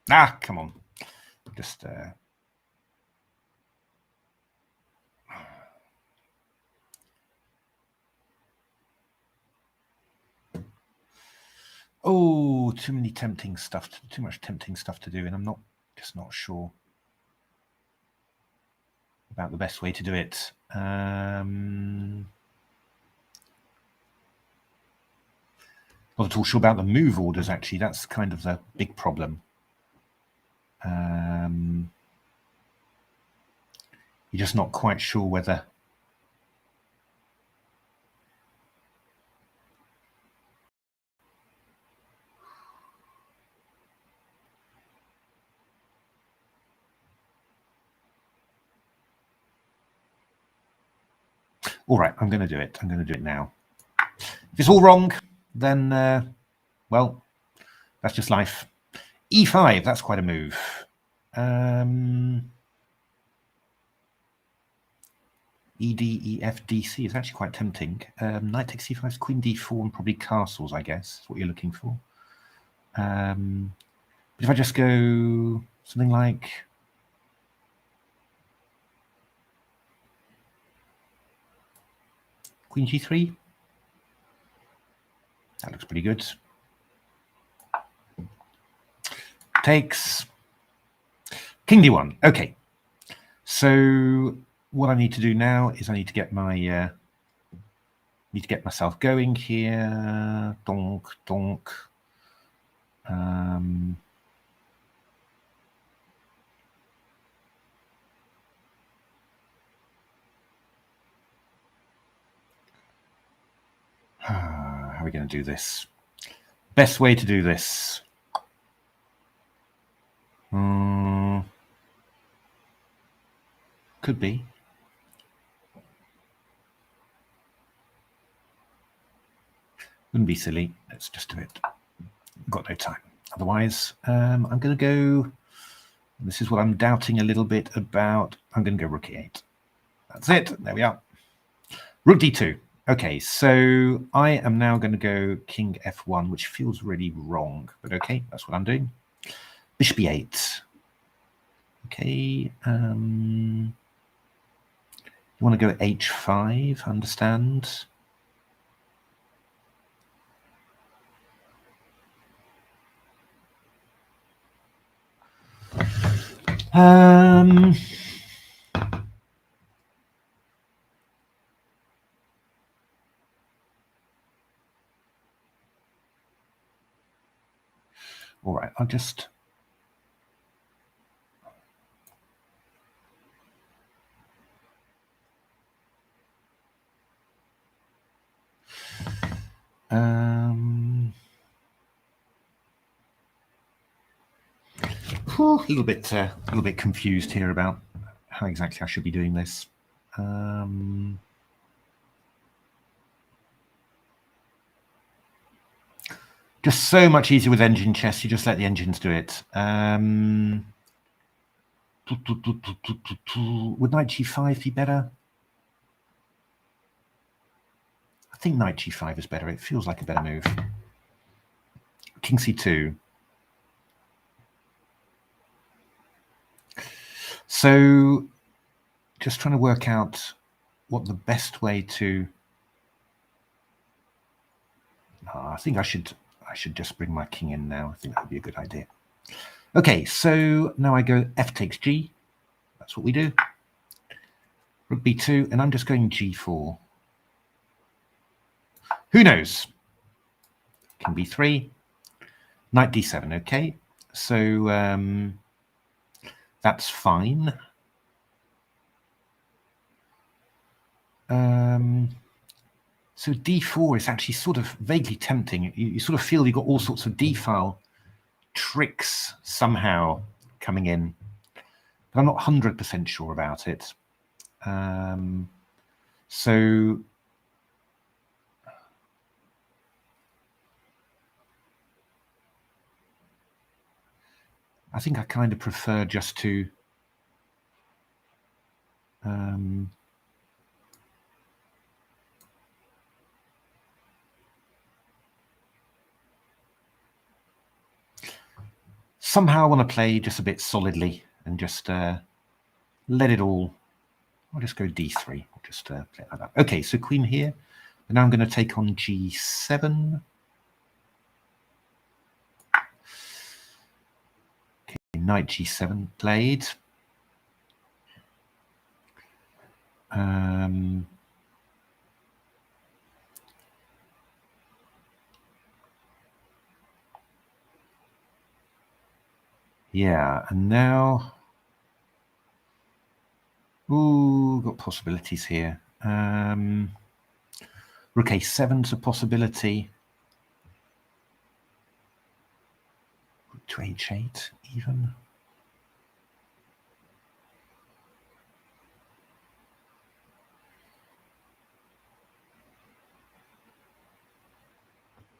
[SPEAKER 1] Ah, come on. Just... Oh, too much tempting stuff to do, and I'm just not sure about the best way to do it. Not at all sure about the move orders, actually. That's kind of the big problem. You're just not quite sure whether... All right, I'm going to do it. I'm going to do it now. If it's all wrong, then, well, that's just life. E5, that's quite a move. E, D, E, F, D, C is actually quite tempting. Knight takes C5 is queen D4 and probably castles, I guess, is what you're looking for. But if I just go something like... Queen G3? That looks pretty good. Takes... King D1. Okay. So what I need to do now is I need to get my... need to get myself going here. Donk, donk. How are we going to do this? Best way to do this. Could be. Wouldn't be silly. Let's just do it. Got no time. Otherwise, I'm going to go. This is what I'm doubting a little bit about. I'm going to go rook e8. That's it. There we are. Rook d2. Okay, so I am now going to go king f1, which feels really wrong, but okay, that's what I'm doing. Bishop e8. Okay, you want to go h5, understand? All right, I'll just... a little bit confused here about how exactly I should be doing this. Just so much easier with engine chess. You just let the engines do it. Would knight g5 be better? I think knight g5 is better. It feels like a better move. King c2. So just trying to work out what the best way to... I think I should just bring my king in now. I think that would be a good idea. Okay, so now I go f takes g. That's what we do. Rook b2, and I'm just going g4. Who knows? King b3. Knight d7, okay. So that's fine. So d4 is actually sort of vaguely tempting. You sort of feel you've got all sorts of d-file tricks somehow coming in, but I'm not 100% sure about it. So I think I kind of prefer just to somehow I want to play just a bit solidly and just let it all. I'll just go d3. I'll just play it like that. Okay, so queen here, and now I'm going to take on g7. Okay, knight g7 played. Yeah, and now, ooh, got possibilities here. Rook a7's a possibility. Rook to h8 even.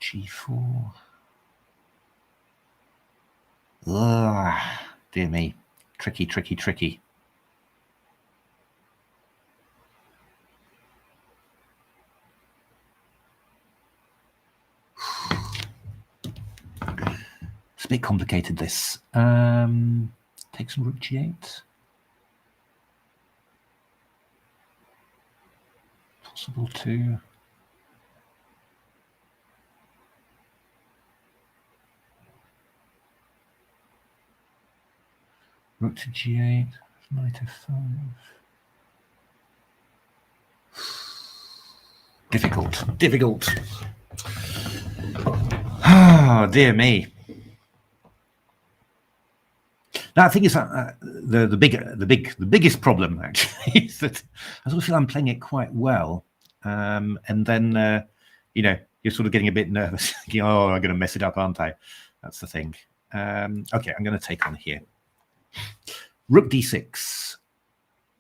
[SPEAKER 1] g4. Ugh, dear me. Tricky, tricky, tricky. It's a bit complicated, this. Take some rook g8. Possible too. Rook to g8, knight f5. Difficult, difficult. Ah, dear me. Now, I think it's the biggest problem actually is that I sort of feel I'm playing it quite well, and then you know, you're sort of getting a bit nervous. Thinking, oh, I'm going to mess it up, aren't I? That's the thing. Okay, I'm going to take on here. Rook d6.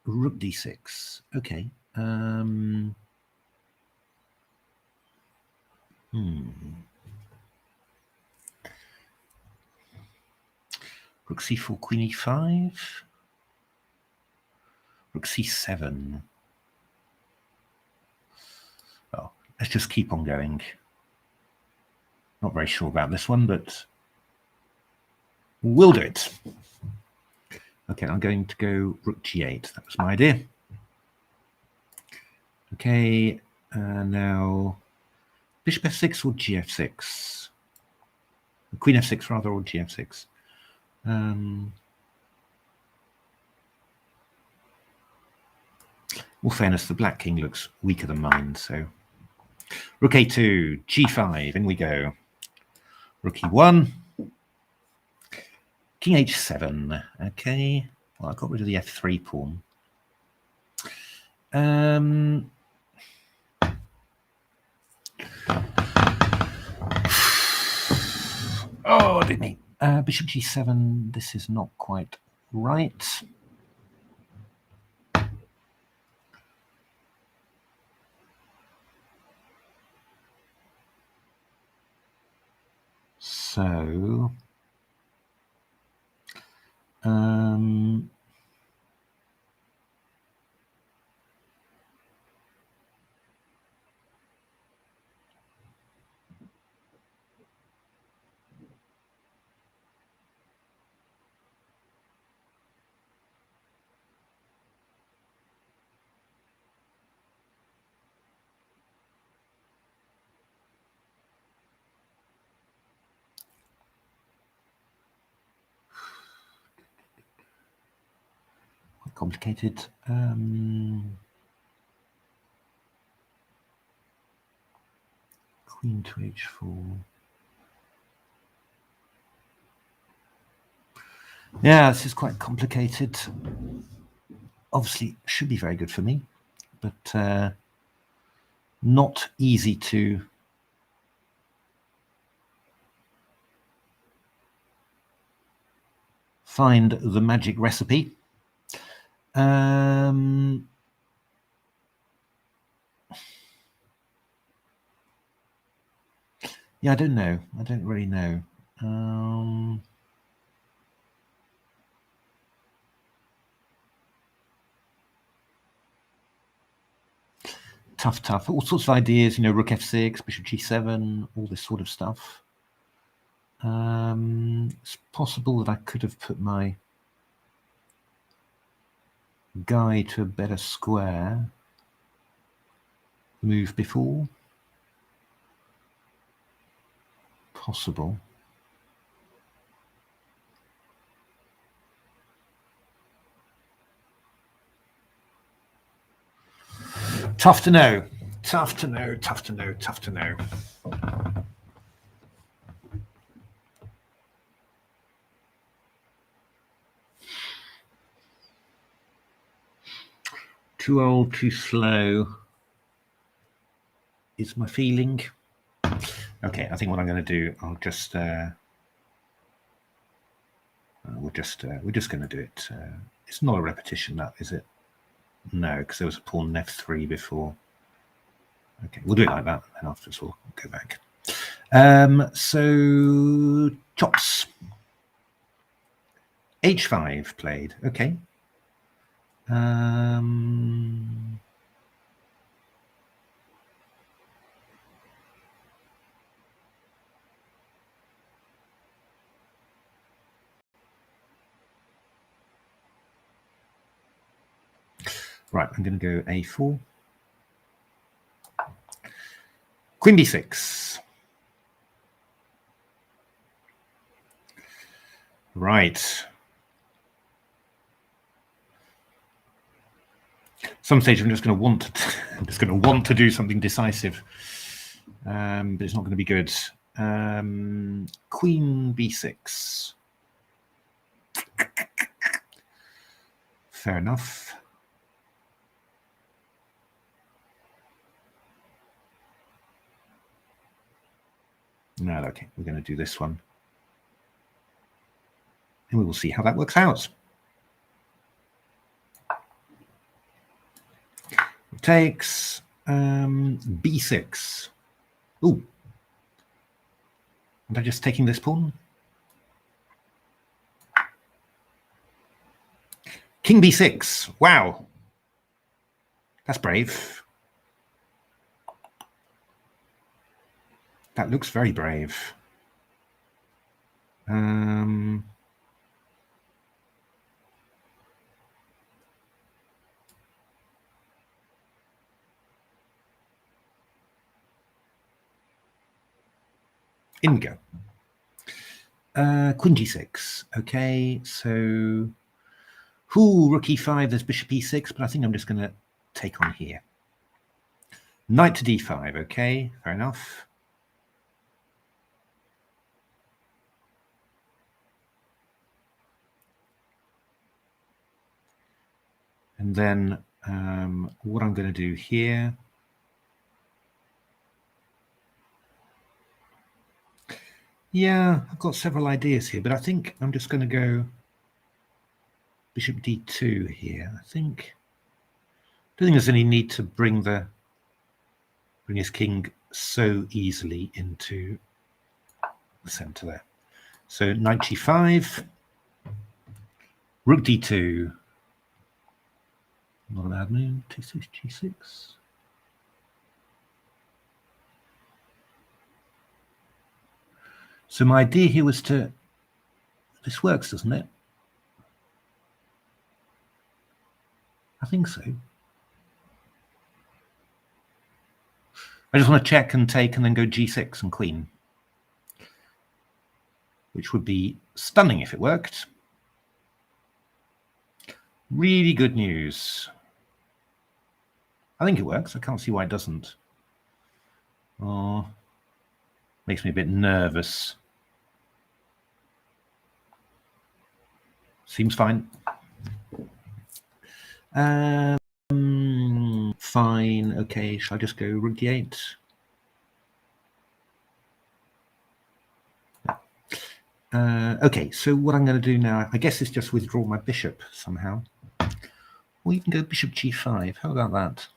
[SPEAKER 1] Rook d6. Okay. Rook c4, queen e5. Rook c7. Well, let's just keep on going. Not very sure about this one, but we'll do it. Okay, I'm going to go rook g8. That was my idea. Okay, now bishop f6 or gf6? Queen f6 rather, or gf6? All fairness, the black king looks weaker than mine, so rook a2, g5, in we go. Rook e1, king h7. Okay, well, I got rid of the f3 pawn. Oh, did me. Bishop g7, this is not quite right. So, complicated. Queen to h4. Yeah, this is quite complicated. Obviously, should be very good for me, but not easy to find the magic recipe. Yeah, I don't know. I don't really know. Tough. All sorts of ideas, you know, rook f6, bishop g7, all this sort of stuff. It's possible that I could have put my guy to a better square the move before. Possible. Tough to know. Tough to know. 'Too old, too slow is my feeling. Okay, I think what I'm going to do, I'll just we're just going to do it. It's not a repetition, that is it? No, because there was a pawn f3 before. Okay, we'll do it like that, and then afterwards we'll go back. So chops. h5 played. Okay. Right, I'm going to go a4. Queen b6. Right. Some stage I'm just going to want to do something decisive, but it's not going to be good. Queen b6. Fair enough. No, okay, we're going to do this one. And we will see how that works out. Takes b6. Ooh, Am I just taking this pawn? King b6. Wow. That's brave. That looks very brave. In we go. Queen g6. Okay, so rook e5, there's bishop e6, but I think I'm just going to take on here. Knight to d5. Okay, fair enough. And then what I'm going to do here, yeah, I've got several ideas here, but I think I'm just going to go bishop d2 here. I don't think there's any need to bring his king so easily into the center there. So knight g5, rook d2. Not a bad move. T6, g6. So my idea here was to, this works, doesn't it? I think so. I just want to check and take and then go g6 and queen, which would be stunning if it worked. Really good news. I think it works. I can't see why it doesn't. Oh, makes me a bit nervous. Seems fine. Fine. Okay, shall I just go rook d8? Okay, so what I'm going to do now, I guess, is just withdraw my bishop somehow. Or you can go bishop g5. How about that?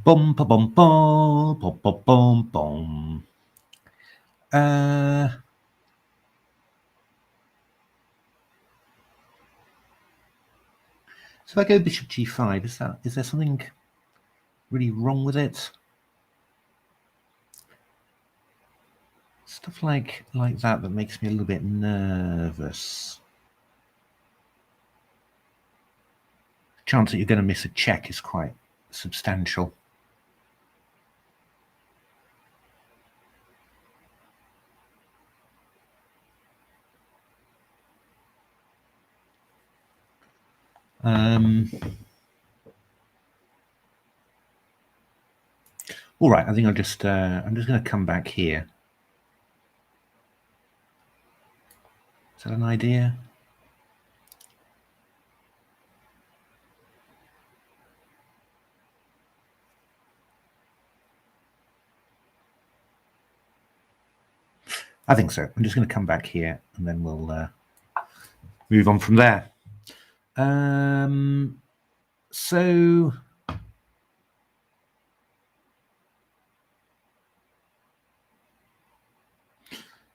[SPEAKER 1] Bum ba bum bum bum bum bum bum. So if I go bishop g5, is there something really wrong with it? Stuff like that makes me a little bit nervous. The chance that you're going to miss a check is quite substantial. All right, I think I'm just going to come back here. Is that an idea? I think so. I'm just going to come back here and then we'll move on from there. So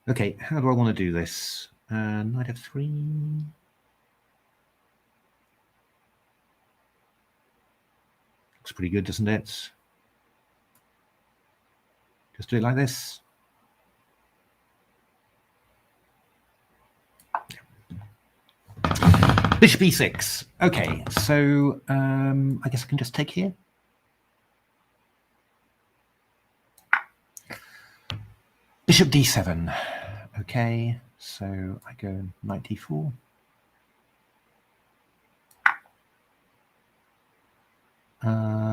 [SPEAKER 1] okay, how do I want to do this? Knight f3. Looks pretty good, doesn't it? Just do it like this. Bishop e6. Okay, so I guess I can just take here. Bishop d7. Okay, so I go knight d4.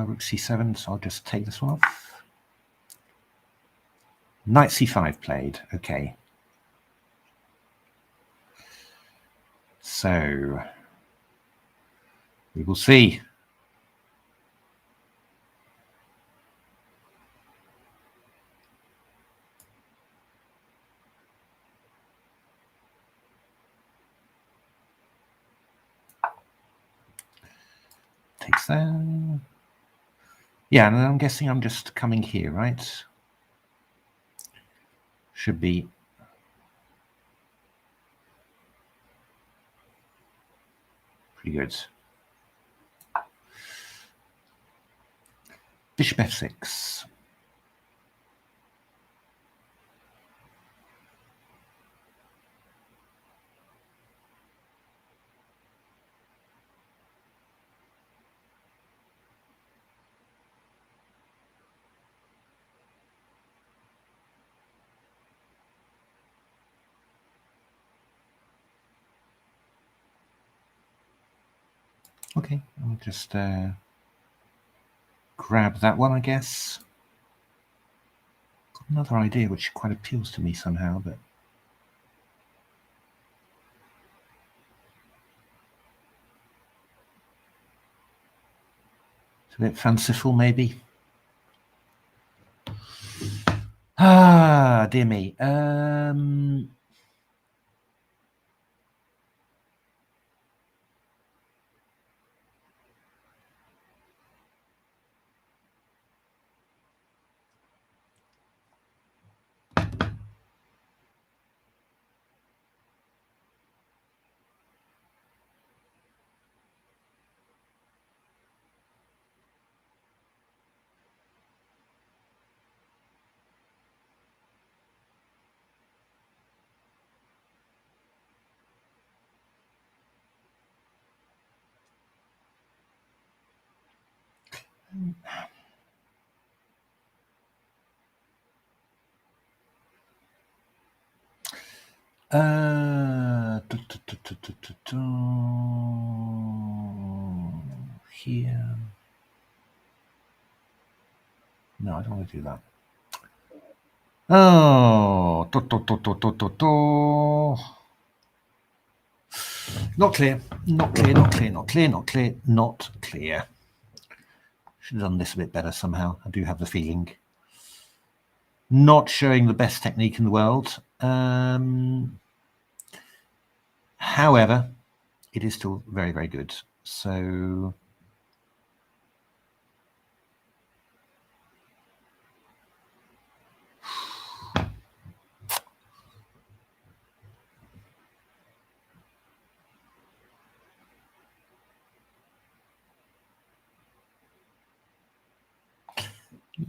[SPEAKER 1] Rook c7, so I'll just take this one off. Knight c5 played. Okay. So we will see. Takes that. Yeah, and I'm guessing I'm just coming here, right? Should be. Pretty good. Bishop f6. Okay, I'll just grab that one, I guess. Got another idea which quite appeals to me somehow, but it's a bit fanciful, maybe. Ah, dear me. Here. No, I don't want to do that. Oh, not clear, not clear, not clear, not clear, not clear, not clear. Should have done this a bit better somehow. I do have the feeling. Not showing the best technique in the world. However, it is still very, very good. So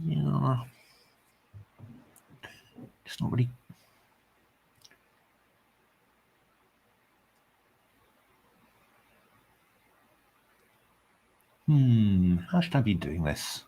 [SPEAKER 1] yeah, it's not really. How should I be doing this?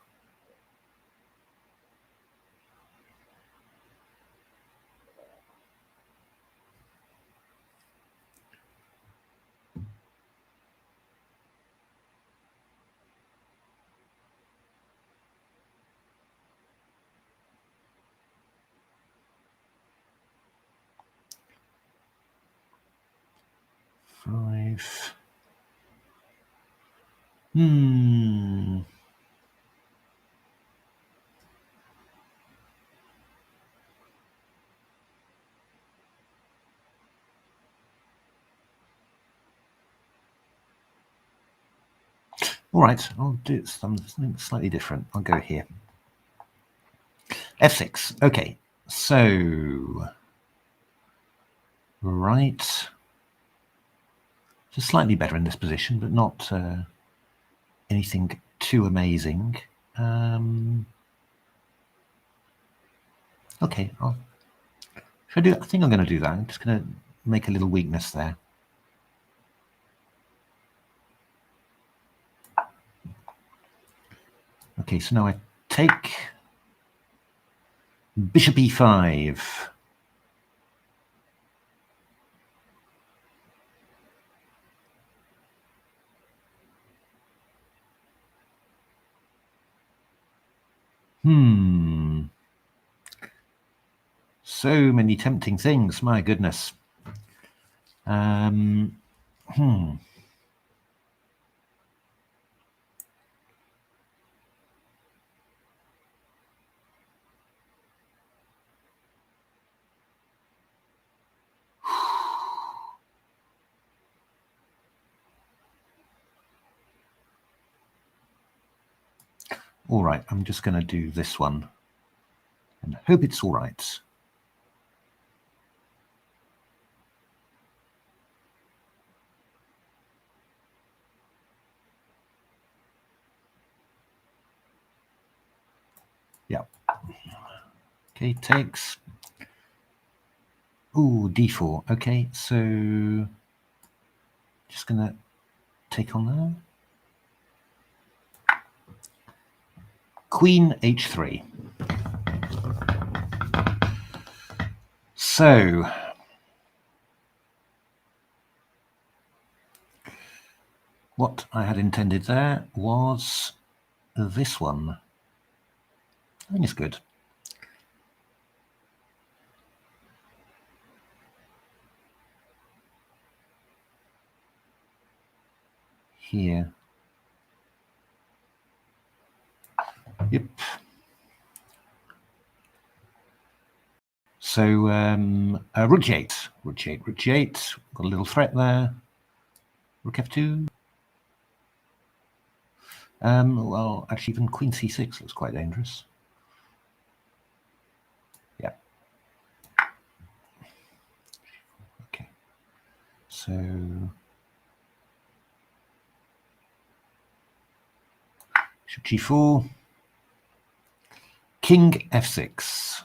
[SPEAKER 1] Five. All right, I'll do something slightly different. I'll go here. F6. Okay, so right. Just slightly better in this position, but not anything too amazing. Okay, should I do? I think I'm going to do that. I'm just going to make a little weakness there. Okay, so now I take bishop e5. So many tempting things, my goodness. All right, I'm just going to do this one and hope it's all right. Yeah. Okay, takes. Ooh, d4. Okay, so just going to take on there. Queen h3. So what I had intended there was this one. I think it's good. Here. Yep. So rook g8, rook g8, rook g8. Got a little threat there. Rook f2. Well, actually, even queen c6 looks quite dangerous. Yeah. Okay. So bishop g4. King f6.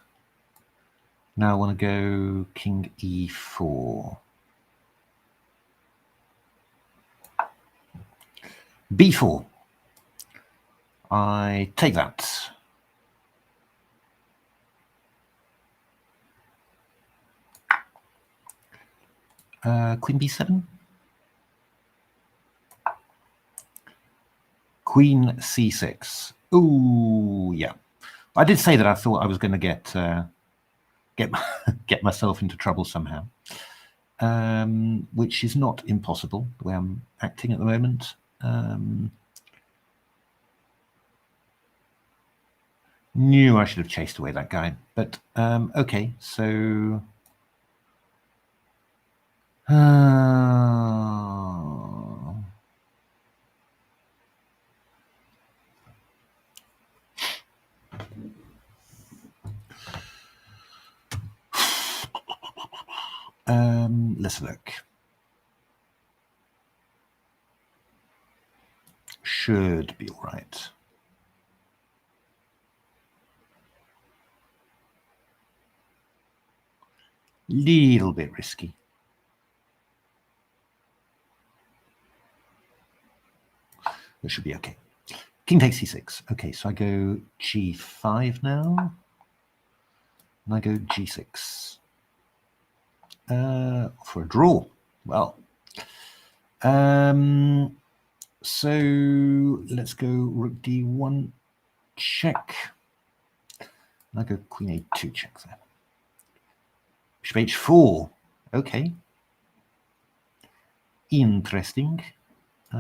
[SPEAKER 1] Now I want to go king e4. b4. I take that. Queen b7. Queen c6. Ooh, yeah. I did say that I thought I was going to get myself into trouble somehow, which is not impossible the way I'm acting at the moment. Knew I should have chased away that guy, but okay, so let's look. Should be all right. Little bit risky. It should be okay. King takes c6. Okay, so I go g5 now. And I go g6. For a draw. Well. So let's go rook d1 check. And I go queen a2 check there. Bishop h4. Okay. Interesting. So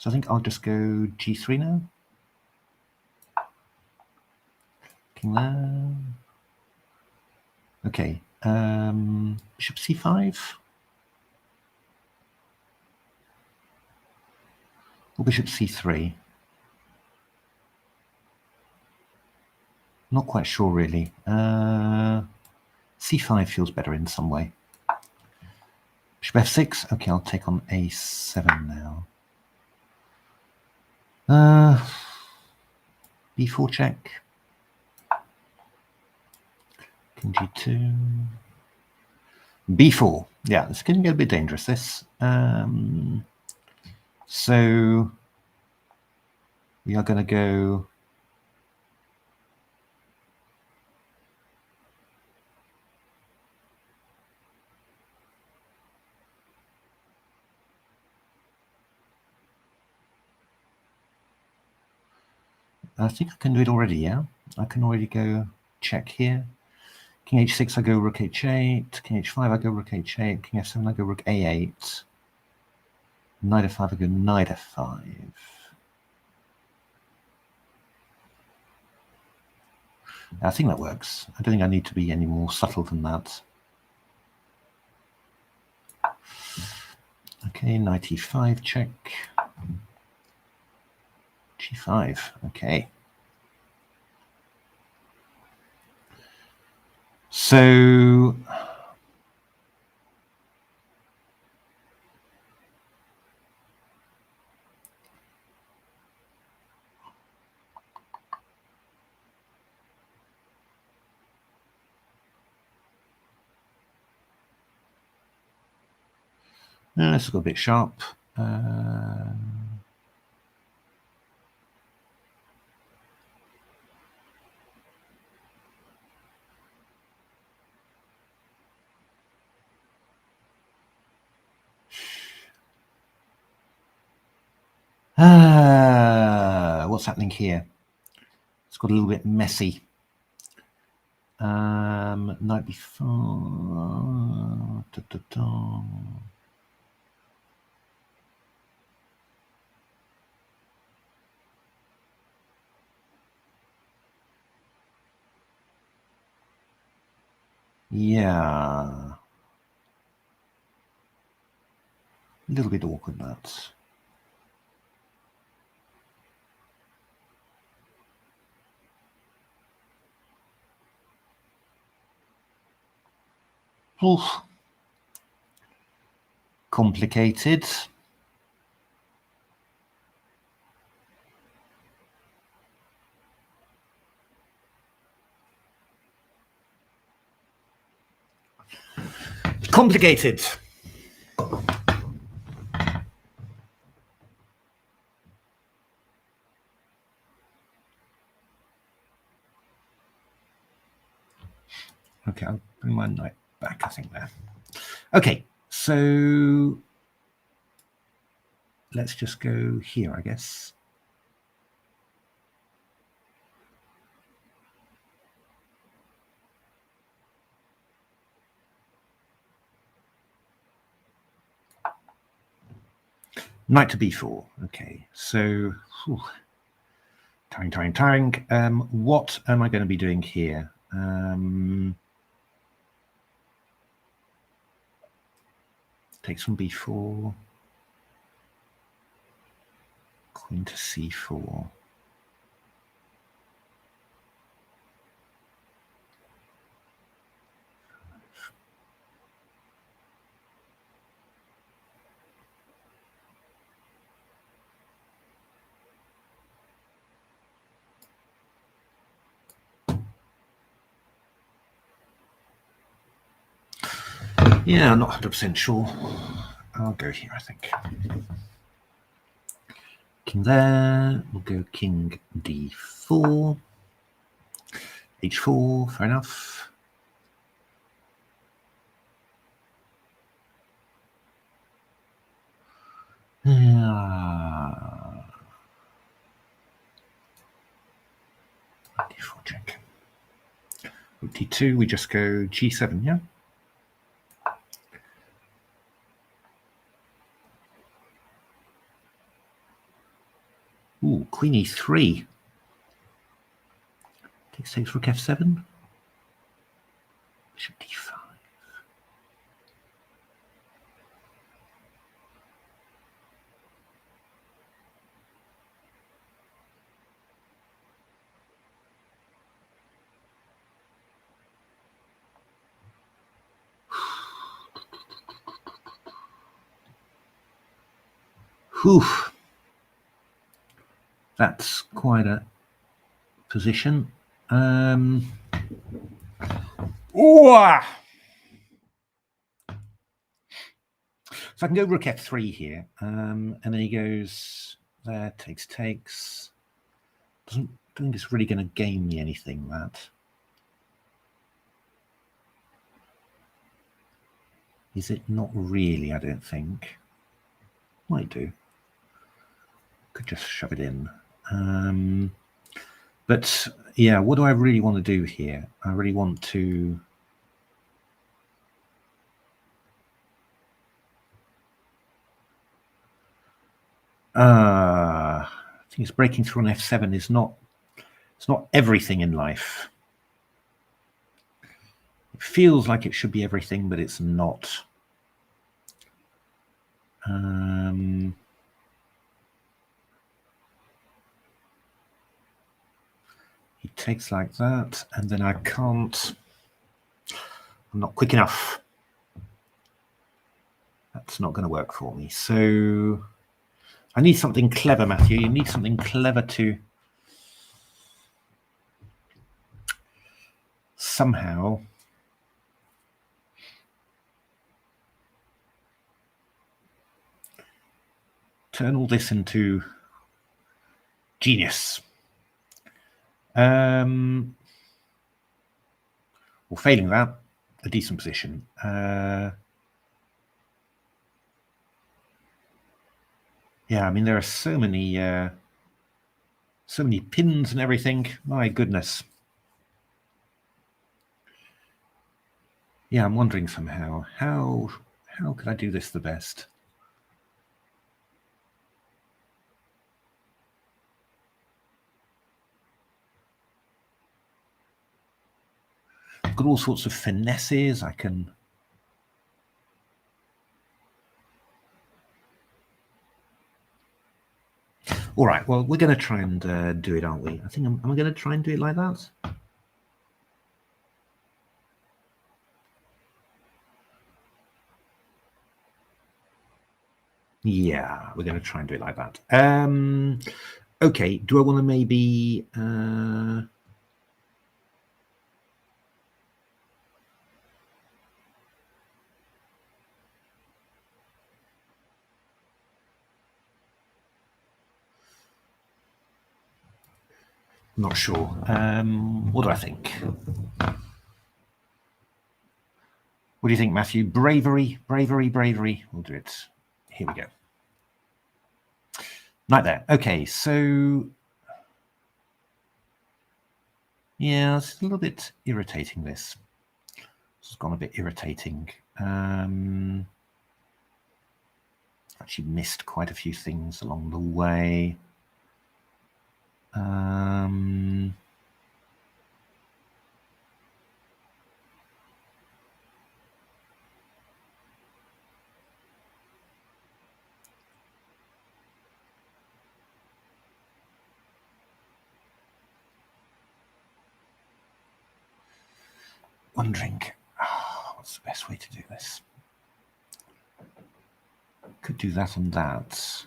[SPEAKER 1] I think I'll just go g3 now. King there. Okay. Bishop c5. Or bishop c3. Not quite sure really. c5 feels better in some way. Bishop f6. Okay, I'll take on a7 now. b4 check. King g2. b4. Yeah, it's going to get a bit dangerous, this. So we are going to go I think I can do it already, yeah? I can already go check here. King h6, I go rook h8. King h5, I go rook h8. King f7, I go rook a8. Knight f5, I go knight f5. I think that works. I don't think I need to be any more subtle than that. Okay, knight e5 check. G5, okay. So this has got a bit sharp. What's happening here? It's got a little bit messy. Knight before. Yeah. A little bit awkward, that. Oof. Complicated. Complicated. Okay, I'll bring my knight back, I think, there. Okay, so let's just go here, I guess. Knight to b4. Okay, so tiring. What am I going to be doing here? Takes from b4. Queen to c4. Yeah, I'm not 100% sure. I'll go here, I think. King there. We'll go king d4. h4, fair enough. d4 check. d2, we just go g7, yeah? Ooh, queen e3. Takes rook f7. Bishop d5. Whew. That's quite a position. So I can go rook f3 here, and then he goes there, takes. Don't think it's really going to gain me anything, that. Is it? Not really, I don't think. Might do. Could just shove it in. But yeah, what do I really want to do here? I really want to... I think it's breaking through on f7 is not... It's not everything in life. It feels like it should be everything, but it's not. He takes like that, and then I can't. I'm not quick enough. That's not going to work for me. So I need something clever, Matthew. You need something clever to somehow turn all this into genius. Well, failing that, a decent position. Yeah, I mean, there are so many pins and everything. My goodness. Yeah, I'm wondering somehow how could I do this the best? I've got all sorts of finesses. I can. All right. Well, we're going to try and do it, aren't we? I think I'm going to try and do it like that. Yeah, we're going to try and do it like that. Okay. Do I want to maybe? Not sure. What do I think? What do you think, Matthew? Bravery, bravery, bravery. We'll do it. Here we go. Right there. Okay, so yeah, it's a little bit irritating. This has gone a bit irritating. Actually missed quite a few things along the way. Wondering what's the best way to do this. Could do that and that.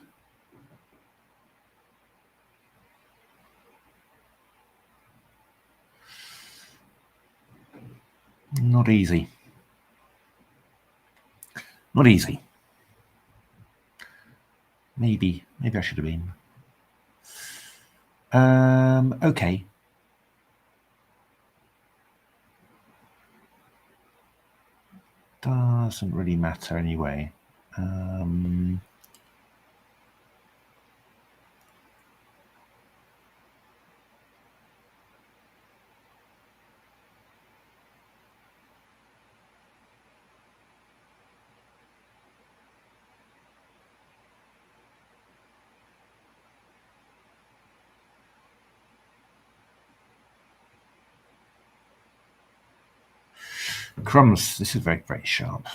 [SPEAKER 1] Not easy. Not easy. Maybe I should have been. Okay. Doesn't really matter anyway. Crumbs, this is very, very sharp.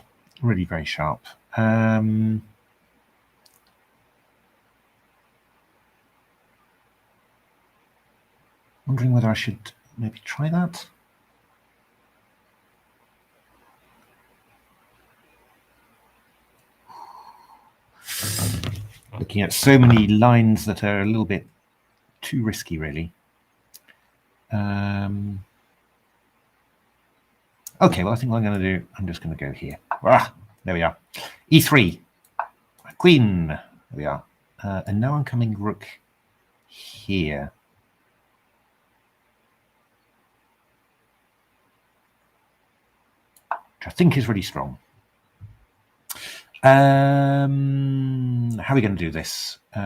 [SPEAKER 1] Really very sharp. Wondering whether I should maybe try that. Looking at so many lines that are a little bit too risky, really. Okay, well, I think what I'm going to do, I'm just going to go here. Ah, there we are. E3. Queen. There we are. And now I'm coming rook here. Which I think is really strong. How are we going to do this? Queen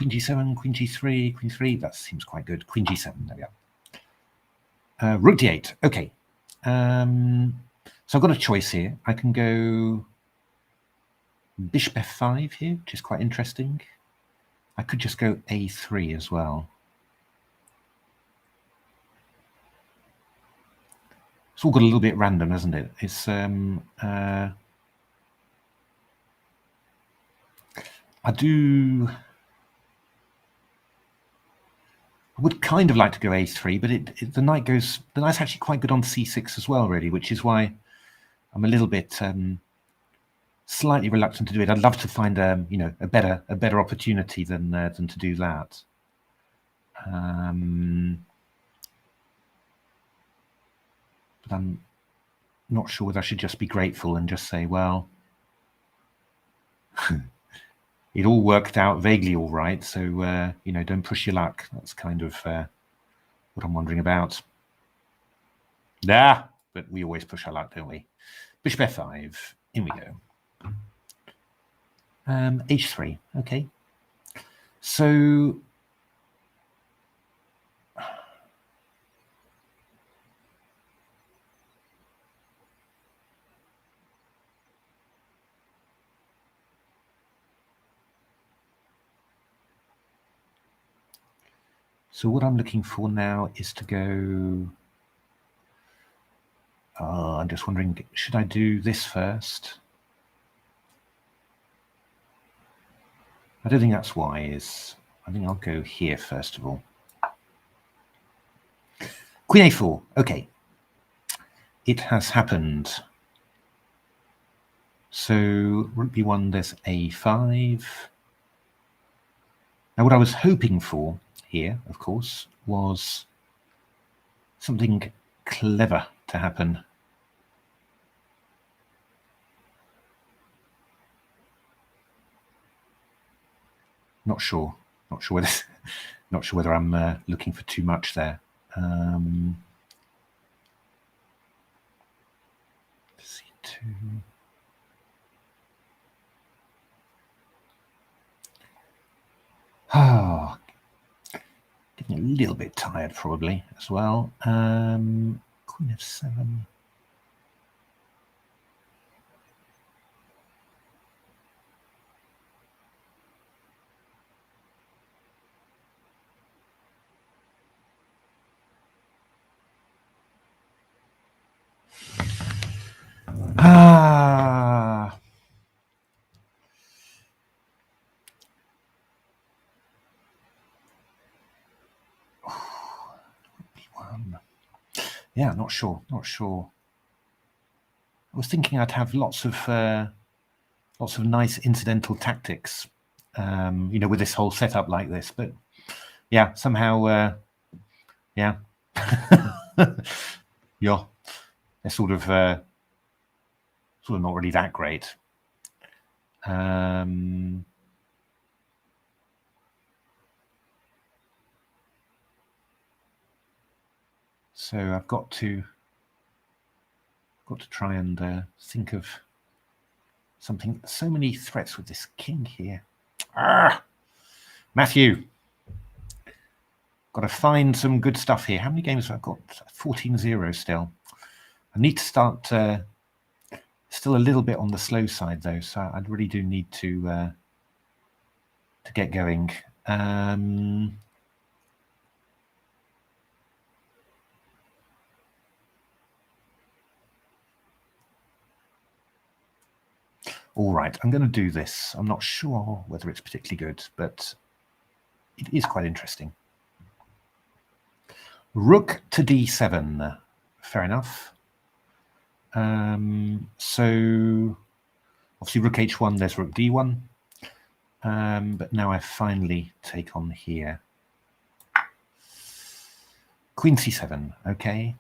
[SPEAKER 1] G7, Queen G3, Queen 3. That seems quite good. Queen G7, there we are. Rook D8, okay. So I've got a choice here. I can go Bishop F5 here, which is quite interesting. I could just go A3 as well. It's all got a little bit random, hasn't it? It's I do I would kind of like to go a3, but the knight's actually quite good on c6 as well, really, which is why I'm a little bit slightly reluctant to do it. I'd love to find a better opportunity than to do that. But I'm not sure whether I should just be grateful and just say, well, it all worked out vaguely all right, so don't push your luck. That's kind of what I'm wondering about. But we always push our luck, don't we? Bishop f5. In we go. h3. Okay. So what I'm looking for now is to go. I'm just wondering, should I do this first? I don't think that's wise. I think I'll go here first of all. Queen a4. Okay. It has happened. So rook b1, there's a5. Now what I was hoping for here, of course, was something clever to happen. Not sure whether I'm looking for too much there. C2. Getting a little bit tired probably as well. Queen f7. Yeah, not sure. I was thinking I'd have lots of nice incidental tactics, with this whole setup like this. But yeah, somehow, yeah, yeah, they're sort of not really that great. So I've got to try and think of something. So many threats with this king here. Matthew, got to find some good stuff here. How many games have I got? 14-0 still. I need to start still a little bit on the slow side though, so I really do need to get going. All right, I'm going to do this. I'm not sure whether it's particularly good, but it is quite interesting. Rook to d7. Fair enough. So obviously rook h1, there's rook d1. But now I finally take on here. Queen c7, okay.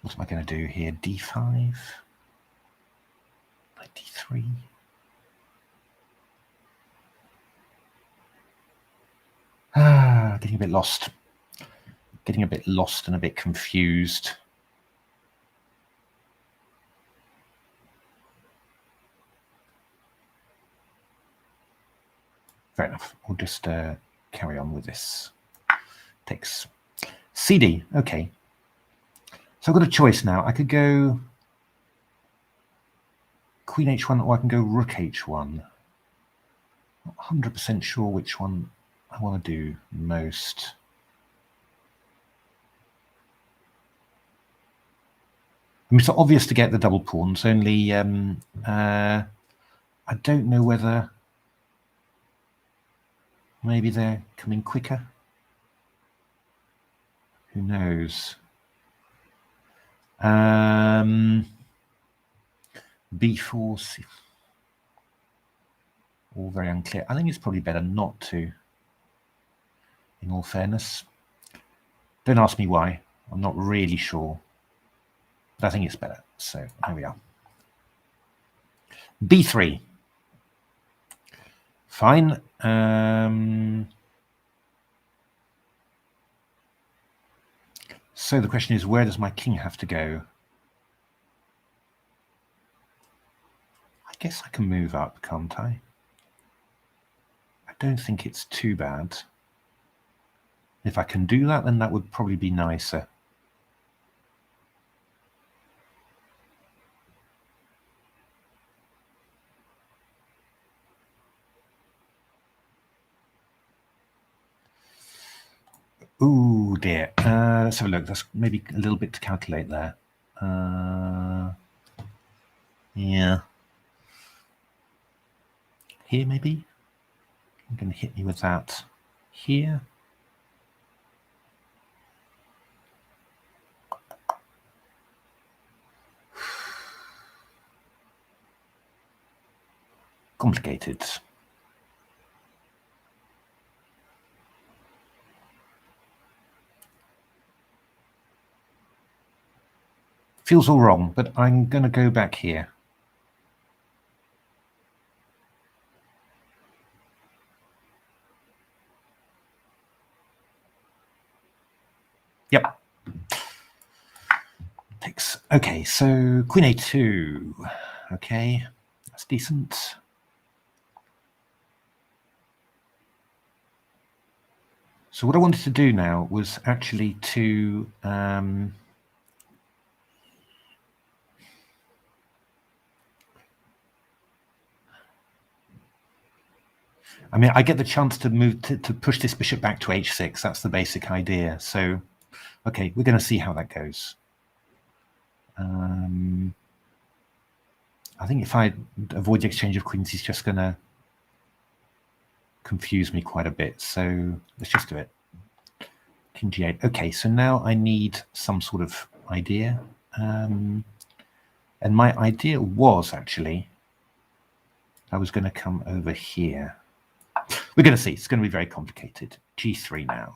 [SPEAKER 1] What am I going to do here? d5, knight d3. Getting a bit lost. Getting a bit lost and a bit confused. Fair enough. We'll just carry on with this. Takes CD. Okay. So I've got a choice now. I could go Queen h1 or I can go Rook h1. Not 100% sure which one I want to do most. I mean, it's obvious to get the double pawns, only I I don't know whether maybe they're coming quicker. Who knows? B4, C, all very unclear. I think it's probably better not to, in all fairness. Don't ask me why. I'm not really sure. But I think it's better. So here we are. B3. Fine. So the question is, where does my king have to go? I guess I can move up, can't I? I don't think it's too bad. If I can do that, then that would probably be nicer. Ooh, dear. Let's have a look. That's maybe a little bit to calculate there. Yeah. Here, maybe? I'm going to hit me with that here. Complicated. Feels all wrong, but I'm going to go back here. Yep. Takes. Okay, so Queen A2. Okay, that's decent. So what I wanted to do now was actually to I mean, I get the chance to move to push this bishop back to H6. That's the basic idea. So, okay, we're going to see how that goes. I think if I avoid the exchange of queens, he's just going to confuse me quite a bit. So let's just do it. King G8. Okay, so now I need some sort of idea. And my idea was actually I was going to come over here. We're going to see. It's going to be very complicated. G3 now.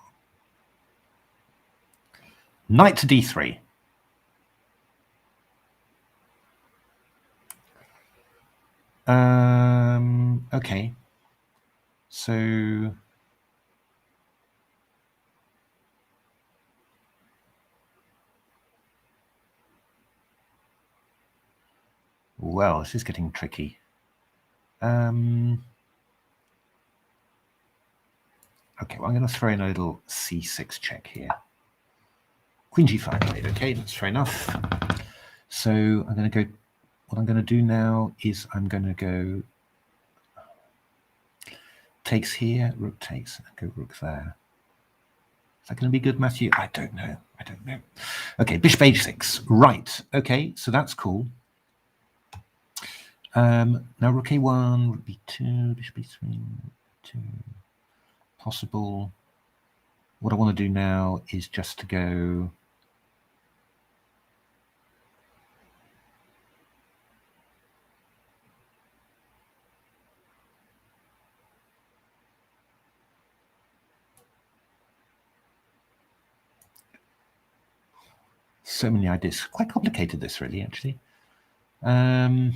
[SPEAKER 1] Knight to D3. Okay. So well, this is getting tricky. Okay, well, I'm going to throw in a little C6 check here. Queen G5 played. Okay, that's fair enough. So I'm going to go. What I'm going to do now is I'm going to go takes here, rook takes, and go rook there. Is that going to be good, Matthew? I don't know. I don't know. Okay, bishop H6. Right. Okay, so that's cool. Now rook A1, rook B2, bishop B3, 2. Possible. What I want to do now is just to go. So many ideas. Quite complicated, this really, actually. Not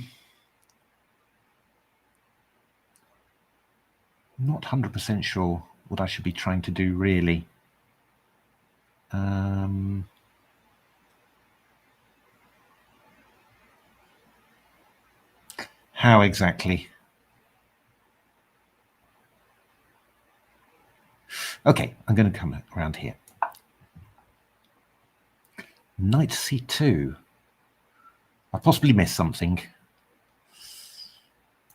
[SPEAKER 1] 100% sure what I should be trying to do, really. How exactly? Okay, I'm going to come around here. Knight C2. I possibly missed something.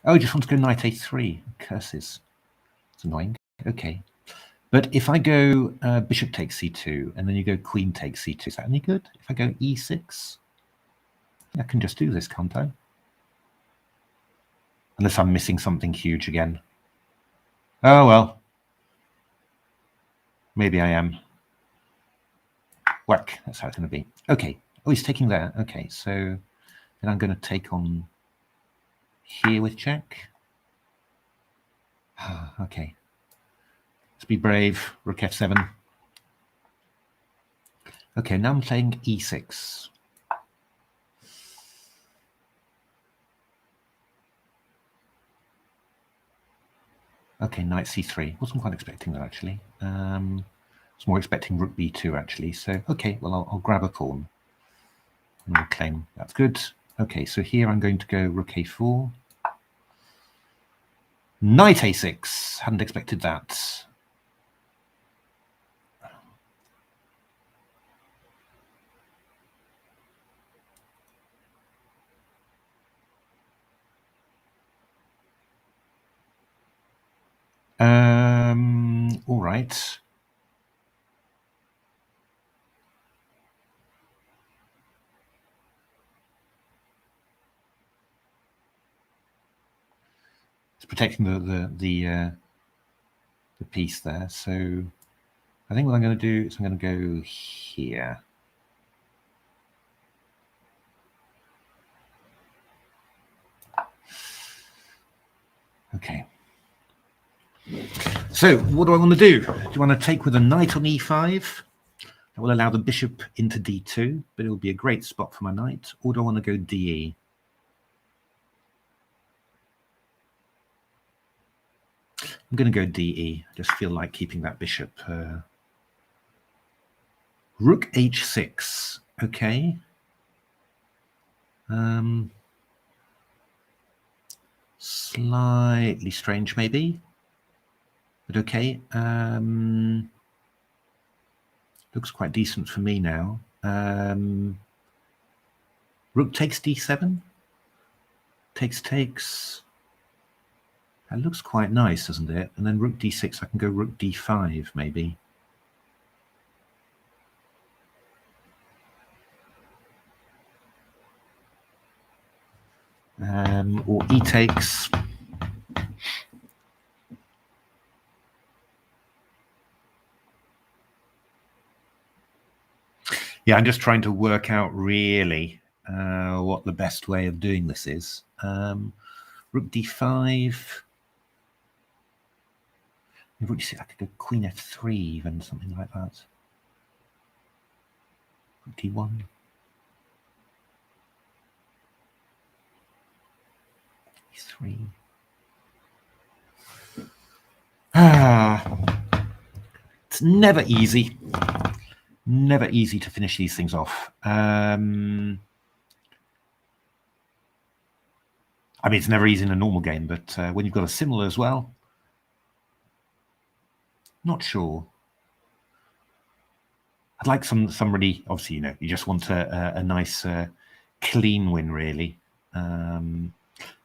[SPEAKER 1] Oh, I just want to go Knight A3. Curses. It's annoying. Okay. But if I go bishop takes C2 and then you go queen takes C2, is that any good? If I go E6, I can just do this, can't I? Unless I'm missing something huge again. Oh, well. Maybe I am. Whack. That's how it's going to be. Okay. Oh, he's taking there. Okay, so then I'm going to take on here with check. Okay. Let's be brave. Rook f7. Okay, now I'm playing e6. Okay, knight c3. Wasn't quite expecting that, actually. I was more expecting rook b2, actually. So, okay, well, I'll grab a pawn. And we'll claim that's good. Okay, so here I'm going to go rook a4. Knight a6. Hadn't expected that. All right. It's protecting the piece there. So I think what I'm going to do is I'm going to go here. Okay. So what do I want to do? Do you want to take with a knight on e5? That will allow the bishop into d2, but it will be a great spot for my knight. Or do I want to go de? I'm going to go de. I just feel like keeping that bishop. Rook h6. Okay. Slightly strange, maybe. But okay. Looks quite decent for me now. Rook takes d7. Takes. That looks quite nice, doesn't it? And then rook d6, I can go rook d5, maybe. Or e takes. Yeah, I'm just trying to work out really what the best way of doing this is. Rook d5. Rook d6, I could go queen f3 even, something like that. Rook d1. e3. It's never easy. Never easy to finish these things off. I mean, it's never easy in a normal game, but when you've got a similar as well, not sure. I'd like somebody, obviously, you just want a nice clean win, really. I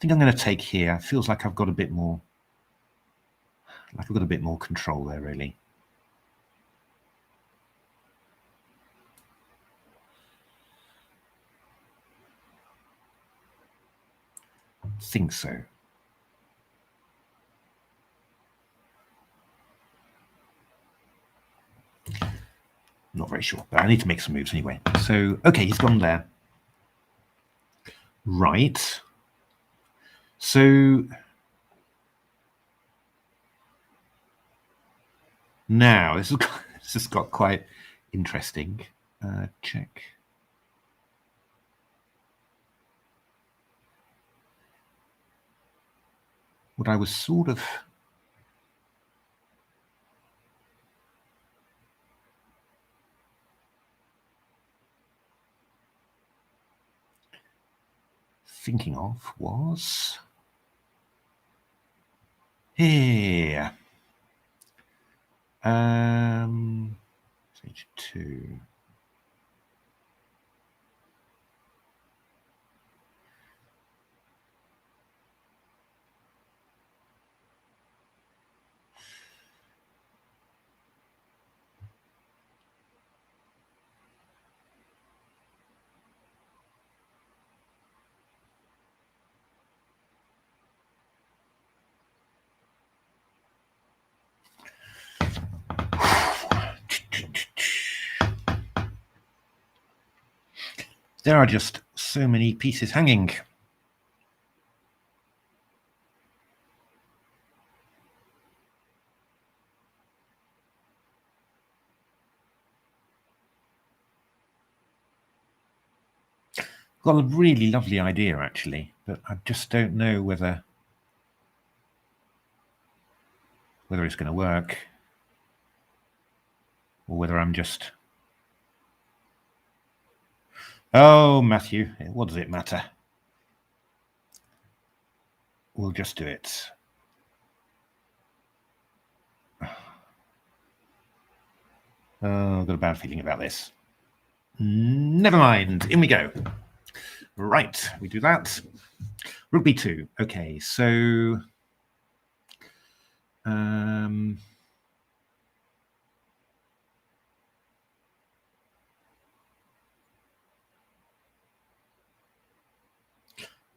[SPEAKER 1] think I'm going to take here. It feels like I've got a bit more, control there, really. I think so. Not very sure, but I need to make some moves anyway. So, okay, he's gone there. Right. So now this has got quite interesting. Check. What I was sort of thinking of was here. Stage 2. There are just so many pieces hanging. Got a really lovely idea, actually, but I just don't know whether it's going to work or whether I'm just... Oh, Matthew, what does it matter? We'll just do it. Oh, I've got a bad feeling about this. Never mind. In we go. Right, we do that. Rook b2. Okay, so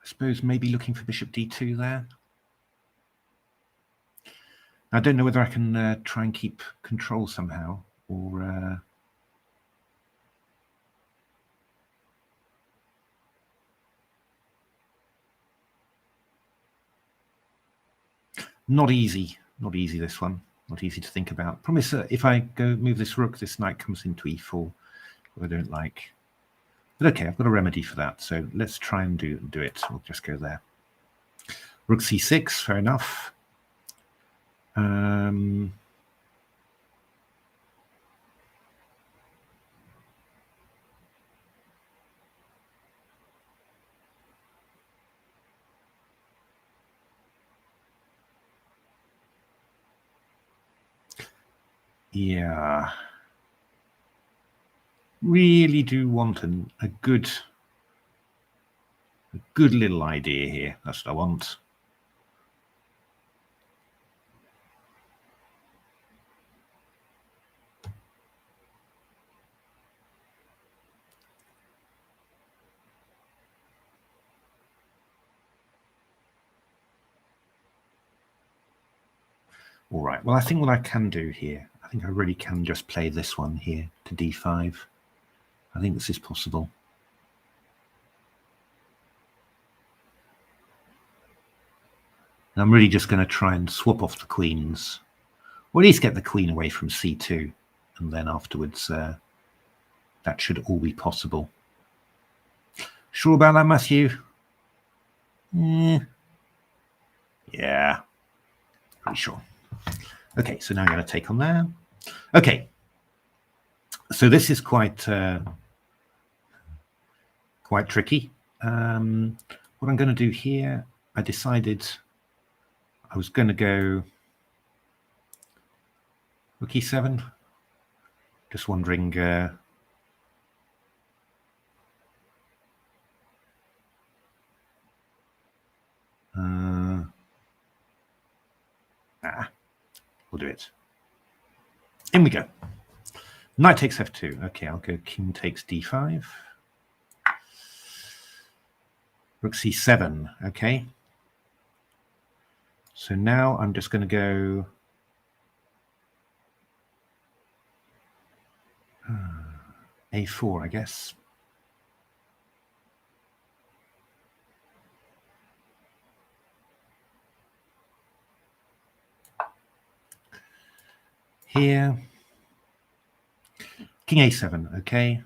[SPEAKER 1] I suppose maybe looking for bishop d2 there. I don't know whether I can try and keep control somehow, or not easy. Not easy, this one. Not easy to think about. Promise if I go move this rook, this knight comes into e4, what I don't like. But okay, I've got a remedy for that. So let's try and do it. We'll just go there. Rook c6, fair enough. Yeah. Really do want a good little idea here. That's what I want. All right, well, I think what I can do here, I think I really can just play this one here to d5. I think this is possible. And I'm really just going to try and swap off the queens, or at least get the queen away from c2, and then afterwards that should all be possible. Sure about that, Matthew? Yeah, pretty sure. Okay, so now I'm going to take on there. Okay, so this is quite tricky. What I'm going to do here, I decided I was going to go rook e7. Just wondering. We'll do it. In we go. Knight takes f2. Okay, I'll go king takes d5. Rook c7. Okay. So now I'm just going to go a4, I guess. Here, king a7, okay.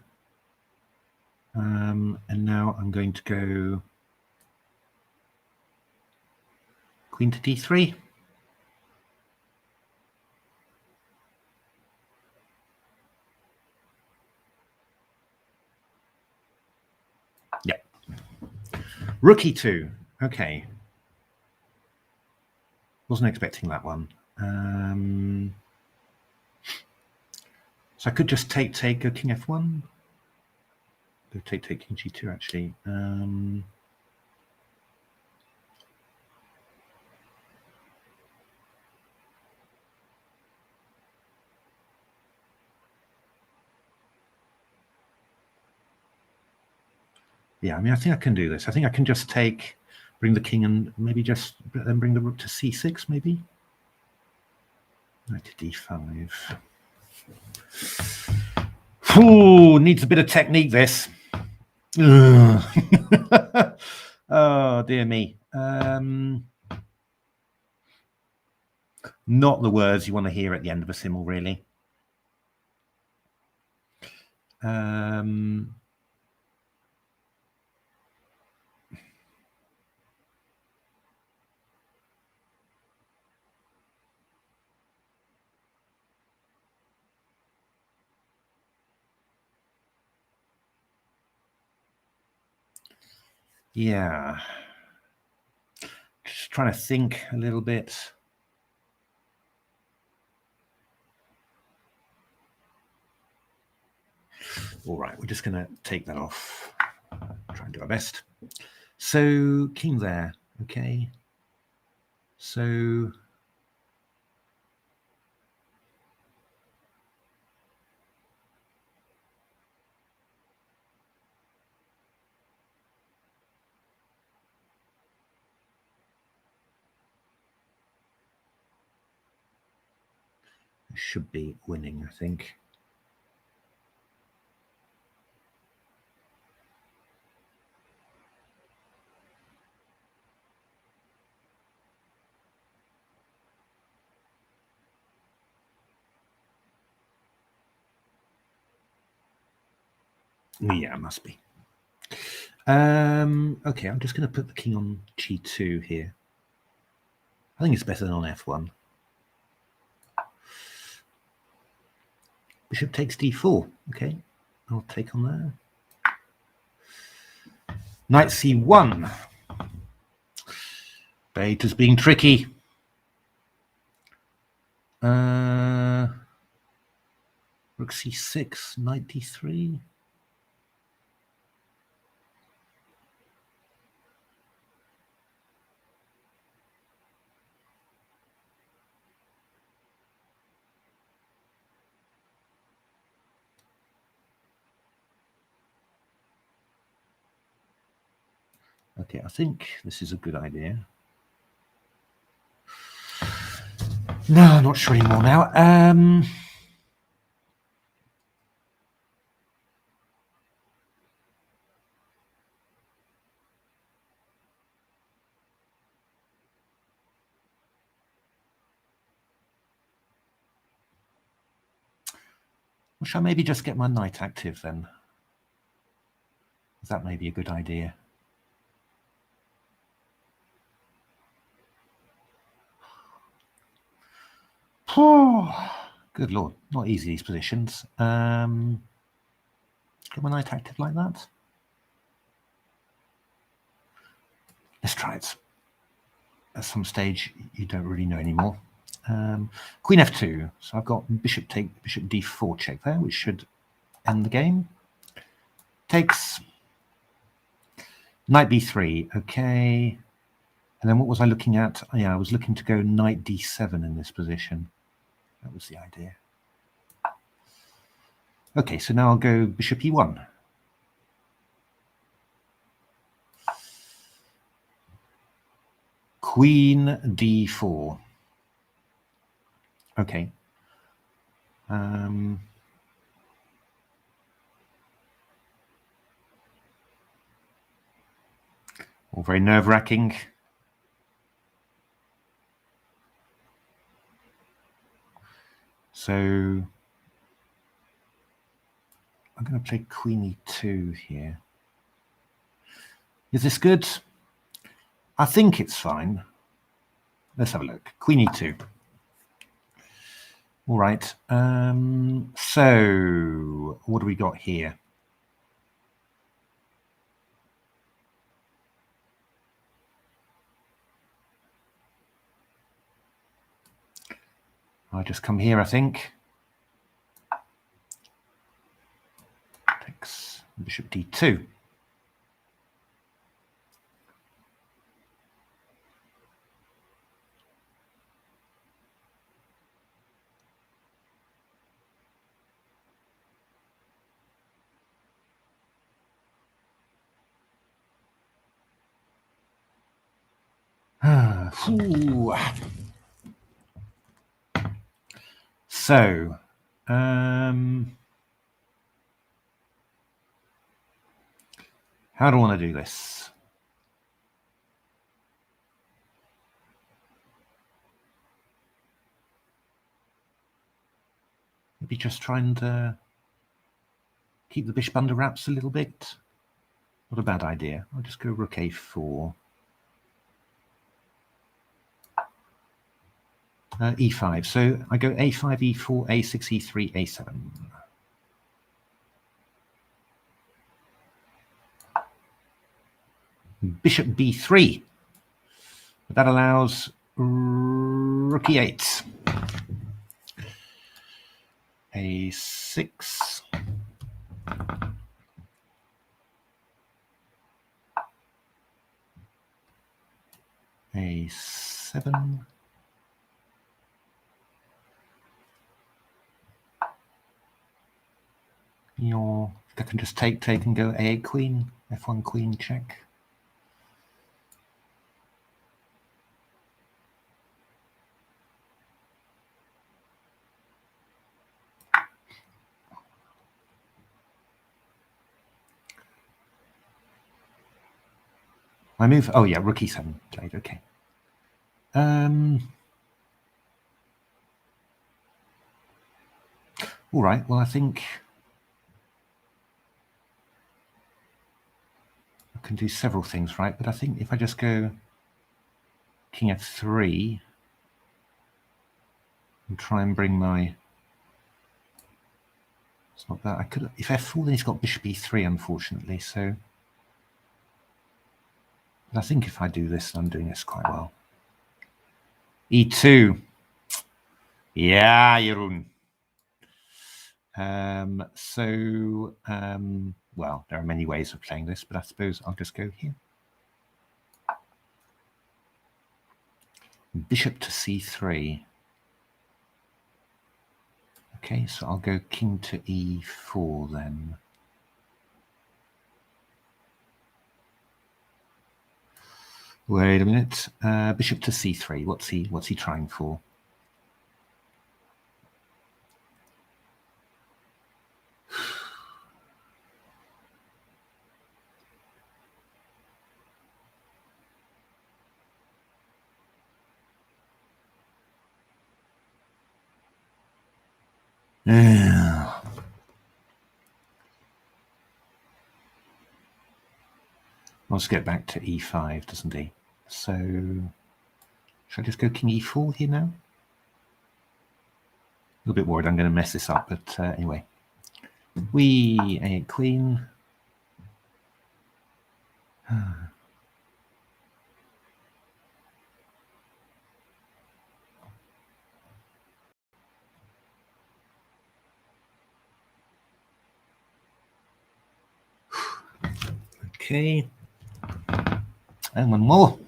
[SPEAKER 1] And now I'm going to go queen to d3. Yep. Rook e2, okay. Wasn't expecting that one. So I could just take, go king f1. Go take king g2, actually. Yeah, I mean, I think I can do this. I think I can just take, bring the king and maybe just then bring the rook to c6, maybe. Knight to d5. Ooh, needs a bit of technique, this. Oh, dear me. Not the words you want to hear at the end of a simul, really. Yeah. Just trying to think a little bit. All right, we're just going to take that off. Try and do our best. So, king there. Okay. So, should be winning, I think. Yeah, must be. Okay, I'm just going to put the king on g2 here. I think it's better than on f1. Bishop takes d4. Okay, I'll take on there. Knight c1. Beta's being tricky. Rook c6, knight d3. Okay, I think this is a good idea. No, I'm not sure anymore now. Or shall I maybe just get my knight active then? That may be a good idea. Oh, good lord, not easy, these positions. Get my knight active like that. Let's try it. At some stage, you don't really know anymore. Queen f2. So I've got bishop take, bishop d4 check there, which should end the game. Takes. Knight b3. Okay. And then what was I looking at? Oh, yeah, I was looking to go knight d7 in this position. That was the idea. Okay, so now I'll go bishop e1. Queen d4. Okay. All very nerve-wracking. So I'm going to play queen e2 here. Is this good? I think it's fine. Let's have a look. Queen e2. All right. So what do we got here? I'll just come here, I think. Takes bishop d2. So, How do I want to do this? Maybe just try and keep the bishop under wraps a little bit. Not a bad idea. I'll just go rook a4. E5. So I go a5, e4, a6, e3, a7. Bishop b3. That allows rook e8. a6. a7. I can just take and go a8 queen, f1 queen check. I move. Oh yeah, rook e7 played. Okay. All right. Well, I think I can do several things, right? But I think if I just go king f3 and try and bring my, it's not that I could. If f4, then he's got bishop e3, unfortunately. So, but I think if I do this, I'm doing this quite well. e2. Yeah, Jeroen. Well, there are many ways of playing this, but I suppose I'll just go here. Bishop to c3. Okay, so I'll go king to e4 then. Wait a minute. Bishop to c3. What's he trying for? Wants to get back to e5, doesn't he? So, should I just go king e4 here now? A little bit worried I'm going to mess this up, but anyway. We a8 queen. Okay. And one more.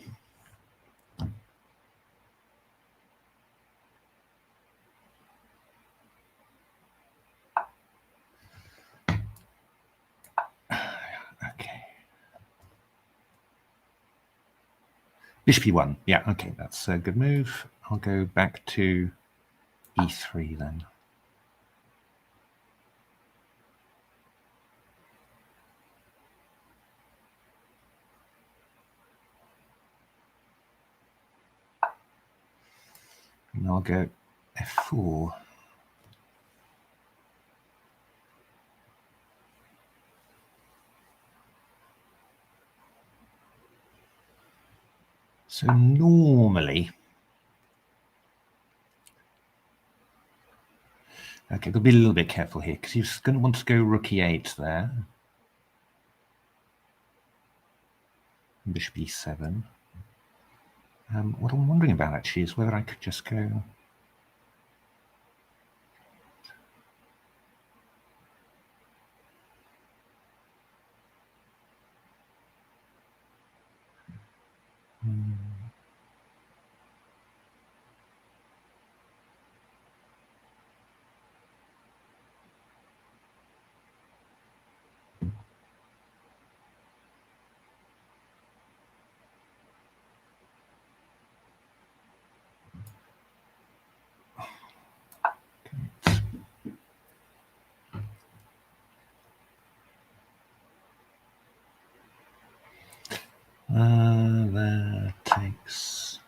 [SPEAKER 1] Okay. Bishop e1. Yeah, okay, that's a good move. I'll go back to e3 then. And I'll go f4. So normally, okay, got to be a little bit careful here because he's going to want to go rook e8 there. Bishop e7. What I'm wondering about actually is whether I could just go. That takes.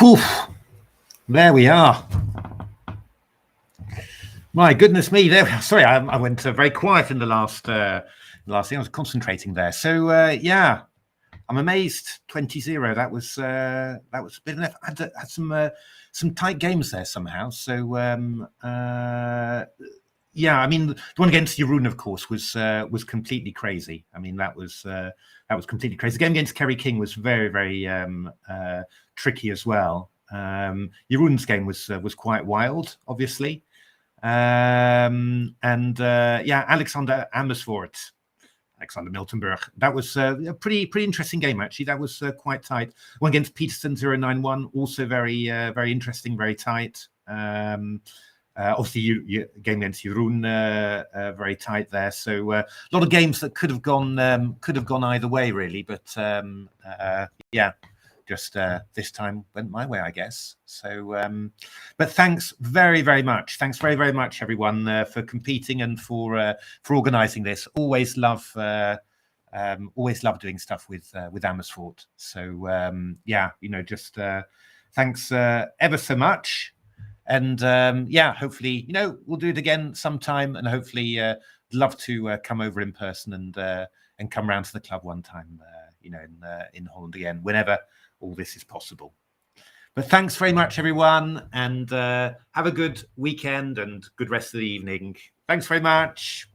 [SPEAKER 1] Whew. There we are. My goodness me! There. Sorry, I went very quiet in the last thing. I was concentrating there. So yeah, I'm amazed. 20-0. That was a bit enough. I had some tight games there somehow. So yeah, I mean, the one against Jeroen, of course, was completely crazy. I mean, that was completely crazy. The game against Kerry King was very, very tricky as well. Jeroen's game was quite wild, obviously, and yeah, Alexander Miltenberg. That was a pretty interesting game, actually. That was quite tight. One against Peterson 091, also very very interesting, very tight. Obviously, you game against Jeroen, very tight there. So a lot of games that could have gone either way, really. But yeah, just this time went my way, I guess. So, but thanks very, very much. Thanks very, very much, everyone, for competing and for organising this. Always love doing stuff with Amersfoort. So yeah, you know, just thanks ever so much. And yeah, hopefully, you know, we'll do it again sometime, and hopefully, love to come over in person and come round to the club one time, you know, in Holland again, whenever all this is possible. But thanks very much, everyone, and have a good weekend and good rest of the evening. Thanks very much.